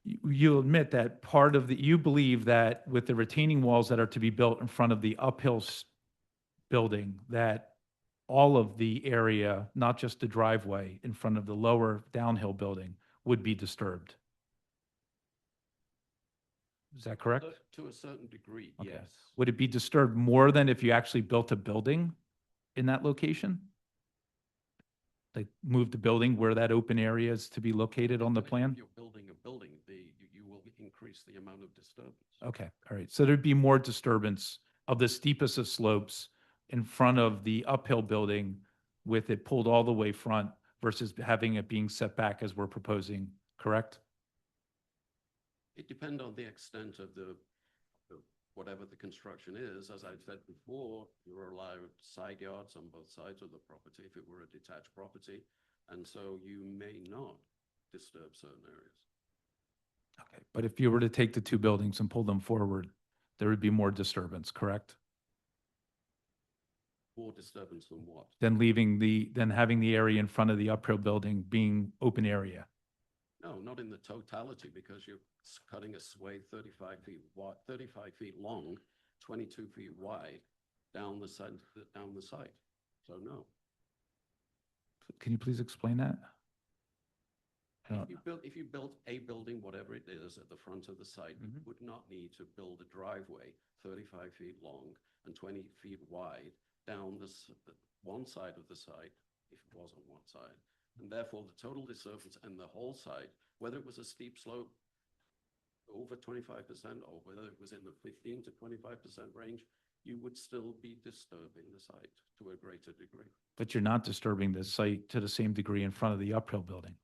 S17: you admit that part of you believe that with the retaining walls that are to be built in front of the uphill building, that all of the area, not just the driveway in front of the lower downhill building, would be disturbed. Is that correct?
S21: To a certain degree,
S17: Okay.
S21: yes.
S17: Would it be disturbed more than if you actually built a building in that location? Like move the building where that open area is to be located on the plan?
S21: If you're building a building, you will increase the amount of disturbance.
S17: Okay, all right. So there'd be more disturbance of the steepest of slopes in front of the uphill building with it pulled all the way front versus having it being set back as we're proposing, correct?
S21: It depends on the extent of whatever the construction is. As I've said before, you're allowed side yards on both sides of the property if it were a detached property. And so you may not disturb certain areas.
S17: Okay, but if you were to take the two buildings and pull them forward, there would be more disturbance, correct?
S21: More disturbance than what?
S17: Than having the area in front of the uphill building being open area.
S21: No, not in the totality, because you're cutting a swathe 35 feet wide, 35 feet long, 22 feet wide down the side. So no.
S17: Can you please explain that?
S21: If you built a building, whatever it is, at the front of the site, you would not need to build a driveway 35 feet long and 20 feet wide down one side of the site, if it was on one side. And therefore, the total disturbance and the whole site, whether it was a steep slope over 25% or whether it was in the 15 to 25% range, you would still be disturbing the site to a greater degree.
S17: But you're not disturbing the site to the same degree in front of the uphill building.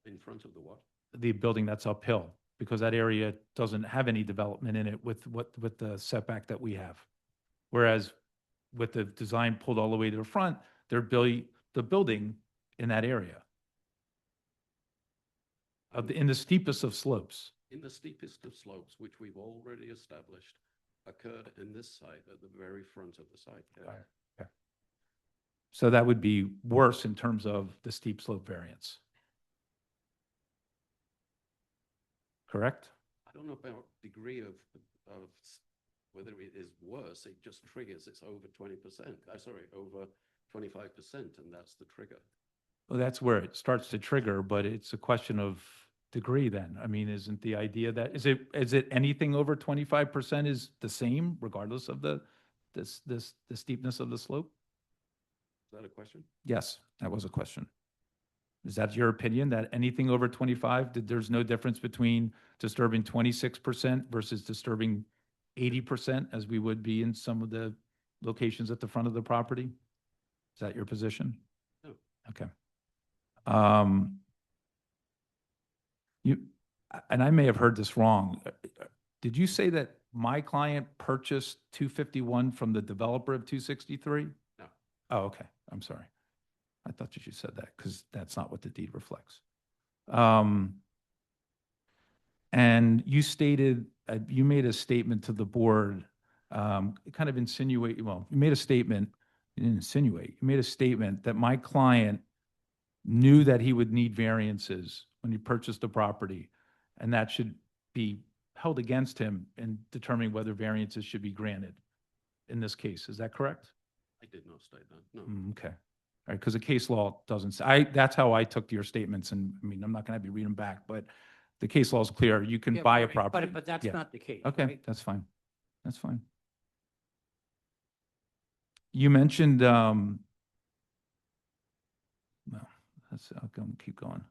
S21: In front of the what?
S17: the building that's uphill, because that area doesn't have any development in it with the setback that we have. Whereas with the design pulled all the way to the front, they're building the building in that area. In the steepest of slopes.
S21: In the steepest of slopes, which we've already established, occurred in this site at the very front of the site. Yeah.
S17: Okay. So that would be worse in terms of the steep slope variance. Correct?
S21: I don't know about degree of whether it is worse. It just triggers. It's over 20%. Sorry, over 25%, and that's the trigger.
S17: Well, that's where it starts to trigger, but it's a question of degree then. I mean, isn't the idea that, is it anything over 25% is the same regardless of the steepness of the slope?
S21: Is that a question?
S17: Yes, that was a question. Is that your opinion, that anything over 25, that there's no difference between disturbing 26% versus disturbing 80% as we would be in some of the locations at the front of the property? Is that your position?
S21: No.
S17: Okay. And I may have heard this wrong. Did you say that my client purchased 251 from the developer of 263?
S21: No.
S17: Oh, okay. I'm sorry. I thought that you said that because that's not what the deed reflects. And you stated, you made a statement to the board, kind of insinuate, well, you made a statement, you didn't insinuate, you made a statement that my client knew that he would need variances when he purchased the property, and that should be held against him in determining whether variances should be granted in this case. Is that correct?
S21: I did not state that. No.
S17: Okay. All right, because the case law doesn't say, that's how I took your statements, and I mean, I'm not going to have you read them back, but the case law is clear. You can buy a property.
S1: But that's
S17: Yeah.
S1: not the case.
S17: Okay,
S1: right?
S17: that's fine. That's fine. You mentioned, no, I'll keep going.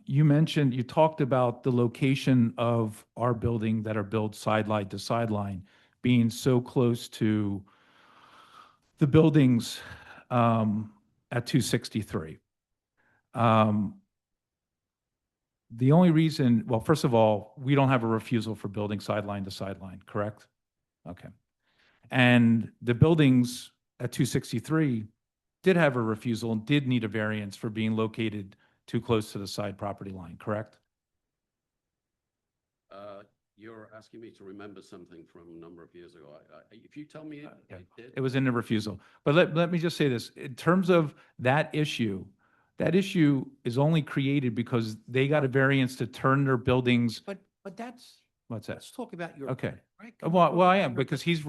S17: You mentioned, you talked about the location of our building that are built sideline to sideline being so close to the buildings at 263. The only reason, well, first of all, we don't have a refusal for building sideline to sideline, correct? Okay. And the buildings at 263 did have a refusal and did need a variance for being located too close to the side property line, correct?
S21: You're asking me to remember something from a number of years ago. If you tell me it did.
S17: It was in the refusal. But let me just say this, in terms of that issue is only created because they got a variance to turn their buildings.
S1: But that's,
S17: What's that?
S1: let's talk about your.
S17: Okay.
S1: opinion, right? Come
S17: Well,
S1: on.
S17: I am, because he's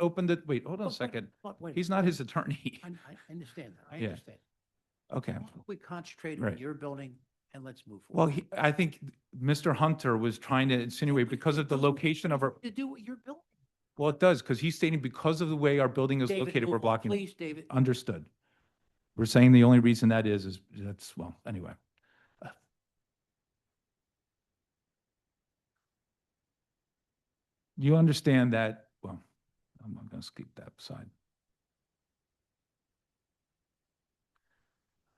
S17: opened it, wait, hold on a
S1: But-
S17: second.
S1: wait,
S17: He's not his attorney.
S1: I understand that. I
S17: Yeah.
S1: understand.
S17: Okay.
S1: Why don't we concentrate on
S17: Right.
S1: your building and let's move
S17: Well,
S1: forward.
S17: I think Mr. Hunter was trying to insinuate because of the location of our,
S1: To do what you're building.
S17: well, it does, because he's stating because of the way our building is
S1: David,
S17: located,
S1: move
S17: we're
S1: on,
S17: blocking.
S1: Please, David.
S17: Understood. We're saying the only reason that is that's, well, anyway. You understand that, well, I'm going to skip that side.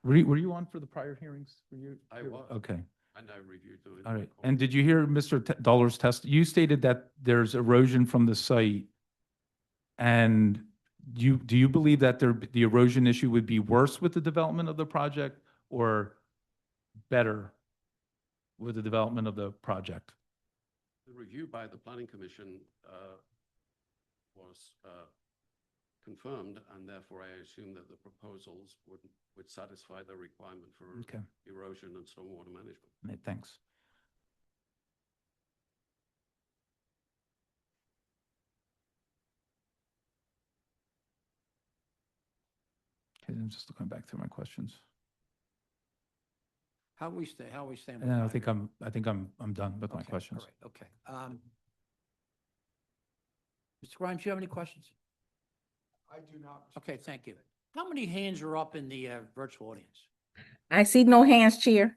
S17: Were you on for the prior hearings? Were you?
S21: I was.
S17: Okay.
S21: And I reviewed the.
S17: All right. And did you hear Mr. Dollar's test? You stated that there's erosion from the site. And do you believe that the erosion issue would be worse with the development of the project or better with the development of the project?
S21: The review by the Planning Commission was confirmed, and therefore I assume that the proposals would satisfy the requirement for
S17: Okay.
S21: erosion and stormwater management.
S17: Okay, thanks. Okay, I'm just looking back through my questions.
S1: How we stand?
S17: And I think I'm done with my
S1: Okay,
S17: questions.
S1: all right, okay. Mr. Grimes, you have any questions?
S18: I do not. Mr.
S1: Okay, thank you. How many hands are up in the virtual audience?
S9: I see no hands, Chair.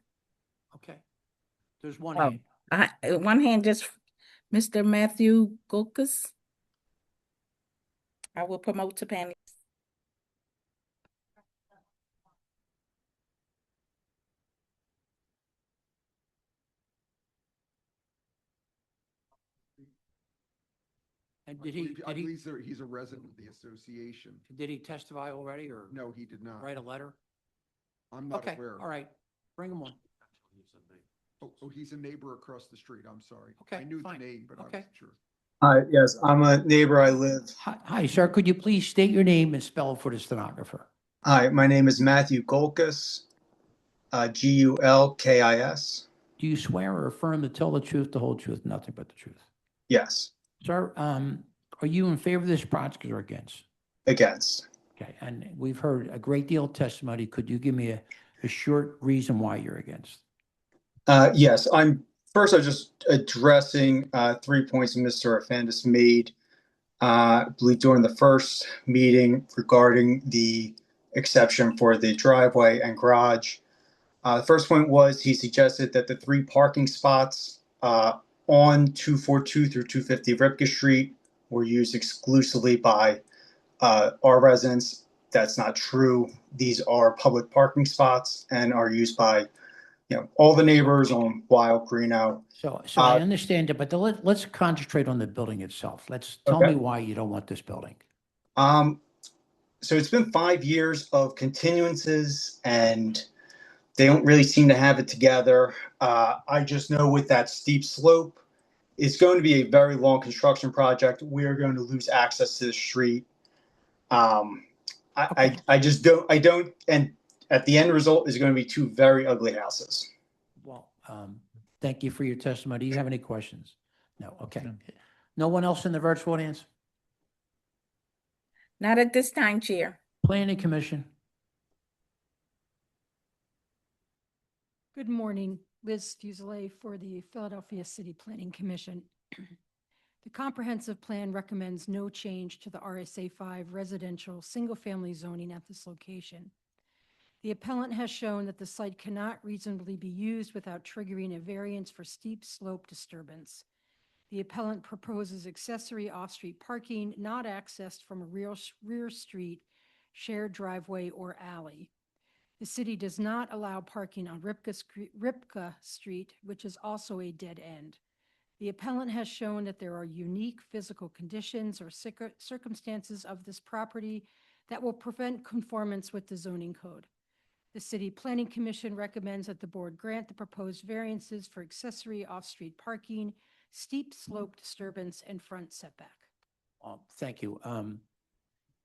S1: Okay. There's one
S9: Oh,
S1: hand.
S9: One hand, just Mr. Matthew Golkus. I will promote to panel.
S1: And
S18: I
S1: did he,
S18: believe- I
S1: did he,
S18: believe he's a resident of the association.
S1: did he testify already or
S18: No, he did not.
S1: write a letter?
S18: I'm not
S1: Okay,
S18: aware.
S1: all right, bring him on.
S18: Oh, he's a neighbor across the street. I'm sorry.
S1: Okay,
S18: I knew the
S1: fine.
S18: name, but I
S1: Okay.
S18: wasn't sure.
S2: Hi, yes, I'm a neighbor. I live.
S1: Hi, sir, could you please state your name and spell it for the stenographer?
S2: Hi, my name is Matthew Golkus, Gulkis.
S1: Do you swear or affirm to tell the truth, the whole truth, nothing but the truth?
S2: Yes,
S1: Sir, are you in favor of this project or against?
S2: against.
S1: Okay, and we've heard a great deal of testimony. Could you give me a short reason why you're against?
S2: Yes, I'm just addressing 3 points Mr. Arfandis made, I believe during the first meeting regarding the exception for the driveway and garage. The first point was he suggested that the 3 parking spots on 242 through 250 Ripka Street were used exclusively by our residents. That's not true. These are public parking spots and are used by all the neighbors on Wild Greeno.
S1: So I understand it, but let's concentrate on the building itself. Tell
S2: Okay.
S1: me why you don't want this building.
S2: So it's been 5 years of continuances and they don't really seem to have it together. I just know with that steep slope, it's going to be a very long construction project. We are going to lose access to the street. I just don't, and at the end result is going to be 2 very ugly houses.
S1: Well, thank you for your testimony. Do you have any questions? No, okay. No one else in the virtual audience?
S9: Not at this time, Chair.
S1: Planning Commission?
S10: Good morning, Liz Fuselier for the Philadelphia City Planning Commission. The comprehensive plan recommends no change to the RSA 5 residential single-family zoning at this location. The appellant has shown that the site cannot reasonably be used without triggering a variance for steep slope disturbance. The appellant proposes accessory off-street parking not accessed from a rear street, shared driveway, or alley. The city does not allow parking on Ripka Street, which is also a dead end. The appellant has shown that there are unique physical conditions or circumstances of this property that will prevent conformance with the zoning code. The City Planning Commission recommends that the board grant the proposed variances for accessory off-street parking, steep slope disturbance, and front setback.
S1: Thank you.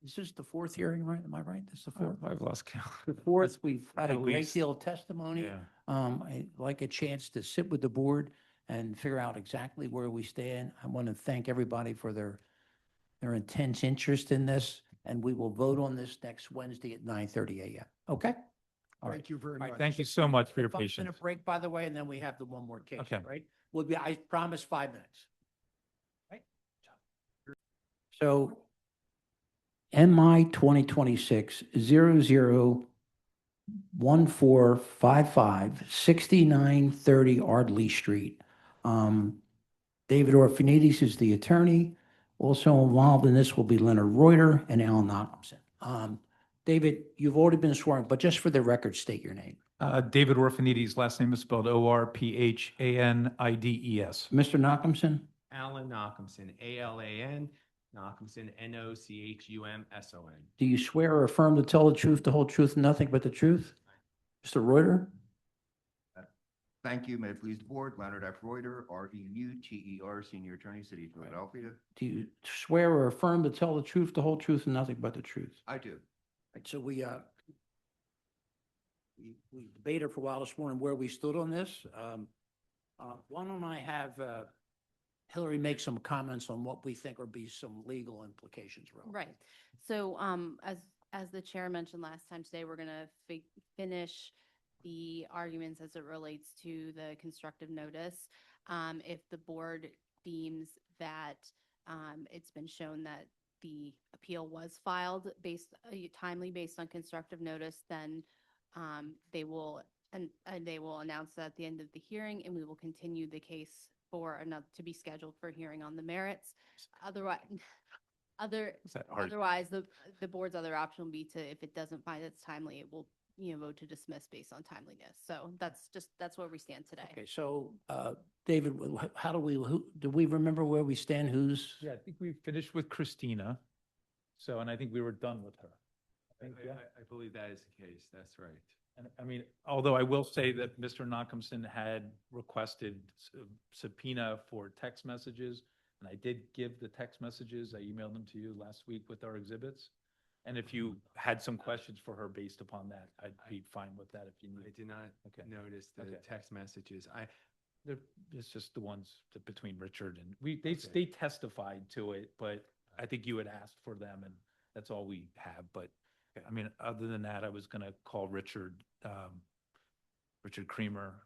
S1: This is the 4th hearing, right? Am I right? This is the 4th?
S17: I've lost count.
S1: The 4th, we've had a
S17: At
S1: great
S17: least.
S1: deal of testimony.
S17: Yeah.
S1: I'd like a chance to sit with the board and figure out exactly where we stand. I want to thank everybody for their intense interest in this, and we will vote on this next Wednesday at 9:30 a.m. Okay? All right.
S18: Thank you very
S1: All right,
S18: much.
S17: Thank you so much for your
S1: 5-minute
S17: patience.
S1: break, by the way, and then we have the one more case,
S17: Okay.
S1: right? I promise 5 minutes. Right? So MI 2026-001455, 6930 Ardley Street. David Orphanides is the attorney. Also involved in this will be Leonard Reuter and Alan Nachumsen. David, you've already been sworn, but just for the record, state your name.
S17: David Orphanides, last name is spelled Orphanides.
S1: Mr. Nachumsen?
S14: Alan Nachumson, ALAN, Nachumson, NOCHUMSON.
S1: Do you swear or affirm to tell the truth, the whole truth, and nothing but the truth? Mr. Reuter?
S22: Thank you. May it please the board, Leonard F. Reuter, REUTER, Senior Attorney, City of Philadelphia.
S1: Do you swear or affirm to tell the truth, the whole truth, and nothing but the truth?
S22: I do.
S1: Right, so we debated for a while this morning where we stood on this. Why don't I have Hillary make some comments on what we think would be some legal implications?
S5: Right. So as the chair mentioned last time today, we're going to finish the arguments as it relates to the constructive notice. If the board deems that it's been shown that the appeal was filed timely based on constructive notice, then they will and they will announce that at the end of the hearing, and we will continue the case for another, to be scheduled for hearing on the merits. Otherwise,
S17: that hard?
S5: otherwise, the board's other option will be to, if it doesn't find it's timely, it will, vote to dismiss based on timeliness. So that's where we stand today.
S1: Okay, so, David, how do we remember where we stand? Who's?
S17: Yeah, I think we finished with Christina. So, and I think we were done with her.
S3: I believe that is the case. That's right.
S17: And I mean, although I will say that Mr. Nachumson had requested subpoena for text messages, and I did give the text messages. I emailed them to you last week with our exhibits. And if you had some questions for her based upon that, I'd be fine with that if you need.
S3: I did not notice the
S17: Okay.
S3: text messages.
S17: It's just the ones between Richard and they testified to it, but I think you had asked for them and that's all we have. But I mean, other than that, I was going to call Richard Creamer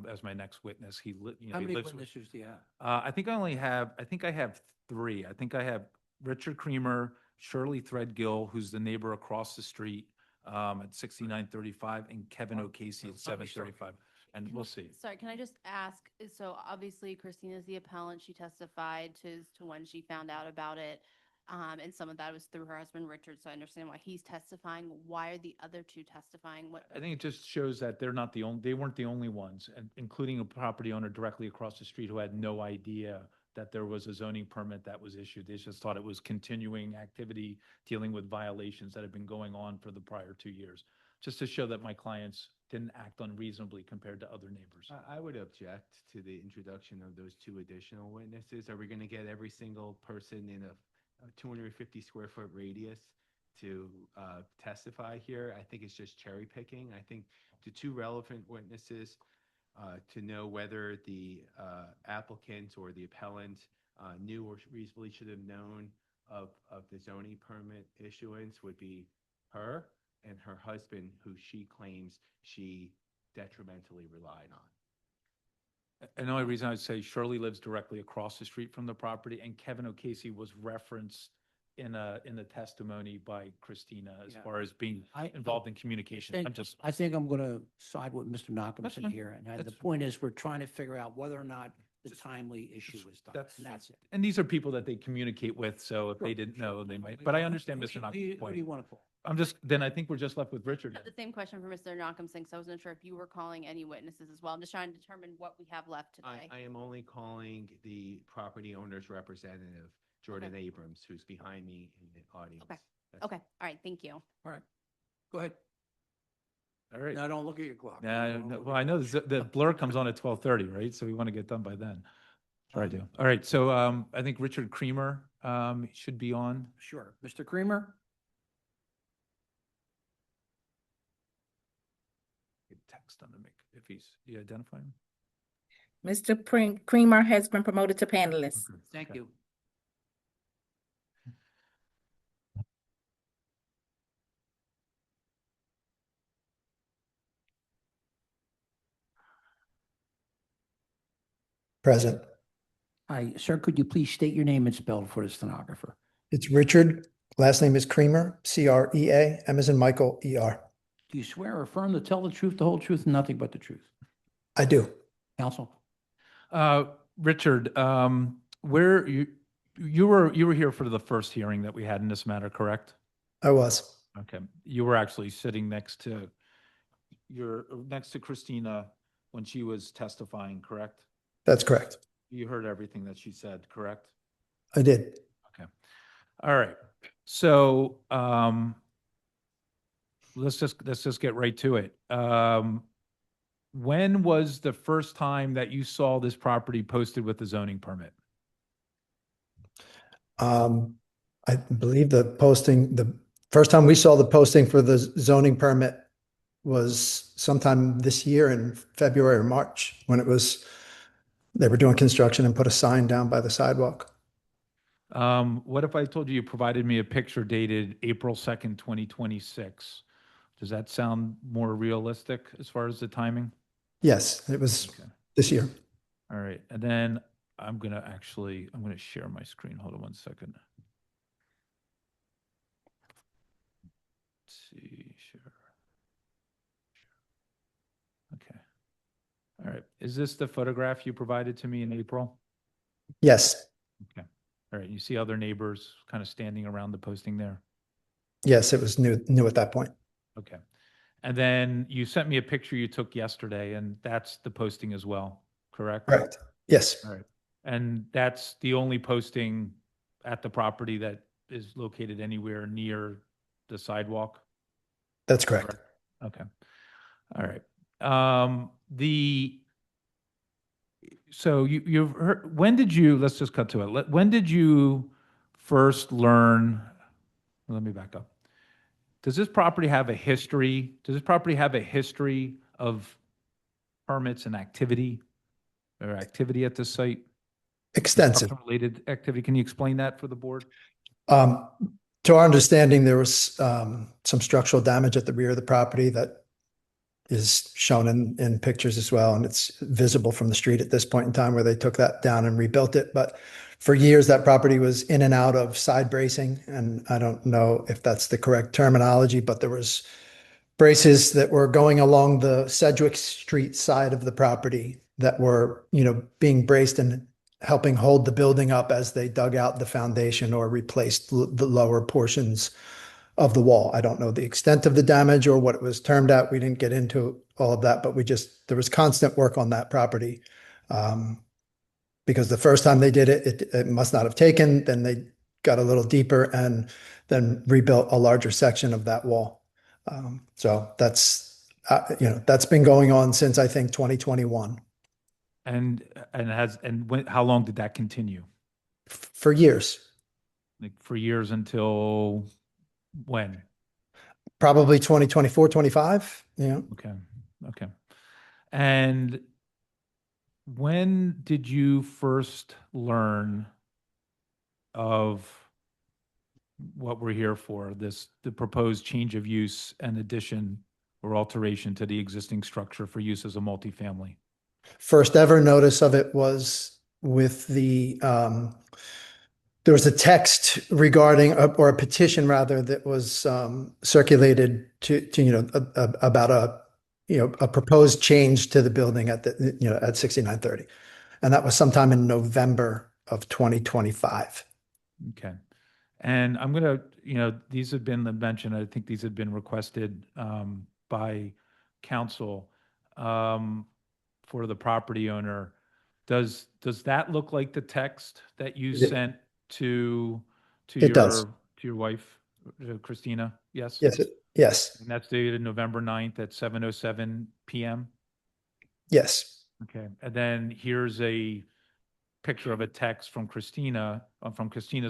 S17: as my next witness.
S1: How many
S17: lives with-
S1: witnesses do you have?
S17: I think I have three. I think I have Richard Creamer, Shirley Threadgill, who's the neighbor across the street at 6935, and Kevin O'Casey at 735. And we'll see.
S5: Sorry, can I just ask, so obviously Christina's the appellant, she testified to when she found out about it. And some of that was through her husband, Richard, so I understand why he's testifying. Why are the other two testifying?
S17: I think it just shows that they weren't the only ones, and including a property owner directly across the street who had no idea that there was a zoning permit that was issued. They just thought it was continuing activity dealing with violations that had been going on for the prior 2 years. Just to show that my clients didn't act unreasonably compared to other neighbors.
S3: I would object to the introduction of those two additional witnesses. Are we going to get every single person in a 250 square foot radius to testify here? I think it's just cherry picking. I think the two relevant witnesses to know whether the applicant or the appellant knew or reasonably should have known of the zoning permit issuance would be her and her husband, who she claims she detrimentally relied on.
S17: And the only reason I'd say Shirley lives directly across the street from the property, and Kevin O'Casey was referenced in the testimony by Christina as
S1: Yeah.
S17: far as being involved in communication.
S1: I think I'm going to side with Mr.
S17: That's
S1: Nachumson
S17: fine.
S1: here. And the
S17: That's
S1: point is, we're trying to figure out whether or not the timely issue is done. And that's it.
S17: And these are people that they communicate with, so if they didn't know, they might, but I understand Mr.
S1: Who do
S17: Nachumson's point.
S1: you want to call?
S17: Then I think we're just left with Richard.
S5: The same question for Mr. Nachumson, because I wasn't sure if you were calling any witnesses as well. I'm just trying to determine what we have left today.
S3: I am only calling the property owner's representative, Jordan Abrams, who's behind me in the audience.
S5: Okay. Okay, all right, thank you.
S1: All right, go ahead.
S17: All right.
S1: Now, don't look at your clock.
S17: Yeah, well, I know the blur comes on at 12:30, right? So we want to get done by then. Try to. All right, so I think Richard Creamer should be on.
S1: Sure. Mr. Creamer?
S17: Text on the mic if you identify him.
S9: Mr. Creamer has been promoted to panelist.
S1: Thank you.
S6: Present.
S1: Hi, sir, could you please state your name and spell it for the stenographer?
S6: It's Richard. Last name is Creamer, C-R-E-A, M as in Michael, E-R.
S1: Do you swear or affirm to tell the truth, the whole truth, and nothing but the truth?
S6: I do.
S1: Counsel?
S17: Richard, where you were here for the first hearing that we had in this matter, correct?
S6: I was.
S17: Okay, you were actually sitting next to Christina when she was testifying, correct?
S6: That's correct.
S17: You heard everything that she said, correct?
S6: I did.
S17: Okay. All right. So let's just get right to it. When was the first time that you saw this property posted with the zoning permit?
S6: I believe the first time we saw the posting for the zoning permit was sometime this year in February or March, when they were doing construction and put a sign down by the sidewalk.
S17: What if I told you provided me a picture dated April 2nd, 2026? Does that sound more realistic as far as the timing?
S6: Yes, it was this year.
S17: All right. And then I'm going to share my screen. Hold on one second. Let's see, share. All right. Is this the photograph you provided to me in April?
S6: Yes,
S17: Okay. All right. You see other neighbors kind of standing around the posting there?
S6: yes, it was new at that point.
S17: Okay. And then you sent me a picture you took yesterday, and that's the posting as well, correct?
S6: Correct. Yes,
S17: All right. And that's the only posting at the property that is located anywhere near the sidewalk?
S6: that's correct.
S17: Okay. All right. So you've heard, when did you, let's just cut to it. When did you first learn, let me back up. Does this property have a history? Does this property have a history of permits and activity or activity at this site?
S6: Extensive.
S17: Related activity. Can you explain that for the board?
S6: To our understanding, there was some structural damage at the rear of the property that is shown in pictures as well, and it's visible from the street at this point in time where they took that down and rebuilt it. But for years, that property was in and out of side bracing, and I don't know if that's the correct terminology, but there was braces that were going along the Sedgwick Street side of the property that were, being braced and helping hold the building up as they dug out the foundation or replaced the lower portions of the wall. I don't know the extent of the damage or what it was termed at. We didn't get into all of that, but there was constant work on that property. Because the first time they did it, it must not have taken. Then they got a little deeper and then rebuilt a larger section of that wall. So that's been going on since I think 2021.
S17: How long did that continue?
S6: For years.
S17: Like for years until when?
S6: Probably 2024, 25. Yeah.
S17: Okay. And when did you first learn of what we're here for, the proposed change of use and addition or alteration to the existing structure for use as a multifamily?
S6: First ever notice of it was with there was a text regarding, or a petition rather, that was circulated about a proposed change to the building at 6930. And that was sometime in November of 2025.
S17: Okay. And I'm going to, these have been mentioned, I think these have been requested by council for the property owner. Does that look like the text that you sent to your wife, Christina? Yes?
S6: Yes.
S17: And that's dated November 9th at 7:07 p.m.?
S6: Yes.
S17: Okay. And then here's a picture of a text from Christina's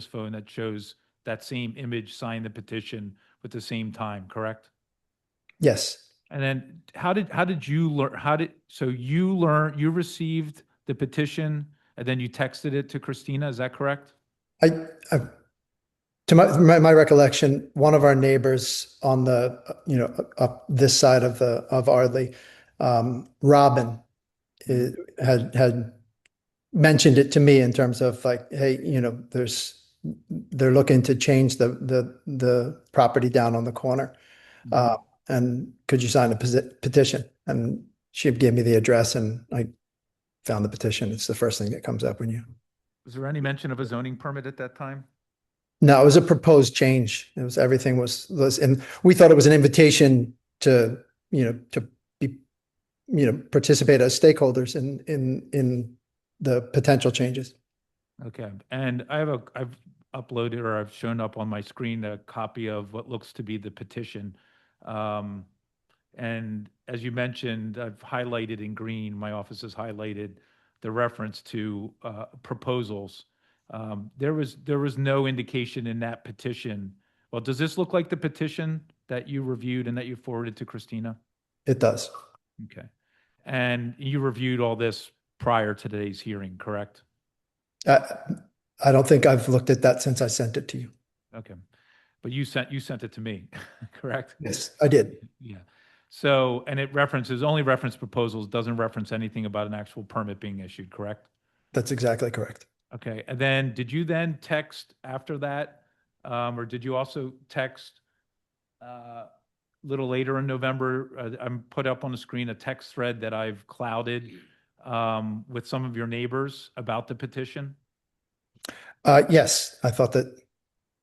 S17: phone that shows that same image, signed the petition with the same time, correct?
S6: Yes.
S17: And then how did you learn, you received the petition and then you texted it to Christina, is that correct?
S6: To my recollection, one of our neighbors on the, up this side of Ardley, Robin, had mentioned it to me in terms of like, hey, they're looking to change the property down on the corner. And could you sign a petition? And she gave me the address and I found the petition. It's the first thing that comes up when you.
S17: Was there any mention of a zoning permit at that time?
S6: No, it was a proposed change. It was, everything was, and we thought it was an invitation to participate as stakeholders in the potential changes.
S17: Okay. And I've uploaded, or I've shown up on my screen, a copy of what looks to be the petition. And as you mentioned, I've highlighted in green, my office has highlighted the reference to proposals. There was no indication in that petition. Well, does this look like the petition that you reviewed and that you forwarded to Christina?
S6: It does.
S17: Okay. And you reviewed all this prior to today's hearing, correct?
S6: I don't think I've looked at that since I sent it to you.
S17: Okay. But you sent it to me, correct?
S6: Yes, I did.
S17: Yeah. So, and it only reference proposals, doesn't reference anything about an actual permit being issued, correct?
S6: That's exactly correct.
S17: Okay. And then did you then text after that? Or did you also text little later in November, I'm put up on the screen a text thread that I've clouded with some of your neighbors about the petition?
S6: Yes, I thought that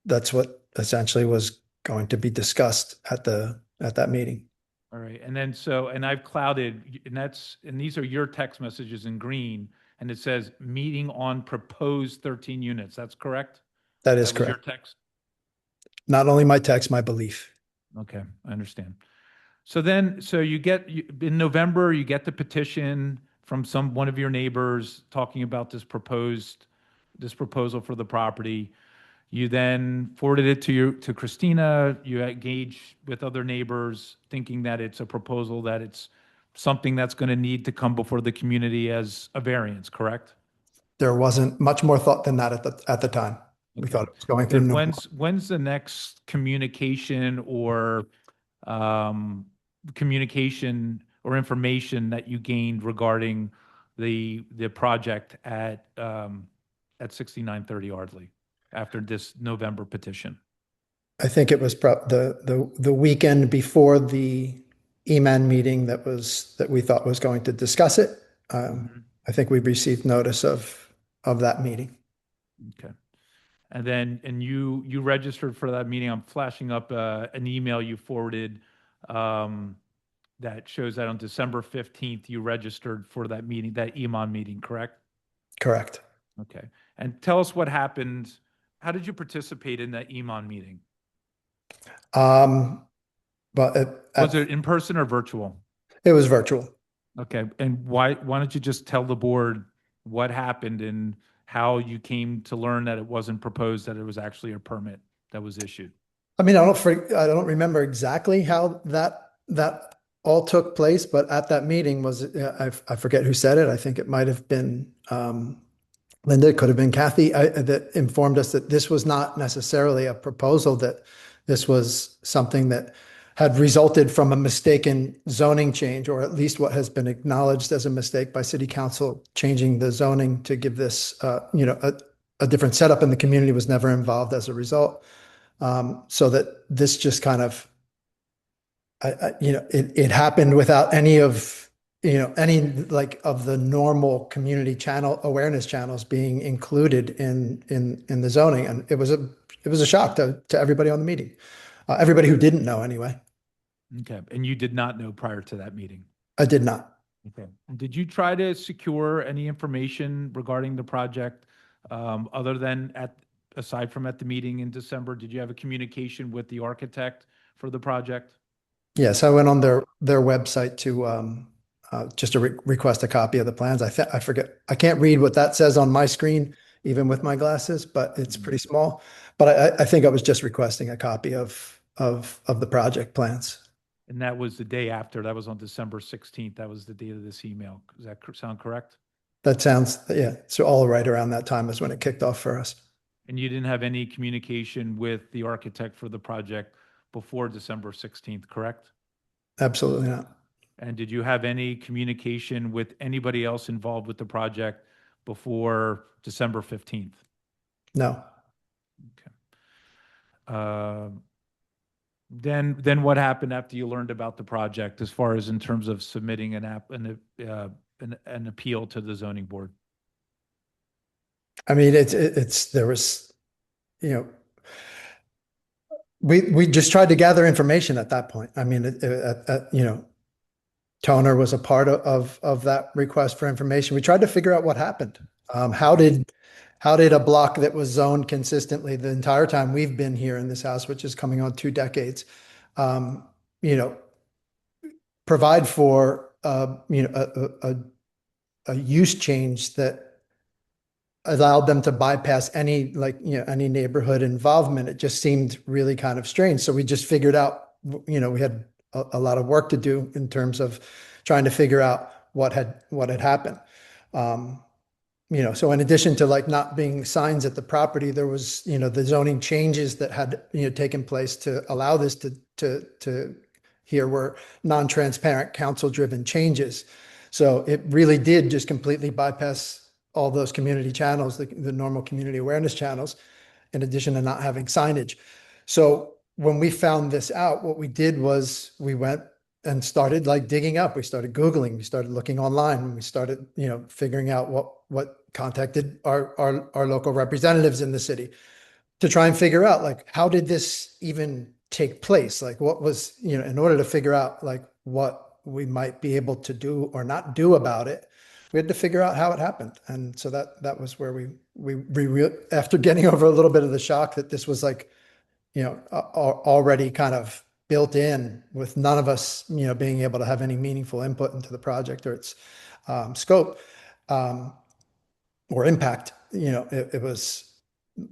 S6: that's what essentially was going to be discussed at that meeting.
S17: All right, and then and I've clouded, and these are your text messages in green, and it says meeting on proposed 13 units. That's correct?
S6: That is
S17: That was
S6: correct.
S17: your text?
S6: Not only my text, my belief.
S17: Okay, I understand. So you get, in November, you get the petition from one of your neighbors talking about this proposal for the property. You then forwarded it to Christina. You engage with other neighbors, thinking that it's a proposal, that it's something that's going to need to come before the community as a variance, correct?
S6: There wasn't much more thought than that at the time. We thought it was going through.
S17: Then when's the next communication or information that you gained regarding the project at 6930 Ardley after this November petition?
S6: I think it was the weekend before the EMAN meeting that we thought was going to discuss it. I think we received notice of that meeting.
S17: Okay. And you registered for that meeting. I'm flashing up an email you forwarded that shows that on December 15th, you registered for that meeting, that EMAN meeting, correct?
S6: Correct.
S17: Okay. And tell us what happened. How did you participate in that EMAN meeting?
S6: But
S17: Was it in person or virtual?
S6: It was virtual.
S17: Okay. And why don't you just tell the board what happened and how you came to learn that it wasn't proposed, that it was actually a permit that was issued?
S6: I mean, I don't remember exactly how that all took place, but at that meeting I forget who said it. I think it might have been Linda, it could have been Kathy, that informed us that this was not necessarily a proposal, that this was something that had resulted from a mistaken zoning change, or at least what has been acknowledged as a mistake by City Council, changing the zoning to give this, a different setup, and the community was never involved as a result. So that this just kind of, it happened without any of the normal community awareness channels being included in the zoning. And it was a shock to everybody on the meeting. Everybody who didn't know anyway.
S17: Okay. And you did not know prior to that meeting?
S6: I did not.
S17: Okay. Did you try to secure any information regarding the project other than aside from at the meeting in December? Did you have a communication with the architect for the project?
S6: Yes, I went on their website to just to request a copy of the plans. I forget. I can't read what that says on my screen, even with my glasses, but it's pretty small. But I think I was just requesting a copy of the project plans.
S17: And that was the day after. That was on December 16th. That was the date of this email. Does that sound correct?
S6: That sounds, yeah. So all right around that time is when it kicked off for us.
S17: And you didn't have any communication with the architect for the project before December 16th, correct?
S6: Absolutely not.
S17: And did you have any communication with anybody else involved with the project before December 15th?
S6: No.
S17: Okay. Then what happened after you learned about the project, as far as in terms of submitting an appeal to the zoning board?
S6: I mean, there was, we just tried to gather information at that point. I mean, Toner was a part of that request for information. We tried to figure out what happened. How did a block that was zoned consistently the entire time we've been here in this house, which is coming on 2 decades, provide for a use change that allowed them to bypass any neighborhood involvement? It just seemed really kind of strange. So we just figured out, we had a lot of work to do in terms of trying to figure out what had happened. So in addition to not being signs at the property, there was, the zoning changes that had, taken place to allow this to here were non-transparent council-driven changes. So it really did just completely bypass all those community channels, the normal community awareness channels, in addition to not having signage. So when we found this out, what we did was we went and started like digging up. We started Googling, we started looking online, and we started, figuring out what contacted our local representatives in the city to try and figure out like, how did this even take place? Like what was, in order to figure out like what we might be able to do or not do about it, we had to figure out how it happened. And so that was where after getting over a little bit of the shock that this was like, already kind of built in with none of us, being able to have any meaningful input into the project or its scope or impact. It was,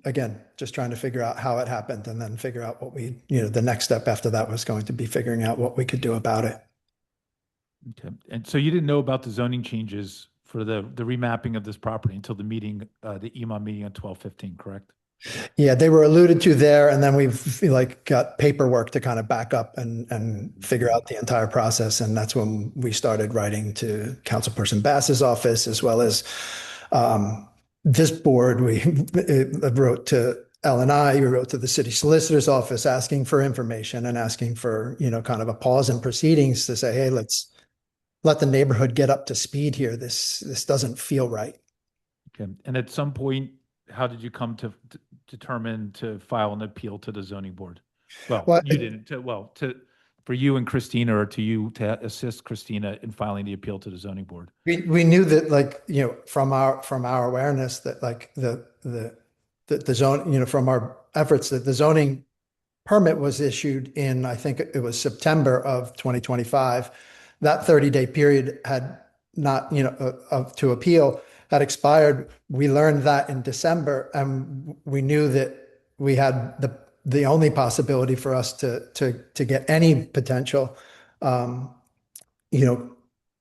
S6: again, just trying to figure out how it happened and then figure out what the next step after that was going to be figuring out what we could do about it.
S17: Okay. And so you didn't know about the zoning changes for the remapping of this property until the meeting, the EMA meeting on 12/15, correct?
S6: Yeah, they were alluded to there, and then we've like got paperwork to kind of back up and figure out the entire process. And that's when we started writing to Councilperson Bass's office, as well as this board. We wrote to L&I, we wrote to the city solicitor's office asking for information and asking for, kind of a pause in proceedings to say, hey, let's let the neighborhood get up to speed here. This doesn't feel right.
S17: Okay. And at some point, how did you come to determine to file an appeal to the zoning board? Well, you didn't, for you and Christina, or to you to assist Christina in filing the appeal to the zoning board?
S6: We knew that, like, from our awareness that like the zone, from our efforts, that the zoning permit was issued in, I think it was September of 2025. That 30-day period had not, to appeal had expired. We learned that in December, and we knew that we had the only possibility for us to get any potential,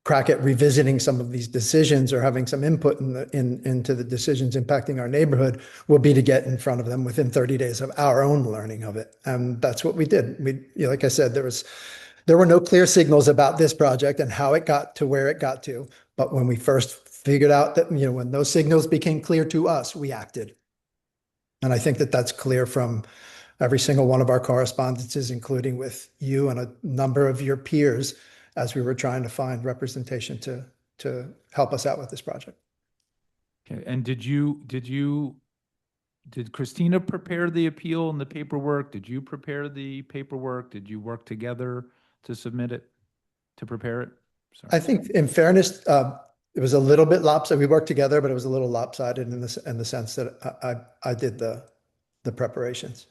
S6: crack at revisiting some of these decisions or having some input into the decisions impacting our neighborhood will be to get in front of them within 30 days of our own learning of it. And that's what we did. Like I said, there were no clear signals about this project and how it got to where it got to. But when we first figured out that, when those signals became clear to us, we acted. And I think that that's clear from every single one of our correspondences, including with you and a number of your peers, as we were trying to find representation to help us out with this project.
S17: Okay. And did Christina prepare the appeal and the paperwork? Did you prepare the paperwork? Did you work together to submit it, to prepare it? Sorry.
S6: I think, in fairness, it was a little bit lopsided. We worked together, but it was a little lopsided in the sense that I did the preparations.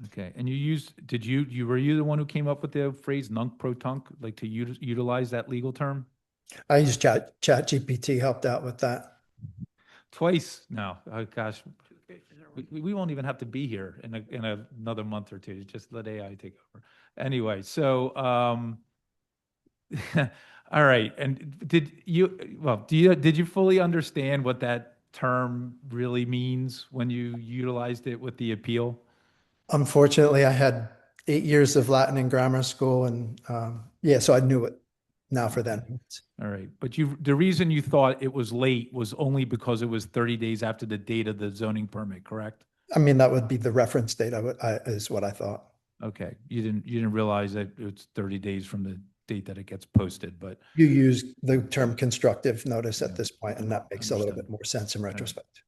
S17: Okay. And were you the one who came up with the phrase nunc pro tunc, like to utilize that legal term?
S6: I used ChatGPT, helped out with that.
S17: Twice now. Oh gosh, we won't even have to be here in another month or two. Just let AI take over. Anyway, so all right. And did you fully understand what that term really means when you utilized it with the appeal?
S6: Unfortunately, I had 8 years of Latin in grammar school, and so I knew it now for then.
S17: All right. But the reason you thought it was late was only because it was 30 days after the date of the zoning permit, correct?
S6: I mean, that would be the reference date, is what I thought.
S17: Okay. You didn't realize that it's 30 days from the date that it gets posted, but
S6: you use the term constructive notice at this point, and that makes a little bit more sense in retrospect.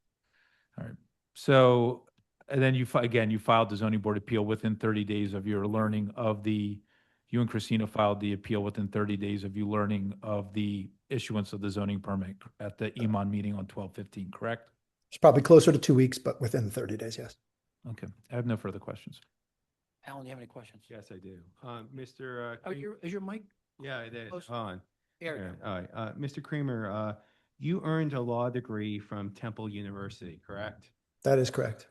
S17: All right. So, and then you filed the zoning board appeal within 30 days of your learning of you and Christina filed the appeal within 30 days of you learning of the issuance of the zoning permit at the EMON meeting on 12/15, correct?
S6: It's probably closer to 2 weeks, but within 30 days, yes.
S17: Okay. I have no further questions.
S1: Alan, do you have any questions?
S3: Yes, I do. Mr.
S1: Is your mic?
S3: Yeah, it is.
S1: close?
S3: On.
S1: There you
S3: Yeah, all right. Mr. Creamer, you earned a law degree from Temple University, correct?
S6: That is correct.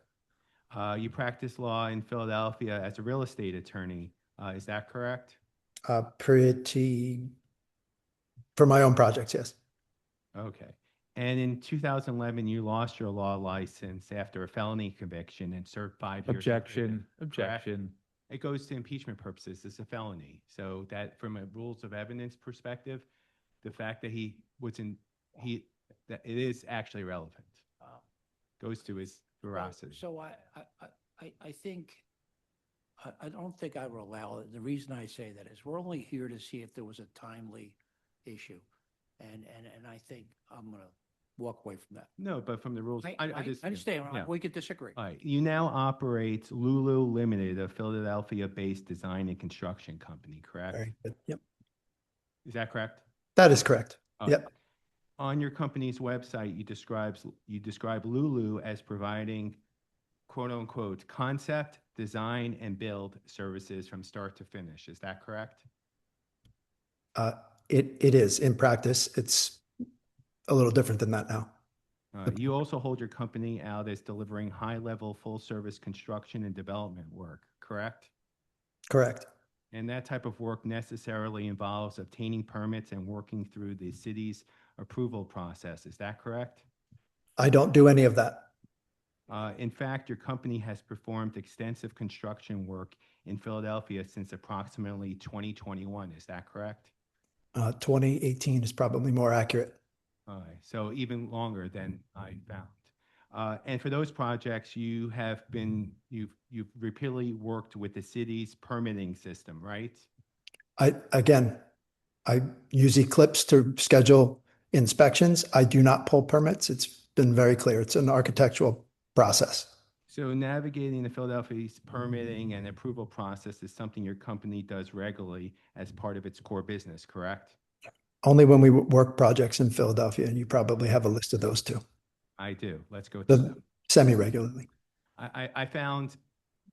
S3: You practiced law in Philadelphia as a real estate attorney. Is that correct?
S6: Pretty, for my own projects, yes.
S3: Okay. And in 2011, you lost your law license after a felony conviction and served 5 years.
S17: Objection.
S3: Correct?
S17: Objection.
S3: It goes to impeachment purposes. It's a felony. So that, from a rules of evidence perspective, the fact that that it is actually relevant. Goes to his veracity.
S1: So I think I don't think I would allow it. The reason I say that is we're only here to see if there was a timely issue. And I think I'm going to walk away from that.
S3: No, but from the rules.
S1: I
S3: just-
S1: understand.
S3: yeah.
S1: We could disagree.
S3: All right, you now operate Lulu Limited, a Philadelphia-based design and construction company, correct?
S6: Very good. Yep.
S3: Is that correct?
S6: That is correct.
S3: All
S6: Yep.
S3: right. On your company's website, you describe Lulu as providing quote unquote concept, design, and build services from start to finish. Is that correct?
S6: It is in practice. It's a little different than that now.
S3: You also hold your company out as delivering high-level, full-service construction and development work, correct?
S6: Correct.
S3: And that type of work necessarily involves obtaining permits and working through the city's approval process. Is that correct?
S6: I don't do any of that.
S3: In fact, your company has performed extensive construction work in Philadelphia since approximately 2021. Is that correct?
S6: 2018 is probably more accurate.
S3: All right, so even longer than I found. And for those projects, you've repeatedly worked with the city's permitting system, right?
S6: I use Eclipse to schedule inspections. I do not pull permits. It's been very clear. It's an architectural process.
S3: So navigating the Philadelphia's permitting and approval process is something your company does regularly as part of its core business, correct?
S6: Only when we work projects in Philadelphia, and you probably have a list of those too.
S3: I do. Let's go through them.
S6: Semi-regularly.
S3: I found,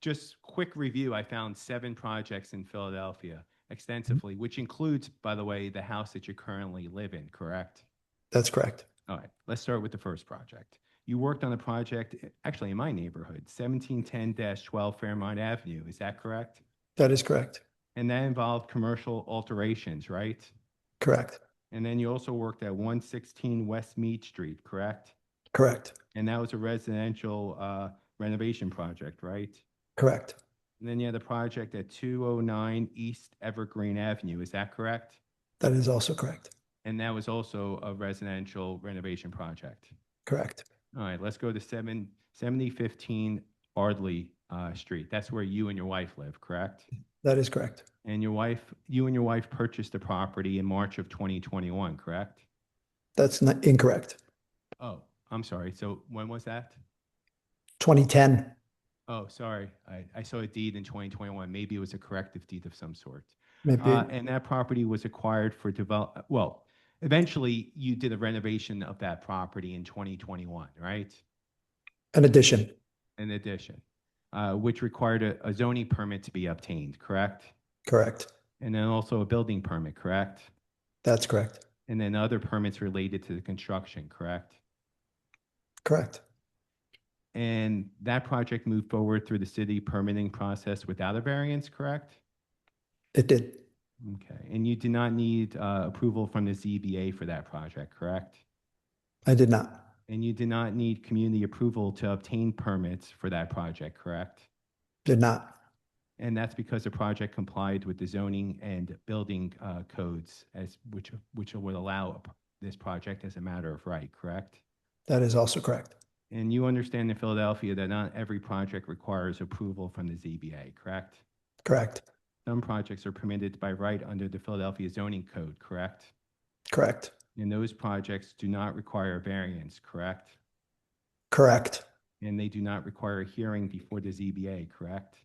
S3: just quick review, I found 7 projects in Philadelphia extensively, which includes, by the way, the house that you currently live in, correct?
S6: That's correct.
S3: All right, let's start with the first project. You worked on a project, actually in my neighborhood, 1710-12 Fairmont Avenue. Is that correct?
S6: That is correct.
S3: And that involved commercial alterations, right?
S6: Correct.
S3: And then you also worked at 116 West Mead Street, correct?
S6: Correct.
S3: And that was a residential renovation project, right?
S6: Correct.
S3: And then you had a project at 209 East Evergreen Avenue. Is that correct?
S6: That is also correct.
S3: And that was also a residential renovation project.
S6: Correct.
S3: All right, let's go to 7015 Ardley Street. That's where you and your wife live, correct?
S6: That is correct.
S3: And you and your wife purchased the property in March of 2021, correct?
S6: That's not incorrect.
S3: Oh, I'm sorry. So when was that?
S6: 2010.
S3: Oh, sorry. I saw a deed in 2021. Maybe it was a corrective deed of some sort.
S6: Maybe.
S3: And that property was acquired for eventually you did a renovation of that property in 2021, right?
S6: An addition.
S3: An addition, which required a zoning permit to be obtained, correct?
S6: Correct.
S3: And then also a building permit, correct?
S6: That's correct.
S3: And then other permits related to the construction, correct?
S6: Correct.
S3: And that project moved forward through the city permitting process without a variance, correct?
S6: It did.
S3: Okay. And you did not need approval from the ZBA for that project, correct?
S6: I did not.
S3: And you did not need community approval to obtain permits for that project, correct?
S6: Did not.
S3: And that's because the project complied with the zoning and building codes which would allow this project as a matter of right, correct?
S6: That is also correct.
S3: And you understand in Philadelphia that not every project requires approval from the ZBA, correct?
S6: Correct.
S3: Some projects are permitted by right under the Philadelphia zoning code, correct?
S6: Correct.
S3: And those projects do not require a variance, correct?
S6: Correct.
S3: And they do not require a hearing before the ZBA, correct?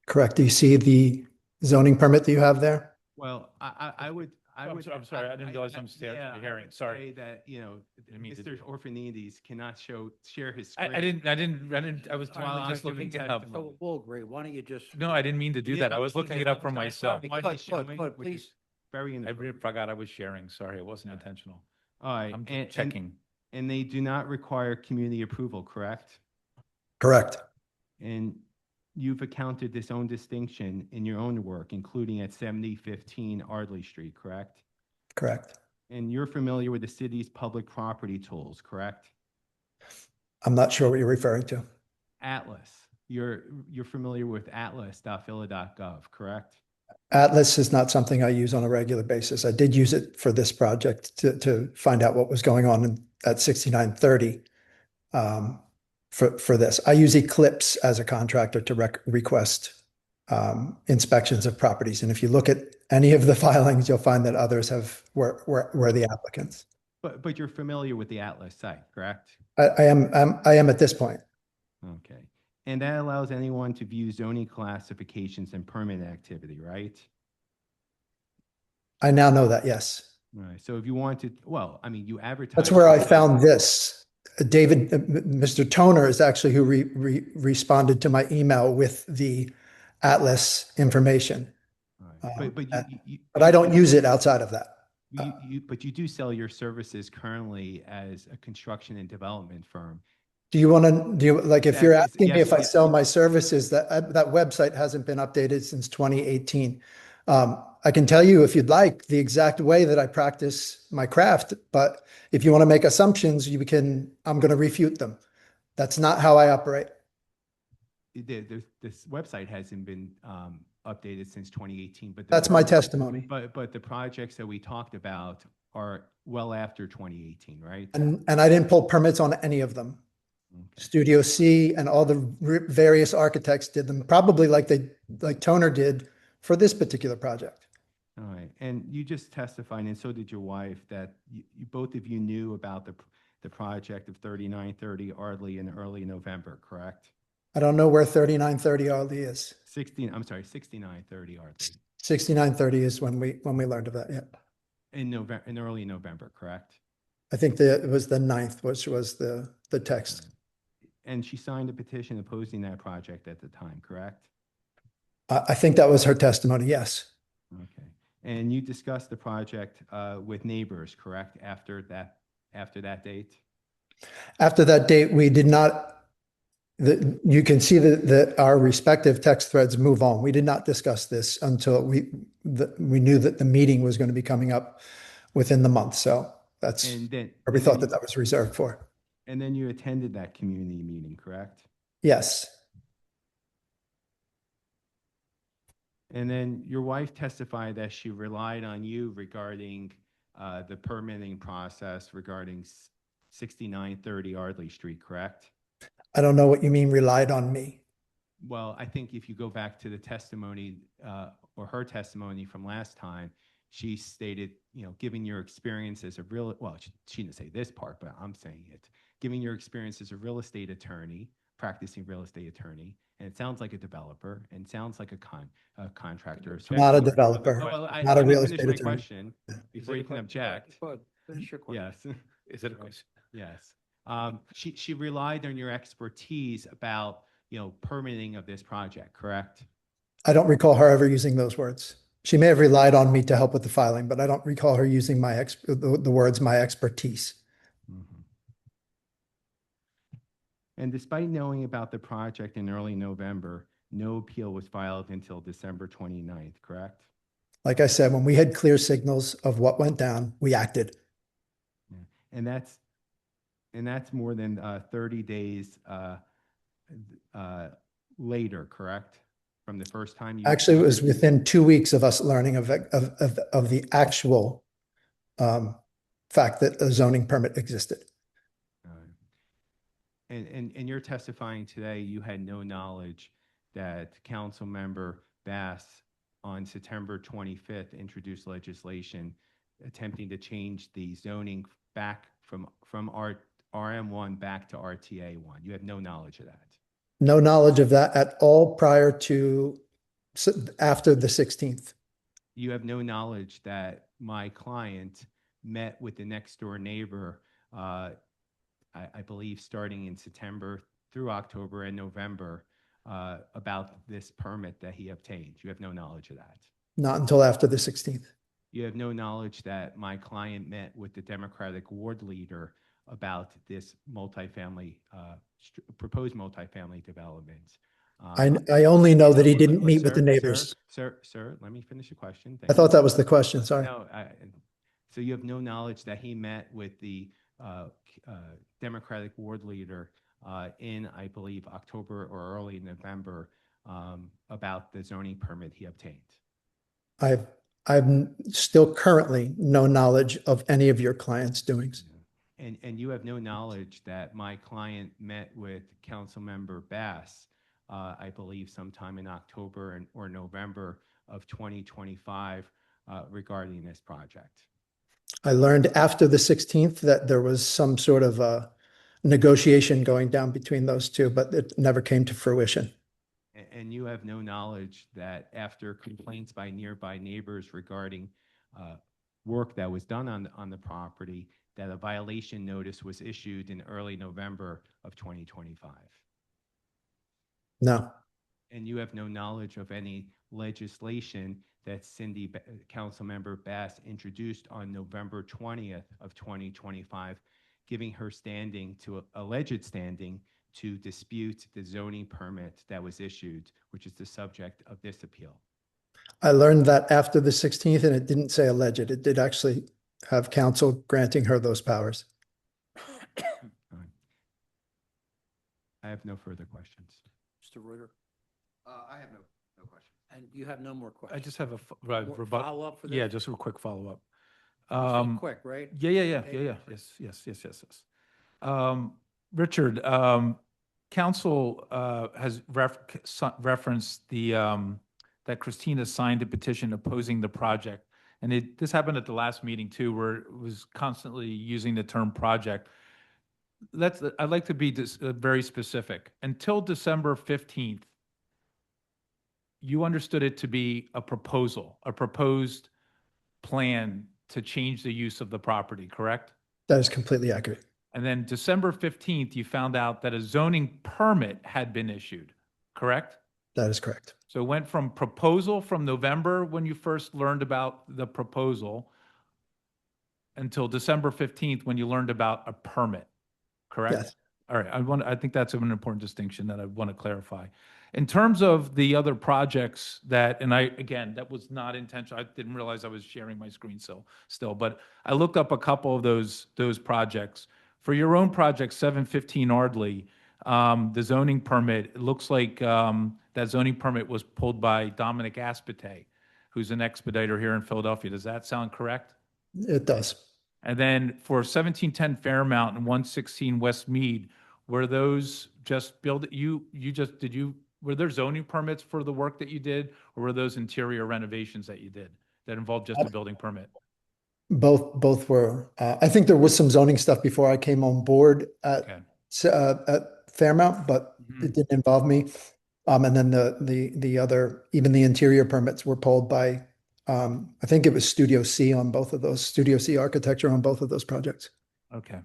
S6: Correct. Do you see the zoning permit that you have there?
S3: Well, I would.
S17: I'm sorry, I didn't realize I'm still hearing, sorry.
S3: Say that,
S17: Didn't mean to
S3: Mr. Orphanides cannot share his
S17: I
S3: screen.
S17: I was
S3: While
S17: just
S3: I'm
S17: looking
S3: giving
S17: it up.
S3: testimony.
S1: So we'll agree. Why don't you just?
S17: No, I didn't mean to do that. I was looking it up for myself.
S1: But please.
S3: Very
S17: I really forgot I was sharing. Sorry, it wasn't intentional.
S3: All right.
S17: I'm
S3: and-
S17: checking.
S3: And they do not require community approval, correct?
S6: Correct.
S3: And you've accounted this own distinction in your own work, including at 7015 Ardley Street, correct?
S6: Correct.
S3: And you're familiar with the city's public property tools, correct?
S6: I'm not sure what you're referring to.
S3: Atlas. You're familiar with atlas.phila.gov, correct?
S6: Atlas is not something I use on a regular basis. I did use it for this project to find out what was going on at 6930 for this. I use Eclipse as a contractor to request inspections of properties. And if you look at any of the filings, you'll find that others were the applicants.
S15: But you're familiar with the Atlas site, correct?
S6: I am at this point.
S15: Okay. And that allows anyone to view zoning classifications and permit activity, right?
S6: I now know that, yes.
S15: All right. So if you wanted, well, I mean, you advertise.
S6: That's where I found this. Mr. Toner is actually who responded to my email with the Atlas information. But I don't use it outside of that.
S15: But you do sell your services currently as a construction and development firm.
S6: Do you want to, like, if you're asking me
S15: yes,
S6: if I
S15: yes.
S6: sell my services, that website hasn't been updated since 2018. I can tell you, if you'd like, the exact way that I practice my craft, but if you want to make assumptions, I'm going to refute them. That's not how I operate.
S15: This website hasn't been updated since 2018, but
S6: That's my testimony.
S15: But the projects that we talked about are well after 2018, right?
S6: And I didn't pull permits on any of them. Studio C and all the various architects did them, probably like Toner did for this particular project.
S15: All right. And you just testified, and so did your wife, that both of you knew about the project of 3930 Ardley in early November, correct?
S6: I don't know where 3930 Ardley is.
S15: 6930 Ardley.
S6: 6930 is when we learned of that, yeah.
S15: In early November, correct?
S6: I think it was the 9th, which was the text.
S15: And she signed a petition opposing that project at the time, correct?
S6: I think that was her testimony, yes.
S15: Okay. And you discussed the project with neighbors, correct, after that date?
S6: After that date, we did not, you can see that our respective text threads move on. We did not discuss this until we knew that the meeting was going to be coming up within the month. So that's where we thought that was reserved for.
S15: And then you attended that community meeting, correct?
S6: Yes.
S15: And then your wife testified that she relied on you regarding the permitting process regarding 6930 Ardley Street, correct?
S6: I don't know what you mean relied on me.
S15: Well, I think if you go back to the testimony or her testimony from last time, she stated, given your experience as she didn't say this part, but I'm saying it, given your experience as a real estate attorney, practicing real estate attorney, and it sounds like a developer and sounds like a contractor.
S6: Not a developer, not a real estate attorney.
S15: Question before you can object.
S21: Finish your question.
S15: Yes.
S21: Is it a question?
S15: Yes. She relied on your expertise about, permitting of this project, correct?
S6: I don't recall her ever using those words. She may have relied on me to help with the filing, but I don't recall her using the words "my expertise."
S15: And despite knowing about the project in early November, no appeal was filed until December 29th, correct?
S6: Like I said, when we had clear signals of what went down, we acted.
S15: And that's more than 30 days later, correct? From the first time you
S6: Actually, it was within 2 weeks of us learning of the actual fact that a zoning permit existed.
S15: And you're testifying today, you had no knowledge that Council Member Bass on September 25th introduced legislation attempting to change the zoning back from RM1 back to RTA1. You have no knowledge of that.
S6: No knowledge of that at all prior to after the 16th.
S15: You have no knowledge that my client met with the next door neighbor, I believe starting in September through October and November, about this permit that he obtained. You have no knowledge of that.
S6: Not until after the 16th.
S15: You have no knowledge that my client met with the Democratic ward leader about this multifamily, proposed multifamily development.
S6: I only know that he didn't meet with the neighbors.
S15: Sir, let me finish the question.
S6: I thought that was the question, sorry.
S15: No, so you have no knowledge that he met with the Democratic ward leader in, I believe, October or early November about the zoning permit he obtained.
S6: I've still currently no knowledge of any of your clients' doings.
S15: And you have no knowledge that my client met with Councilmember Bass
S3: I believe sometime in October or November of 2025 regarding this project.
S6: I learned after the 16th that there was some sort of a negotiation going down between those two, but it never came to fruition.
S3: And you have no knowledge that after complaints by nearby neighbors regarding work that was done on the property, that a violation notice was issued in early November of 2025.
S6: No.
S3: And you have no knowledge of any legislation that Councilmember Bass introduced on November 20th of 2025, giving her alleged standing to dispute the zoning permit that was issued, which is the subject of this appeal.
S6: I learned that after the 16th, and it didn't say alleged. It did actually have council granting her those powers.
S3: I have no further questions.
S1: Mr. Reuter,
S22: I have no questions.
S1: and you have no more
S17: I
S1: questions?
S17: just have a
S1: More follow-up for this?
S17: Yeah, just a quick follow-up.
S1: You say quick, right?
S17: Yeah.
S1: Okay.
S17: Yes. Richard, council has referenced that Christina signed a petition opposing the project. And this happened at the last meeting too, where it was constantly using the term project. I'd like to be very specific. Until December 15th, you understood it to be a proposal, a proposed plan to change the use of the property, correct?
S6: That is completely accurate.
S17: And then December 15th, you found out that a zoning permit had been issued, correct?
S6: That is correct.
S17: So it went from proposal from November, when you first learned about the proposal, until December 15th, when you learned about a permit, correct?
S6: Yes.
S17: All right, I think that's an important distinction that I want to clarify. In terms of the other projects that was not intentional. I didn't realize I was sharing my screen still, but I looked up a couple of those projects. For your own project, 715 Ardley, the zoning permit, it looks like that zoning permit was pulled by Dominic Aspite, who's an expediter here in Philadelphia. Does that sound correct?
S6: It does.
S17: And then for 1710 Fairmount and 116 West Mead, were those just were there zoning permits for the work that you did, or were those interior renovations that you did that involved just a building permit?
S6: Both were. I think there was some zoning stuff before I came on board at Fairmount, but it didn't involve me. And then the other, even the interior permits were pulled by, I think it was Studio C on both of those, Studio C architecture on both of those projects.
S17: Okay.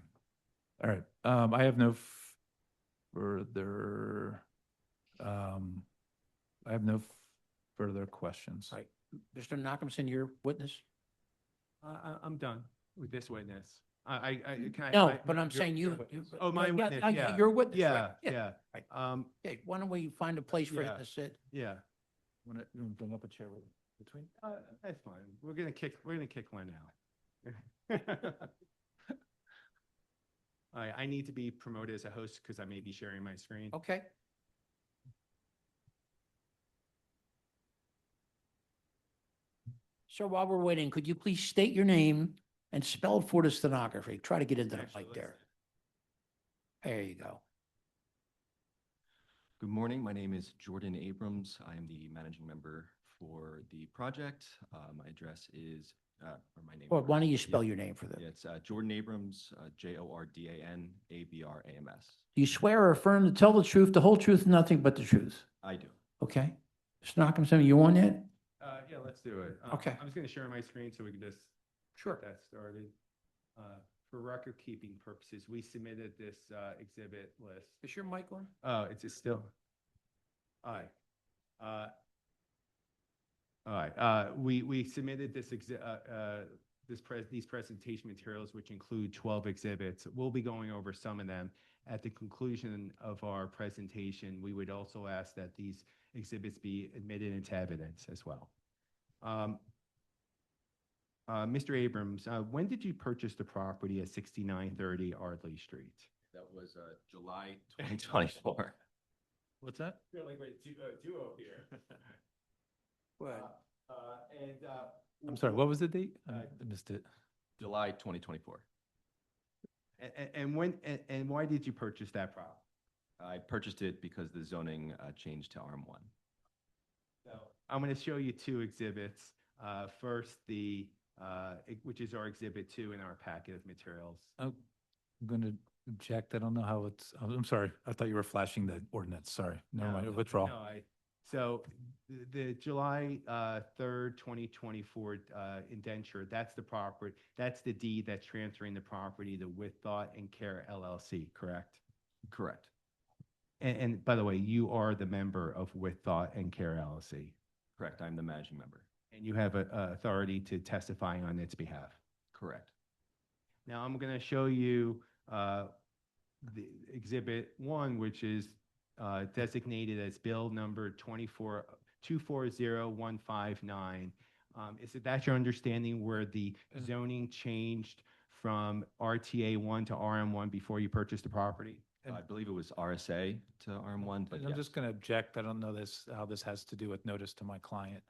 S17: All right. I have no further. I have no further questions.
S1: Right. Mr. Nachumson, your witness?
S3: I'm done with this witness.
S1: But I'm saying you.
S3: Oh, my witness, yeah.
S1: Your witness.
S3: Yeah.
S1: Right. Okay, why don't we find a place for him to sit?
S3: Yeah.
S17: You want to bring up a chair between?
S3: That's fine. We're gonna kick one out. I need to be promoted as a host because I may be sharing my screen.
S1: Okay. So while we're waiting, could you please state your name and spell it for the stenography? Try to get into the mic there. There you go.
S4: Good morning. My name is Jordan Abrams. I am the managing member for the project. My address is, or my name.
S1: Well, why don't you spell your name for them?
S4: It's Jordan Abrams, JordanAbrams.
S1: Do you swear or affirm to tell the truth, the whole truth, and nothing but the truth?
S4: I do.
S1: Okay. Mr. Nachumson, you on yet?
S3: Yeah, let's do it.
S1: Okay.
S3: I'm just gonna share my screen so we can just get that started. For record keeping purposes, we submitted this exhibit list.
S1: Is your mic on?
S3: Oh, it's just still. All right. All right. We submitted these presentation materials, which include 12 exhibits. We'll be going over some of them. At the conclusion of our presentation, we would also ask that these exhibits be admitted into evidence as well. Mr. Abrams, when did you purchase the property at 6930 Ardley Street?
S4: That was July 2024.
S17: What's that?
S3: Feeling like duo here.
S1: What?
S17: I'm sorry, what was the date? I missed it.
S4: July 2024.
S3: And why did you purchase that property?
S4: I purchased it because the zoning changed to RM1.
S3: So I'm going to show you two exhibits. First, which is our exhibit 2 in our packet of materials.
S17: I'm going to object. I don't know how I'm sorry. I thought you were flashing the ordinance. Sorry. Never mind. Withdrawal.
S3: No, so the July 3rd, 2024 indenture, that's the property, that's the deed that's transferring the property to With Thought and Care LLC, correct?
S4: Correct.
S3: And by the way, you are the member of With Thought and Care LLC,
S4: Correct. I'm the managing member.
S3: and you have authority to testify on its behalf.
S4: Correct.
S3: Now, I'm going to show you the Exhibit 1, which is designated as Bill number 240159. Is that your understanding where the zoning changed from RTA 1 to RM1 before you purchased the property?
S4: I believe it was RSA to RM1, but
S17: I'm just going to object. I don't know how this has to do with notice to my client.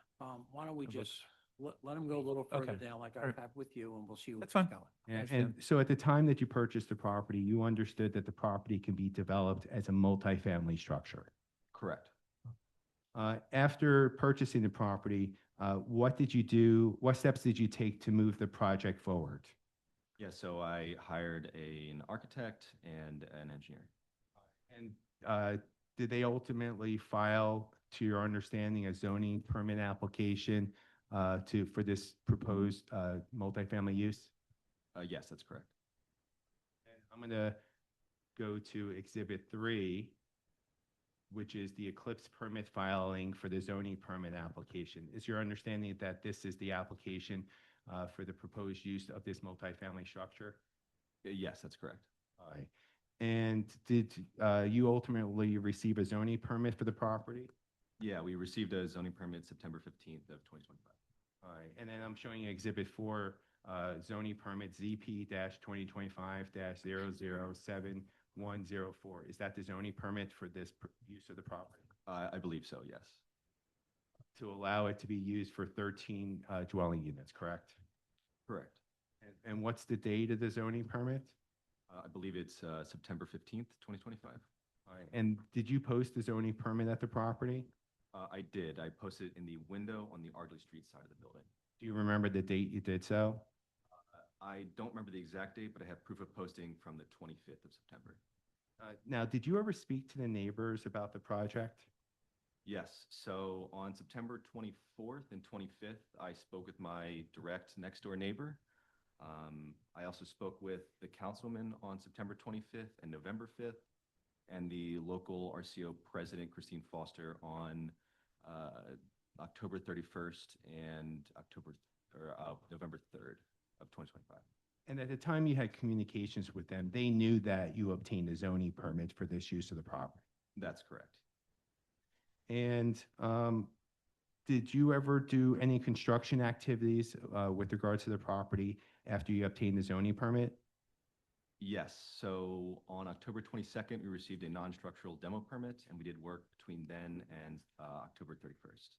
S1: Why don't we
S17: Okay.
S1: just let him go a little further
S17: Okay.
S1: down like I
S17: All right.
S1: have with you, and we'll see what's
S17: That's fine.
S1: going.
S3: And so at the time that you purchased the property, you understood that the property can be developed as a multifamily structure.
S4: correct.
S3: After purchasing the property, what did you do? What steps did you take to move the project forward?
S4: Yeah, so I hired an architect and an engineer.
S3: And did they ultimately file, to your understanding, a zoning permit application for this proposed multifamily use?
S4: Yes, that's correct.
S3: And I'm going to go to Exhibit 3, which is the Eclipse permit filing for the zoning permit application. Is your understanding that this is the application for the proposed use of this multifamily structure?
S4: Yes, that's correct.
S3: All right. And did you ultimately receive a zoning permit for the property?
S4: Yeah, we received a zoning permit September 15th of 2025.
S3: All right. And then I'm showing you Exhibit 4, zoning permit ZP-2025-007-104. Is that the zoning permit for this use of the property?
S4: I believe so, yes.
S3: To allow it to be used for 13 dwelling units, correct?
S4: Correct.
S3: And what's the date of the zoning permit?
S4: I believe it's September 15th, 2025.
S3: All right. And did you post the zoning permit at the property?
S4: I did. I posted it in the window on the Ardley Street side of the building.
S3: Do you remember the date you did so?
S4: I don't remember the exact date, but I have proof of posting from the 25th of September.
S3: Now, did you ever speak to the neighbors about the project?
S4: Yes. So on September 24th and 25th, I spoke with my direct next door neighbor. I also spoke with the councilman on September 25th and November 5th, and the local RCO president, Christine Foster, on October 31st and November 3rd of 2025.
S3: And at the time you had communications with them, they knew that you obtained a zoning permit for this use of the property.
S4: That's correct.
S3: And did you ever do any construction activities with regard to the property after you obtained the zoning permit?
S4: Yes. So on October 22nd, we received a non-structural demo permit, and we did work between then and October 31st.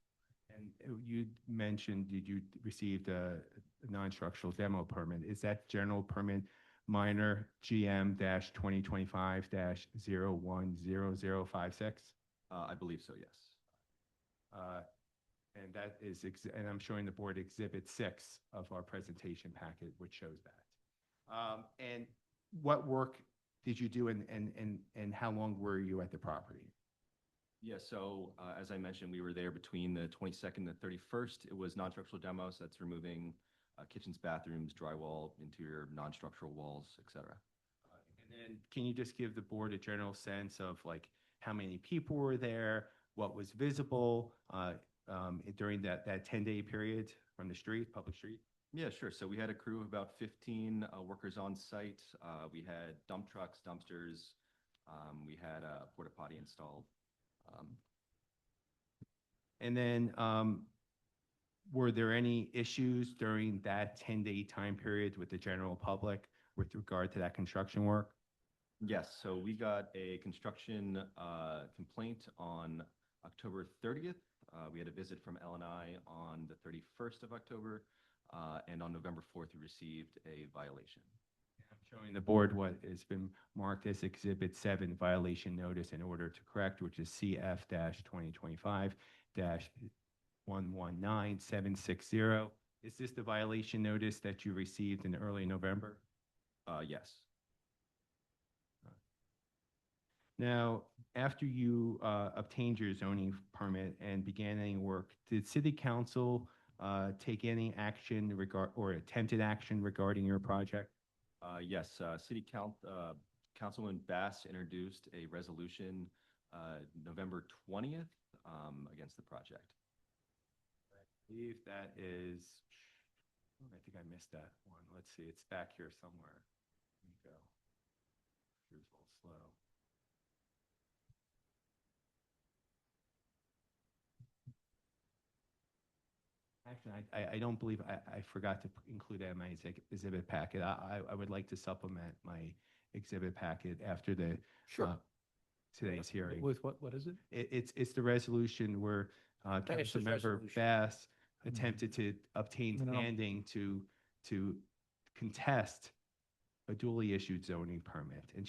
S3: And you mentioned you received a non-structural demo permit. Is that general permit minor GM-2025-010056?
S4: I believe so, yes.
S3: And that is, and I'm showing the board Exhibit 6 of our presentation packet, which shows that. And what work did you do, and how long were you at the property?
S4: Yeah, so as I mentioned, we were there between the 22nd and the 31st. It was non-structural demos. That's removing kitchens, bathrooms, drywall, interior, non-structural walls, et cetera.
S3: And then can you just give the board a general sense of like how many people were there, what was visible during that 10-day period from the street, public street?
S4: Yeah, sure. So we had a crew of about 15 workers on site. We had dump trucks, dumpsters. We had a porta potty installed.
S3: And then were there any issues during that 10-day time period with the general public with regard to that construction work?
S4: Yes, so we got a construction complaint on October 30th. We had a visit from L&I on the 31st of October, and on November 4th, we received a violation.
S3: I'm showing the board what has been marked as Exhibit 7 violation notice in order to correct, which is CF-2025-119760. Is this the violation notice that you received in early November?
S4: Yes.
S3: Now, after you obtained your zoning permit and began any work, did City Council take any action or attempted action regarding your project?
S4: Yes, Councilman Bass introduced a resolution November 20th against the project.
S3: I believe that is, I think I missed that one. Let's see, it's back here somewhere. Let me go. Here's a little slow. Actually, I don't believe, I forgot to include that in my exhibit packet. I would like to supplement my exhibit packet after the today's hearing.
S17: With what is it?
S3: It's the resolution where
S1: Yes, the
S3: Councilmember
S1: resolution.
S3: Bass attempted to obtain
S17: No, no.
S3: standing to contest a duly issued zoning permit, and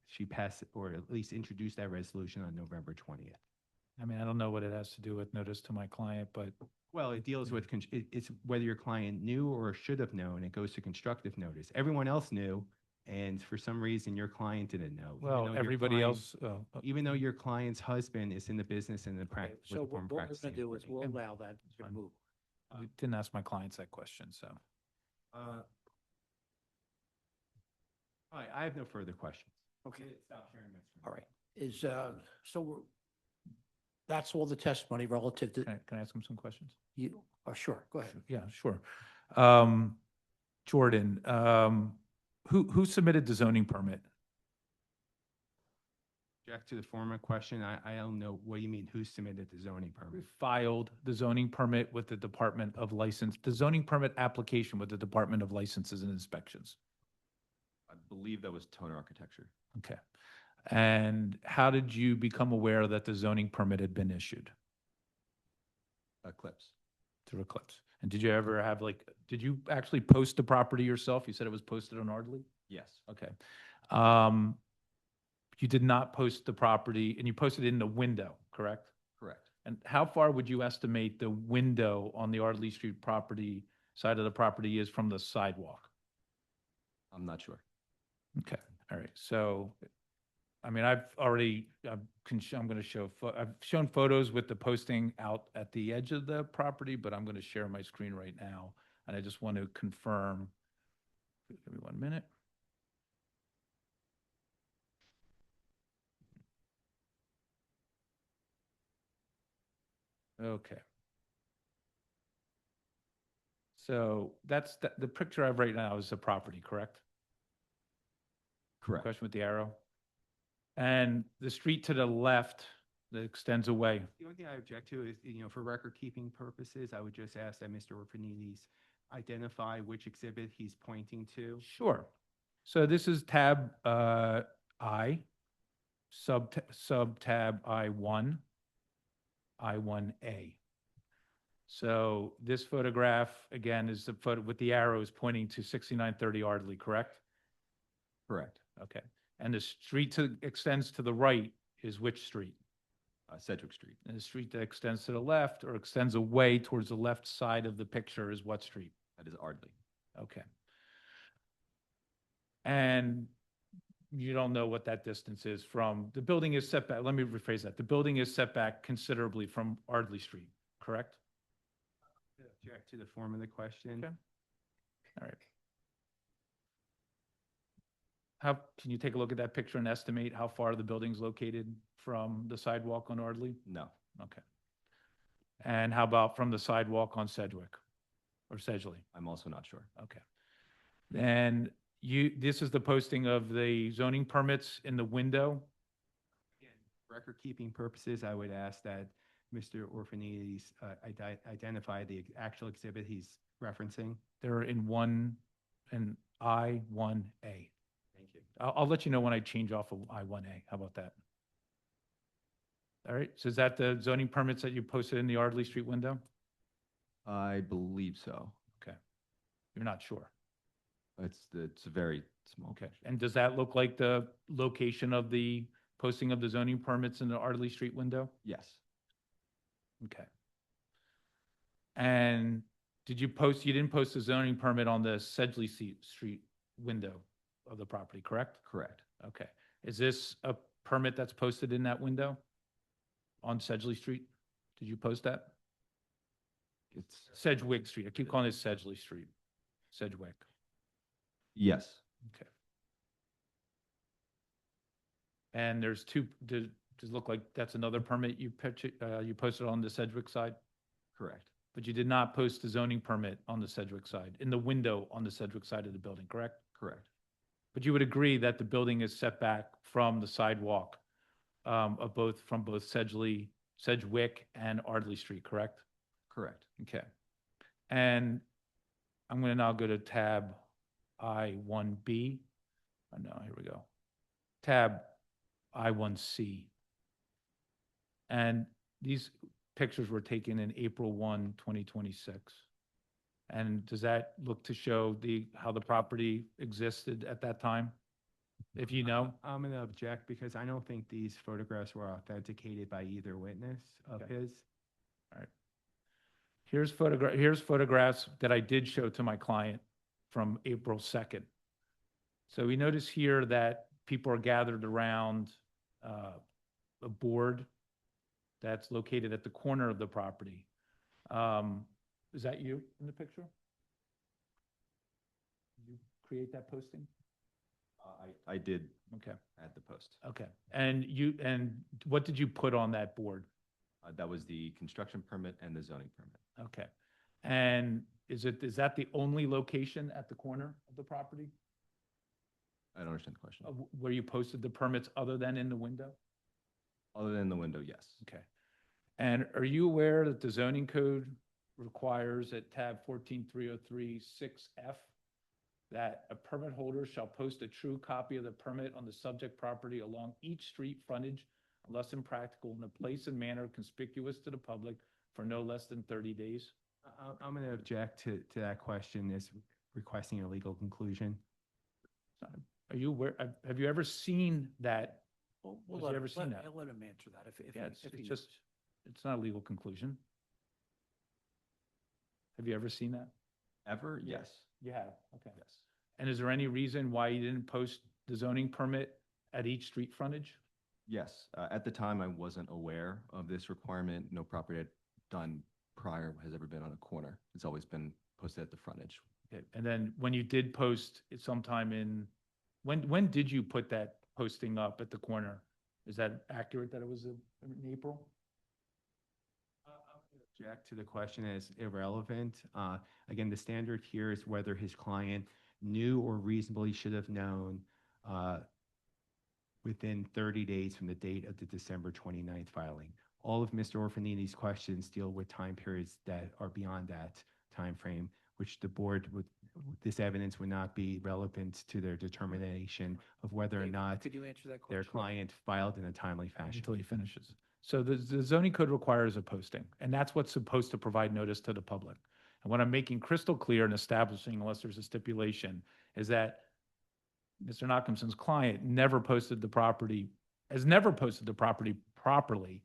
S3: she passed, or at least introduced that resolution on November 20th.
S17: I mean, I don't know what it has to do with notice to my client, but
S3: Well, it deals with, it's whether your client knew or should have known. It goes to constructive notice. Everyone else knew, and for some reason, your client didn't know. even though
S17: well,
S3: your
S17: everybody
S3: client-
S17: else,
S3: Even though your client's husband is in the business and the
S1: Okay,
S3: practice.
S1: so what we're going to do is we'll allow that to
S17: Fine.
S1: move.
S17: you didn't ask my clients that question, so.
S3: All right, I have no further questions.
S1: Okay.
S3: Stop sharing my screen.
S1: All right. Is, so that's all the testimony relative to
S17: Can I ask him some questions?
S1: you? Oh, sure, go ahead.
S17: Yeah, sure. Jordan, who submitted the zoning permit?
S3: Jack, to the former question, I don't know, what do you mean, who submitted the zoning permit?
S17: Filed the zoning permit with the Department of License, the zoning permit application with the Department of Licenses and Inspections?
S4: I believe that was Toner Architecture.
S17: Okay. And how did you become aware that the zoning permit had been issued?
S4: Eclipse.
S17: Through Eclipse. And did you ever have did you actually post the property yourself? You said it was posted on Ardley?
S4: Yes.
S17: Okay. You did not post the property, and you posted it in the window, correct?
S4: Correct.
S17: And how far would you estimate the window on the Ardley Street property, side of the property is from the sidewalk?
S4: I'm not sure.
S17: Okay, all right. So, I mean, I'm going to show, I've shown photos with the posting out at the edge of the property, but I'm going to share my screen right now. And I just want to confirm, give me 1 minute. Okay. So that's the picture I have right now is the property, correct?
S4: Correct.
S17: Question with the arrow. And the street to the left that extends away.
S3: The only thing I object to is, for record-keeping purposes, I would just ask that Mr. Orfanides identify which exhibit he's pointing to.
S17: Sure. So this is tab I, sub tab I1, I1A. So this photograph, again, is the photo with the arrows pointing to 6930 Ardley, correct?
S4: Correct.
S17: Okay. And the street extends to the right is which street?
S4: Sedgwick Street.
S17: And the street that extends to the left or extends away towards the left side of the picture is what street?
S4: That is Ardley.
S17: Okay. And you don't know what that distance is from, the building is set back, let me rephrase that. The building is set back considerably from Ardley Street, correct?
S3: Object to the form of the question.
S17: Okay. All right. How, can you take a look at that picture and estimate how far the building's located from the sidewalk on Ardley?
S4: No.
S17: Okay. And how about from the sidewalk on Sedgwick or Sedgley?
S4: I'm also not sure.
S17: Okay. And this is the posting of the zoning permits in the window?
S3: Again, for record-keeping purposes, I would ask that Mr. Orfanides identify the actual exhibit he's referencing.
S17: They're in I1A.
S3: Thank you.
S17: I'll let you know when I change off of I1A. How about that? All right. So is that the zoning permits that you posted in the Ardley Street window?
S4: I believe so.
S17: Okay. You're not sure?
S4: It's very small.
S17: Okay. And does that look like the location of the posting of the zoning permits in the Ardley Street window?
S4: Yes,
S17: Okay. And you didn't post the zoning permit on the Sedgley Street window of the property, correct?
S4: correct.
S17: Okay. Is this a permit that's posted in that window on Sedgley Street? Did you post that?
S4: It's,
S17: Sedgwick Street. I keep calling it Sedgley Street. Sedgwick.
S4: yes,
S17: Okay. And there's two, does it look like that's another permit you posted on the Sedgwick side?
S4: correct.
S17: But you did not post the zoning permit on the Sedgwick side, in the window on the Sedgwick side of the building, correct?
S4: Correct.
S17: But you would agree that the building is set back from the sidewalk from both Sedgwick and Ardley Street, correct?
S4: Correct.
S17: Okay. And I'm going to now go to tab I1B. Oh, no, here we go. Tab I1C. And these pictures were taken in April 1, 2026. And does that look to show how the property existed at that time? If you know?
S3: I'm going to object because I don't think these photographs were authenticated by either witness of
S17: Okay.
S3: his.
S17: All right. Here's photographs that I did show to my client from April 2nd. So we notice here that people are gathered around a board that's located at the corner of the property. Is that you in the picture? Did you create that posting?
S4: I did
S17: Okay,
S4: add the post.
S17: okay. And what did you put on that board?
S4: That was the construction permit and the zoning permit.
S17: Okay. And is that the only location at the corner of the property
S4: I don't understand the question.
S17: where you posted the permits other than in the window?
S4: Other than the window, yes.
S17: Okay. And are you aware that the zoning code requires at tab 14303-6F that a permit holder shall post a true copy of the permit on the subject property along each street frontage unless impractical in a place and manner conspicuous to the public for no less than 30 days?
S3: I'm going to object to that question as requesting a legal conclusion.
S17: Are you aware, have you ever seen that?
S1: We'll
S17: Have you
S1: let,
S17: ever seen that?
S1: let him answer that if
S17: Yeah,
S1: if he
S17: it's
S1: knows.
S17: just, it's not a legal conclusion. Have you ever seen that?
S4: Ever? Yes.
S17: You have, okay.
S4: Yes.
S17: And is there any reason why you didn't post the zoning permit at each street frontage?
S4: Yes. At the time, I wasn't aware of this requirement. No property I'd done prior has ever been on a corner. It's always been posted at the frontage.
S17: Okay, and then when you did post it sometime when did you put that posting up at the corner? Is that accurate that it was in April?
S3: Object to the question as irrelevant. Again, the standard here is whether his client knew or reasonably should have known within 30 days from the date of the December 29th filing. All of Mr. Orfanini's questions deal with time periods that are beyond that time frame, which the board this evidence would not be relevant to their determination of whether or not
S1: Could you answer that
S3: their
S1: question?
S3: client filed in a timely fashion.
S17: Until he finishes. So the zoning code requires a posting, and that's what's supposed to provide notice to the public. And what I'm making crystal clear and establishing, unless there's a stipulation, is that Mr. Nachumsen's client has never posted the property properly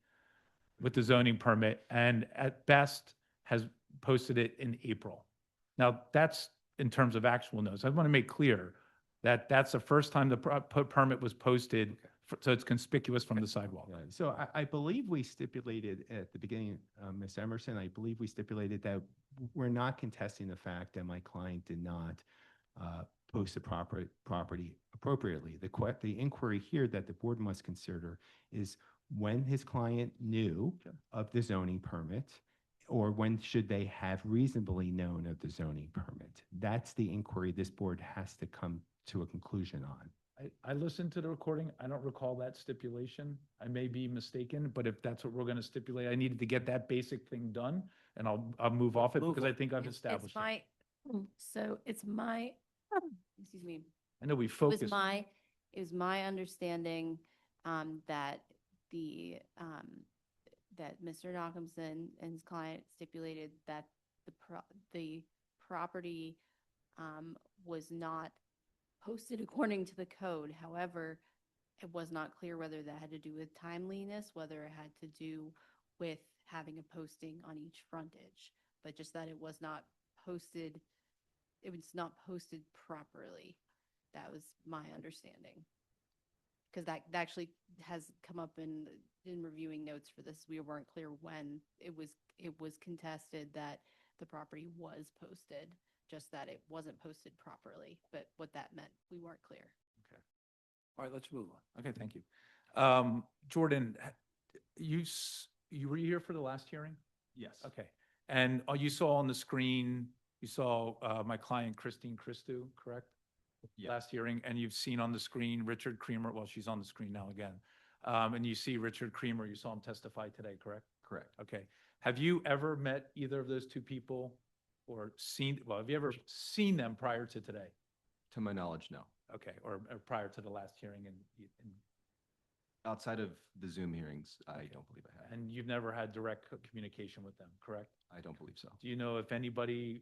S17: with the zoning permit, and at best has posted it in April. Now, that's in terms of actual notice. I want to make clear that that's the first time the permit was posted, so it's conspicuous from the sidewalk.
S3: Yeah, so I believe we stipulated at the beginning, Ms. Emerson, I believe we stipulated that we're not contesting the fact that my client did not post the property appropriately. The inquiry here that the board must consider is when his client knew of the zoning permit, or when should they have reasonably known of the zoning permit? That's the inquiry this board has to come to a conclusion on.
S17: I listened to the recording. I don't recall that stipulation. I may be mistaken, but if that's what we're going to stipulate, I needed to get that basic thing done, and I'll move off it because I think I've established it.
S5: It's my, excuse me.
S17: I know we
S5: It
S17: focused.
S5: was my understanding that that Mr. Nachumsen and his client stipulated that the property was not posted according to the code. However, it was not clear whether that had to do with timeliness, whether it had to do with having a posting on each frontage, but just that it was not posted properly. That was my understanding. Because that actually has come up in reviewing notes for this. We weren't clear when it was contested that the property was posted, just that it wasn't posted properly. But what that meant, we weren't clear.
S17: All right, let's move on. Okay, thank you. Jordan, you were here for the last hearing?
S3: Yes.
S17: Okay. And you saw on the screen, you saw my client Christine Christou, correct?
S3: Yeah.
S17: Last hearing, and you've seen on the screen Richard Creamer, well, she's on the screen now again. And you see Richard Creamer, you saw him testify today, correct?
S3: Correct.
S17: Okay. Have you ever met either of those two people or have you ever seen them prior to today?
S4: To my knowledge, no.
S17: Okay, or prior to the last hearing and
S4: Outside of the Zoom hearings, I don't believe I have.
S17: and you've never had direct communication with them, correct?
S4: I don't believe so.
S17: Do you know if anybody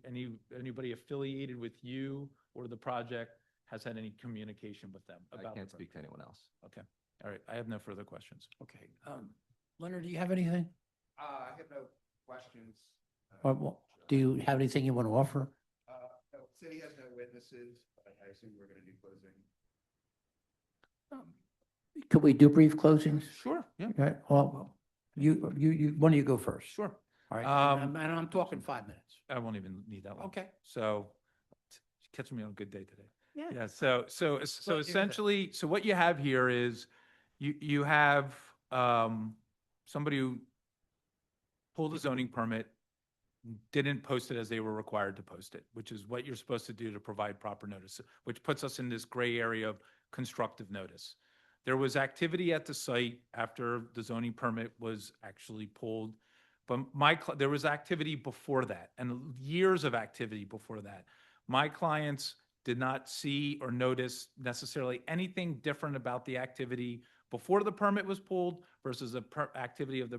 S17: affiliated with you or the project has had any communication with them about?
S4: I can't
S17: the
S4: speak to anyone else.
S17: Okay, all right, I have no further questions.
S1: Okay. Leonard, do you have anything?
S8: I have no questions.
S1: Do you have anything you want to offer?
S8: No, city has no witnesses, but I assume we're going to do closing.
S1: Could we do brief closings?
S17: Sure, yeah.
S1: Okay, well, why don't you go first?
S17: Sure.
S1: All right,
S17: Um,
S1: and I'm talking 5 minutes.
S17: I won't even need that long.
S1: Okay.
S17: So catch me on a good day today.
S1: Yeah.
S17: Yeah, so
S1: Well, you're
S17: essentially, so what you have here is you have somebody who pulled a zoning permit, didn't post it as they were required to post it, which is what you're supposed to do to provide proper notice, which puts us in this gray area of constructive notice. There was activity at the site after the zoning permit was actually pulled, but there was activity before that and years of activity before that. My clients did not see or notice necessarily anything different about the activity before the permit was pulled versus the activity of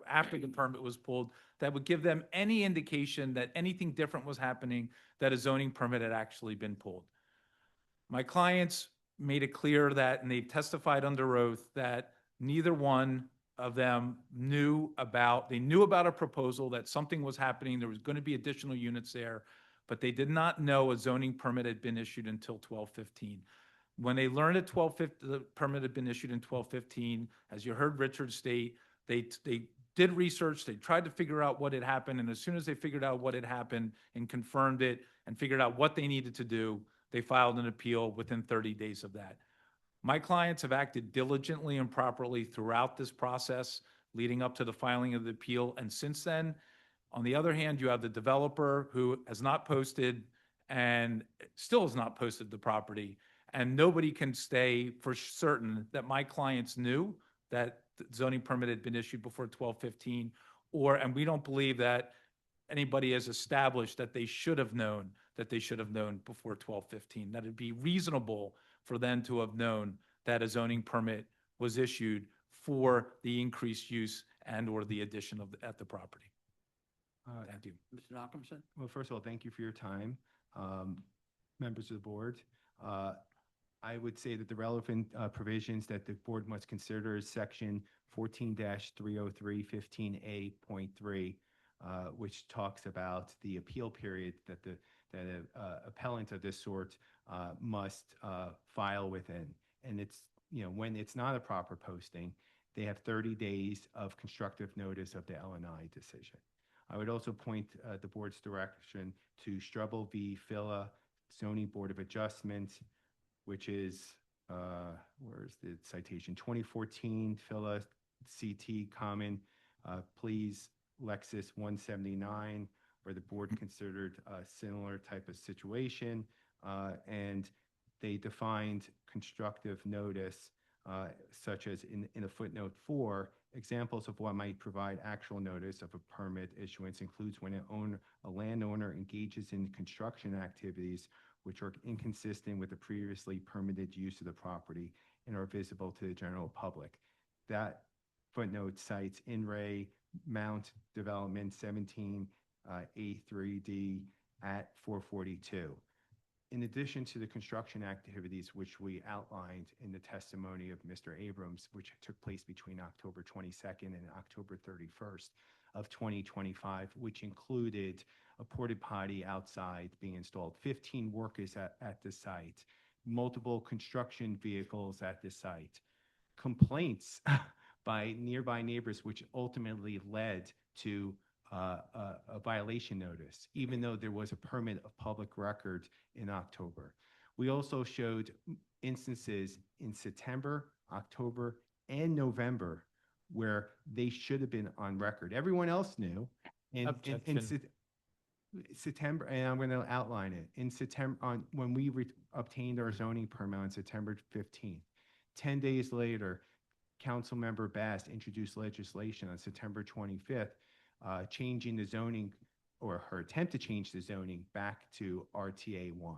S17: after the permit was pulled that would give them any indication that anything different was happening, that a zoning permit had actually been pulled. My clients made it clear that, and they testified under oath, that neither one of them knew about a proposal, that something was happening, there was going to be additional units there, but they did not know a zoning permit had been issued until 12/15. When they learned at 12/15, the permit had been issued in 12/15, as you heard Richard state, they did research, they tried to figure out what had happened, and as soon as they figured out what had happened and confirmed it and figured out what they needed to do, they filed an appeal within 30 days of that. My clients have acted diligently and properly throughout this process leading up to the filing of the appeal, and since then, on the other hand, you have the developer who has not posted and still has not posted the property, and nobody can say for certain that my clients knew that the zoning permit had been issued before 12/15, and we don't believe that anybody has established that they should have known before 12/15, that it'd be reasonable for them to have known that a zoning permit was issued for the increased use and or the addition at the property. Thank you.
S1: Mr. Malcolmson?
S3: Well, first of all, thank you for your time, members of the board. I would say that the relevant provisions that the board must consider is section 14-303-15A.3, which talks about the appeal period that the appellant of this sort must file within. And it's, when it's not a proper posting, they have 30 days of constructive notice of the LNI decision. I would also point the board's direction to Strubble v. Phila Zoning Board of Adjustment, which is, where is the citation? 2014 Phila CT Common, please Lexus 179, where the board considered a similar type of situation, and they defined constructive notice, such as in a footnote 4, examples of what might provide actual notice of a permit issuance includes when a landowner engages in construction activities which are inconsistent with the previously permitted use of the property and are visible to the general public. That footnote cites In Re Mount Development 17 A3D at 442. in addition to the construction activities which we outlined in the testimony of Mr. Abrams, which took place between October 22nd and October 31st of 2025, which included a porta potty outside being installed, 15 workers at the site, multiple construction vehicles at the site, complaints by nearby neighbors, which ultimately led to a violation notice, even though there was a permit of public record in October. We also showed instances in September, October, and November where they should have been on record. Everyone else knew. In September, and I'm going to outline it. In September, when we obtained our zoning permit on September 15th, 10 days later, Councilmember Bass introduced legislation on September 25th, changing the zoning, or her attempt to change the zoning back to RTA 1.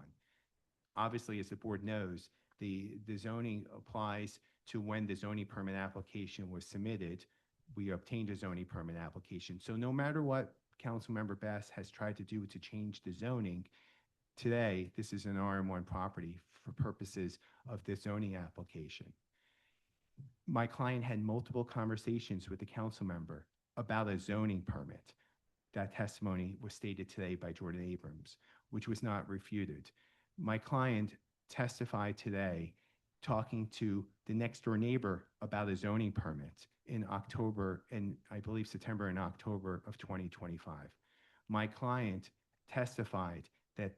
S3: Obviously, as the board knows, the zoning applies to when the zoning permit application was submitted. We obtained a zoning permit application. So no matter what Councilmember Bass has tried to do to change the zoning, today, this is an RM1 property for purposes of the zoning application. My client had multiple conversations with the council member about a zoning permit. That testimony was stated today by Jordan Abrams, which was not refuted. My client testified today talking to the next door neighbor about a zoning permit in October, and I believe September and October of 2025. My client testified that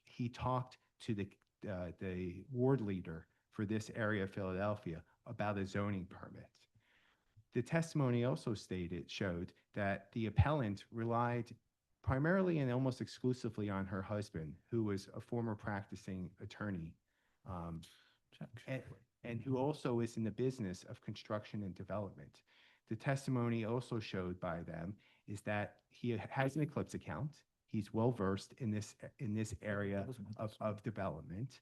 S3: he talked to the ward leader for this area of Philadelphia about a zoning permit. The testimony also showed that the appellant relied primarily and almost exclusively on her husband, who was a former practicing attorney, and who also is in the business of construction and development. The testimony also showed by them is that he has an Eclipse account. He's well versed in this area of development.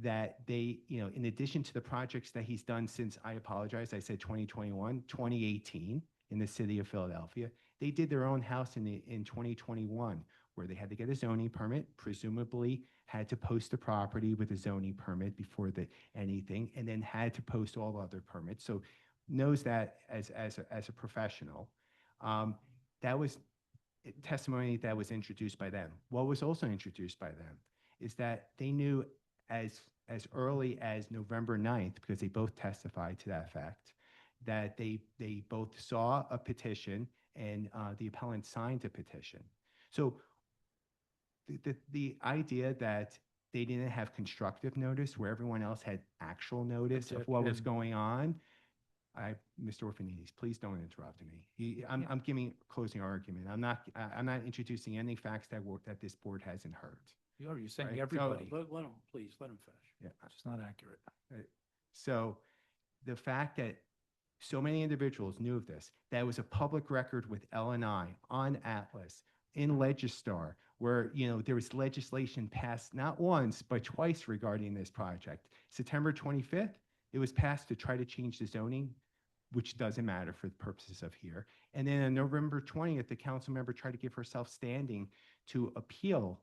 S3: That they, in addition to the projects that he's done since, I apologize, I said 2021, 2018 in the city of Philadelphia, they did their own house in 2021, where they had to get a zoning permit, presumably had to post the property with a zoning permit before anything, and then had to post all other permits. So knows that as a professional. That was testimony that was introduced by them. What was also introduced by them is that they knew as early as November 9th, because they both testified to that fact, that they both saw a petition and the appellant signed a petition. So the idea that they didn't have constructive notice where everyone else had actual notice of what was going on, Mr. Orphanides, please don't interrupt me. I'm giving closing argument. I'm not introducing any facts that this board hasn't heard.
S17: You're saying
S3: Right.
S17: everybody.
S3: So-
S1: Let him, please, let him finish.
S3: Yeah.
S17: It's not accurate.
S3: So the fact that so many individuals knew of this, that was a public record with LNI on Atlas, in Legistar, where, there was legislation passed not once, but twice regarding this project. September 25th, it was passed to try to change the zoning, which doesn't matter for the purposes of here. And then on November 20th, the council member tried to give herself standing to appeal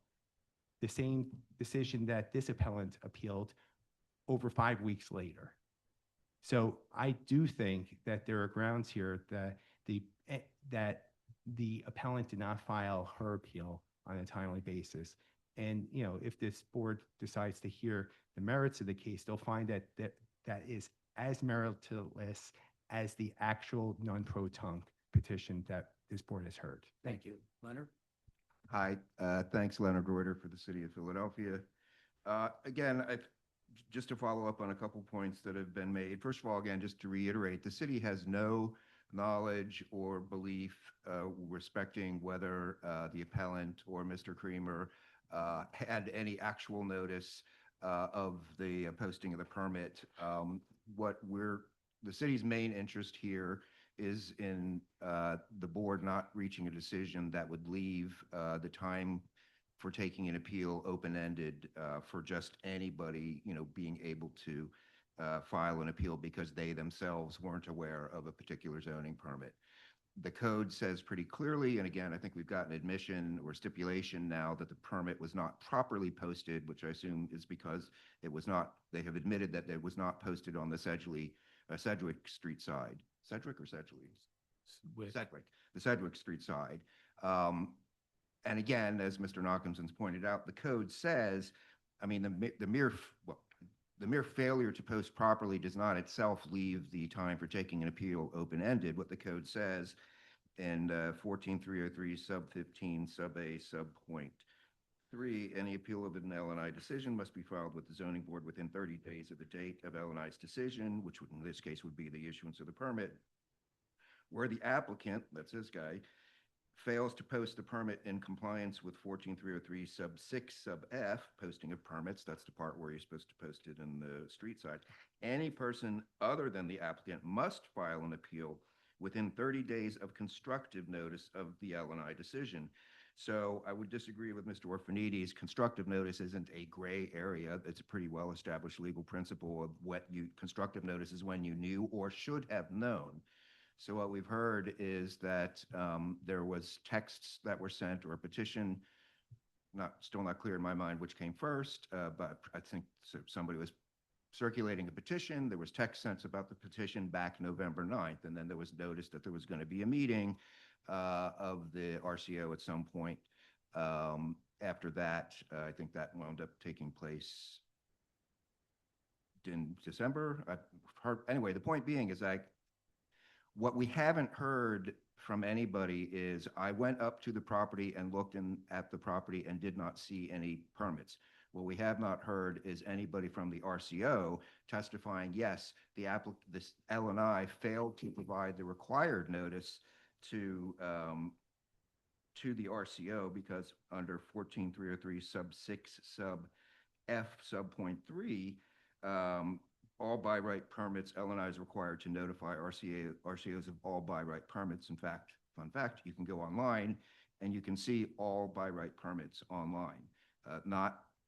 S3: the same decision that this appellant appealed over 5 weeks later. So I do think that there are grounds here that the appellant did not file her appeal on a timely basis. And, if this board decides to hear the merits of the case, they'll find that is as meritless as the actual non-pro-tunc petition that this board has heard.
S1: Thank you. Leonard?
S22: Hi, thanks Leonard Reuter for the City of Philadelphia. Again, just to follow up on a couple points that have been made. First of all, again, just to reiterate, the city has no knowledge or belief respecting whether the appellant or Mr. Creamer had any actual notice of the posting of the permit. The city's main interest here is in the board not reaching a decision that would leave the time for taking an appeal open-ended for just anybody, being able to file an appeal because they themselves weren't aware of a particular zoning permit. The code says pretty clearly, and again, I think we've got an admission or stipulation now that the permit was not properly posted, which I assume is because it was not, they have admitted that it was not posted on the Sedgwick Street side. Sedgwick or Sedgley? Sedgwick, the Sedgwick Street side. And again, as Mr. Knockhamson's pointed out, the code says, I mean, the mere failure to post properly does not itself leave the time for taking an appeal open-ended. What the code says in 14303 sub 15 sub A sub point 3, any appeal of an L&I decision must be filed with the zoning board within 30 days of the date of L&I's decision, which would, in this case would be the issuance of the permit. Where the applicant, that's this guy, fails to post the permit in compliance with 14303 sub 6 sub F, posting of permits, that's the part where you're supposed to post it in the street side, any person other than the applicant must file an appeal within 30 days of constructive notice of the L&I decision. So I would disagree with Mr. Orfanides. Constructive notice isn't a gray area. It's a pretty well-established legal principle of constructive notice is when you knew or should have known. So what we've heard is that there was texts that were sent or a petition, still not clear in my mind which came first, but I think somebody was circulating a petition. There was text sent about the petition back November 9th, and then there was notice that there was going to be a meeting of the RCO at some point. After that, I think that wound up taking place in December. Anyway, the point being is what we haven't heard from anybody is I went up to the property and looked at the property and did not see any permits. What we have not heard is anybody from the RCO testifying, yes, this L&I failed to provide the required notice to the RCO because under 14303 sub 6 sub F sub point 3, all by right permits, L&I is required to notify RCOs of all by right permits. In fact, fun fact, you can go online and you can see all by right permits online.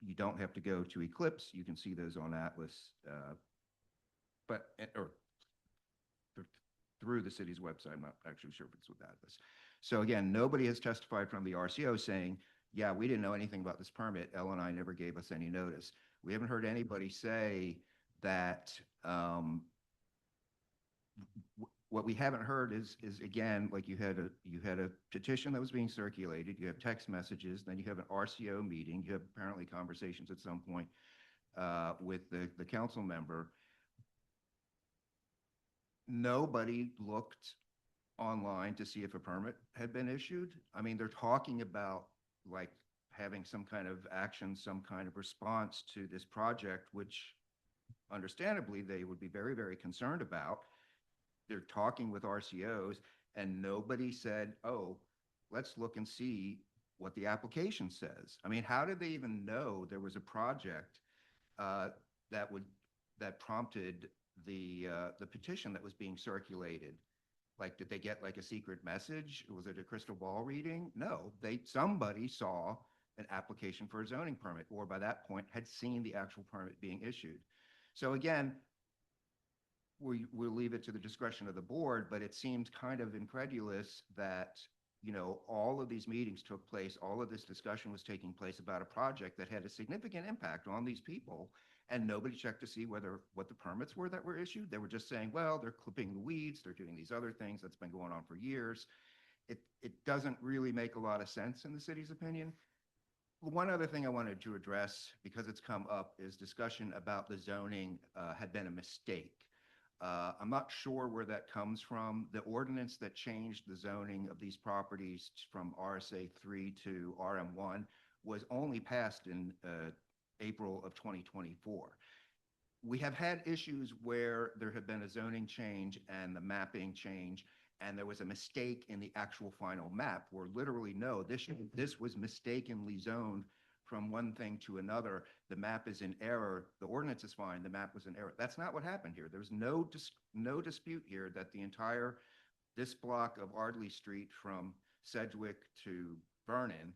S22: You don't have to go to Eclipse. You can see those on Atlas, or through the city's website. I'm not actually sure if it's with Atlas. So again, nobody has testified from the RCO saying, yeah, we didn't know anything about this permit. L&I never gave us any notice. We haven't heard anybody say that. What we haven't heard is again, like you had a petition that was being circulated, you have text messages, then you have an RCO meeting, you have apparently conversations at some point with the council member. Nobody looked online to see if a permit had been issued. I mean, they're talking about like having some kind of action, some kind of response to this project, which understandably they would be very, very concerned about. They're talking with RCOs and nobody said, oh, let's look and see what the application says. I mean, how did they even know there was a project that prompted the petition that was being circulated? Like, did they get like a secret message? Was it a crystal ball reading? No, somebody saw an application for a zoning permit, or by that point had seen the actual permit being issued. So again, we'll leave it to the discretion of the board, but it seemed kind of incredulous that, you know, all of these meetings took place, all of this discussion was taking place about a project that had a significant impact on these people, and nobody checked to see what the permits were that were issued. They were just saying, well, they're clipping the weeds, they're doing these other things that's been going on for years. It doesn't really make a lot of sense in the city's opinion. One other thing I wanted to address, because it's come up, is discussion about the zoning had been a mistake. I'm not sure where that comes from. The ordinance that changed the zoning of these properties from RSA 3 to RM1 was only passed in April of 2024. We have had issues where there have been a zoning change and the mapping change, and there was a mistake in the actual final map where literally, no, this was mistakenly zoned from one thing to another. The map is in error. The ordinance is fine. The map was in error. That's not what happened here. There's no dispute here that this block of Ardley Street from Sedgwick to Vernon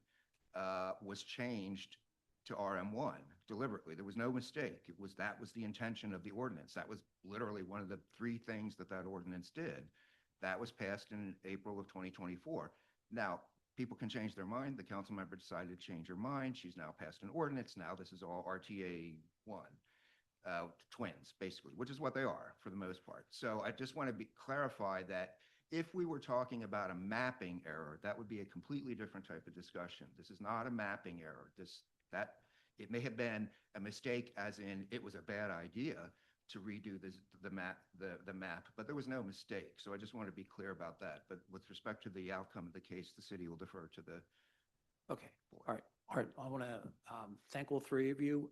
S22: was changed to RM1 deliberately. There was no mistake. That was the intention of the ordinance. That was literally one of the three things that ordinance did. That was passed in April of 2024. Now, people can change their mind. The council member decided to change her mind. She's now passed an ordinance. Now this is all RTA 1, twins, basically, which is what they are for the most part. So I just want to clarify that if we were talking about a mapping error, that would be a completely different type of discussion. This is not a mapping error. It may have been a mistake, as in it was a bad idea to redo the map, but there was no mistake. So I just want to be clear about that. But with respect to the outcome of the case, the city will defer to the.
S1: Okay, all right, all right. I want to thank all three of you.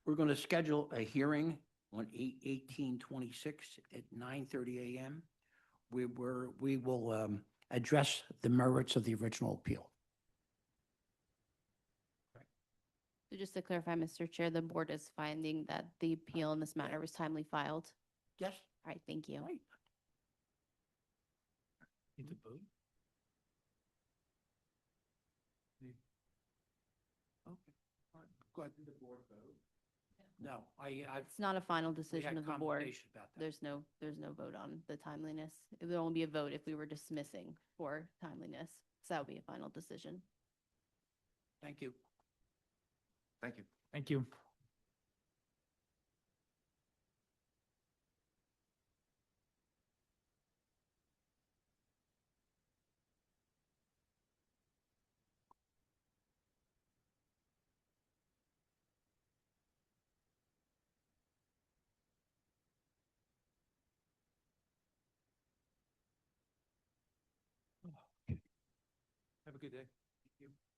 S1: We're going to schedule a hearing on 8/18/26 at 9:30 a.m. We will address the merits of the original appeal.
S5: So just to clarify, Mr. Chair, the board is finding that the appeal in this matter was timely filed.
S1: Yes.
S5: All right, thank you.
S1: Right. Need to vote? Okay, all right, go ahead. Did the board vote? No,
S5: It's not a final
S1: we
S5: decision
S1: had
S5: of the board.
S1: conversation about that.
S5: There's no vote on the timeliness. It would only be a vote if we were dismissing for timeliness. So that would be a final decision.
S1: Thank you.
S22: Thank you.
S17: Thank you. Have a good day. Thank you.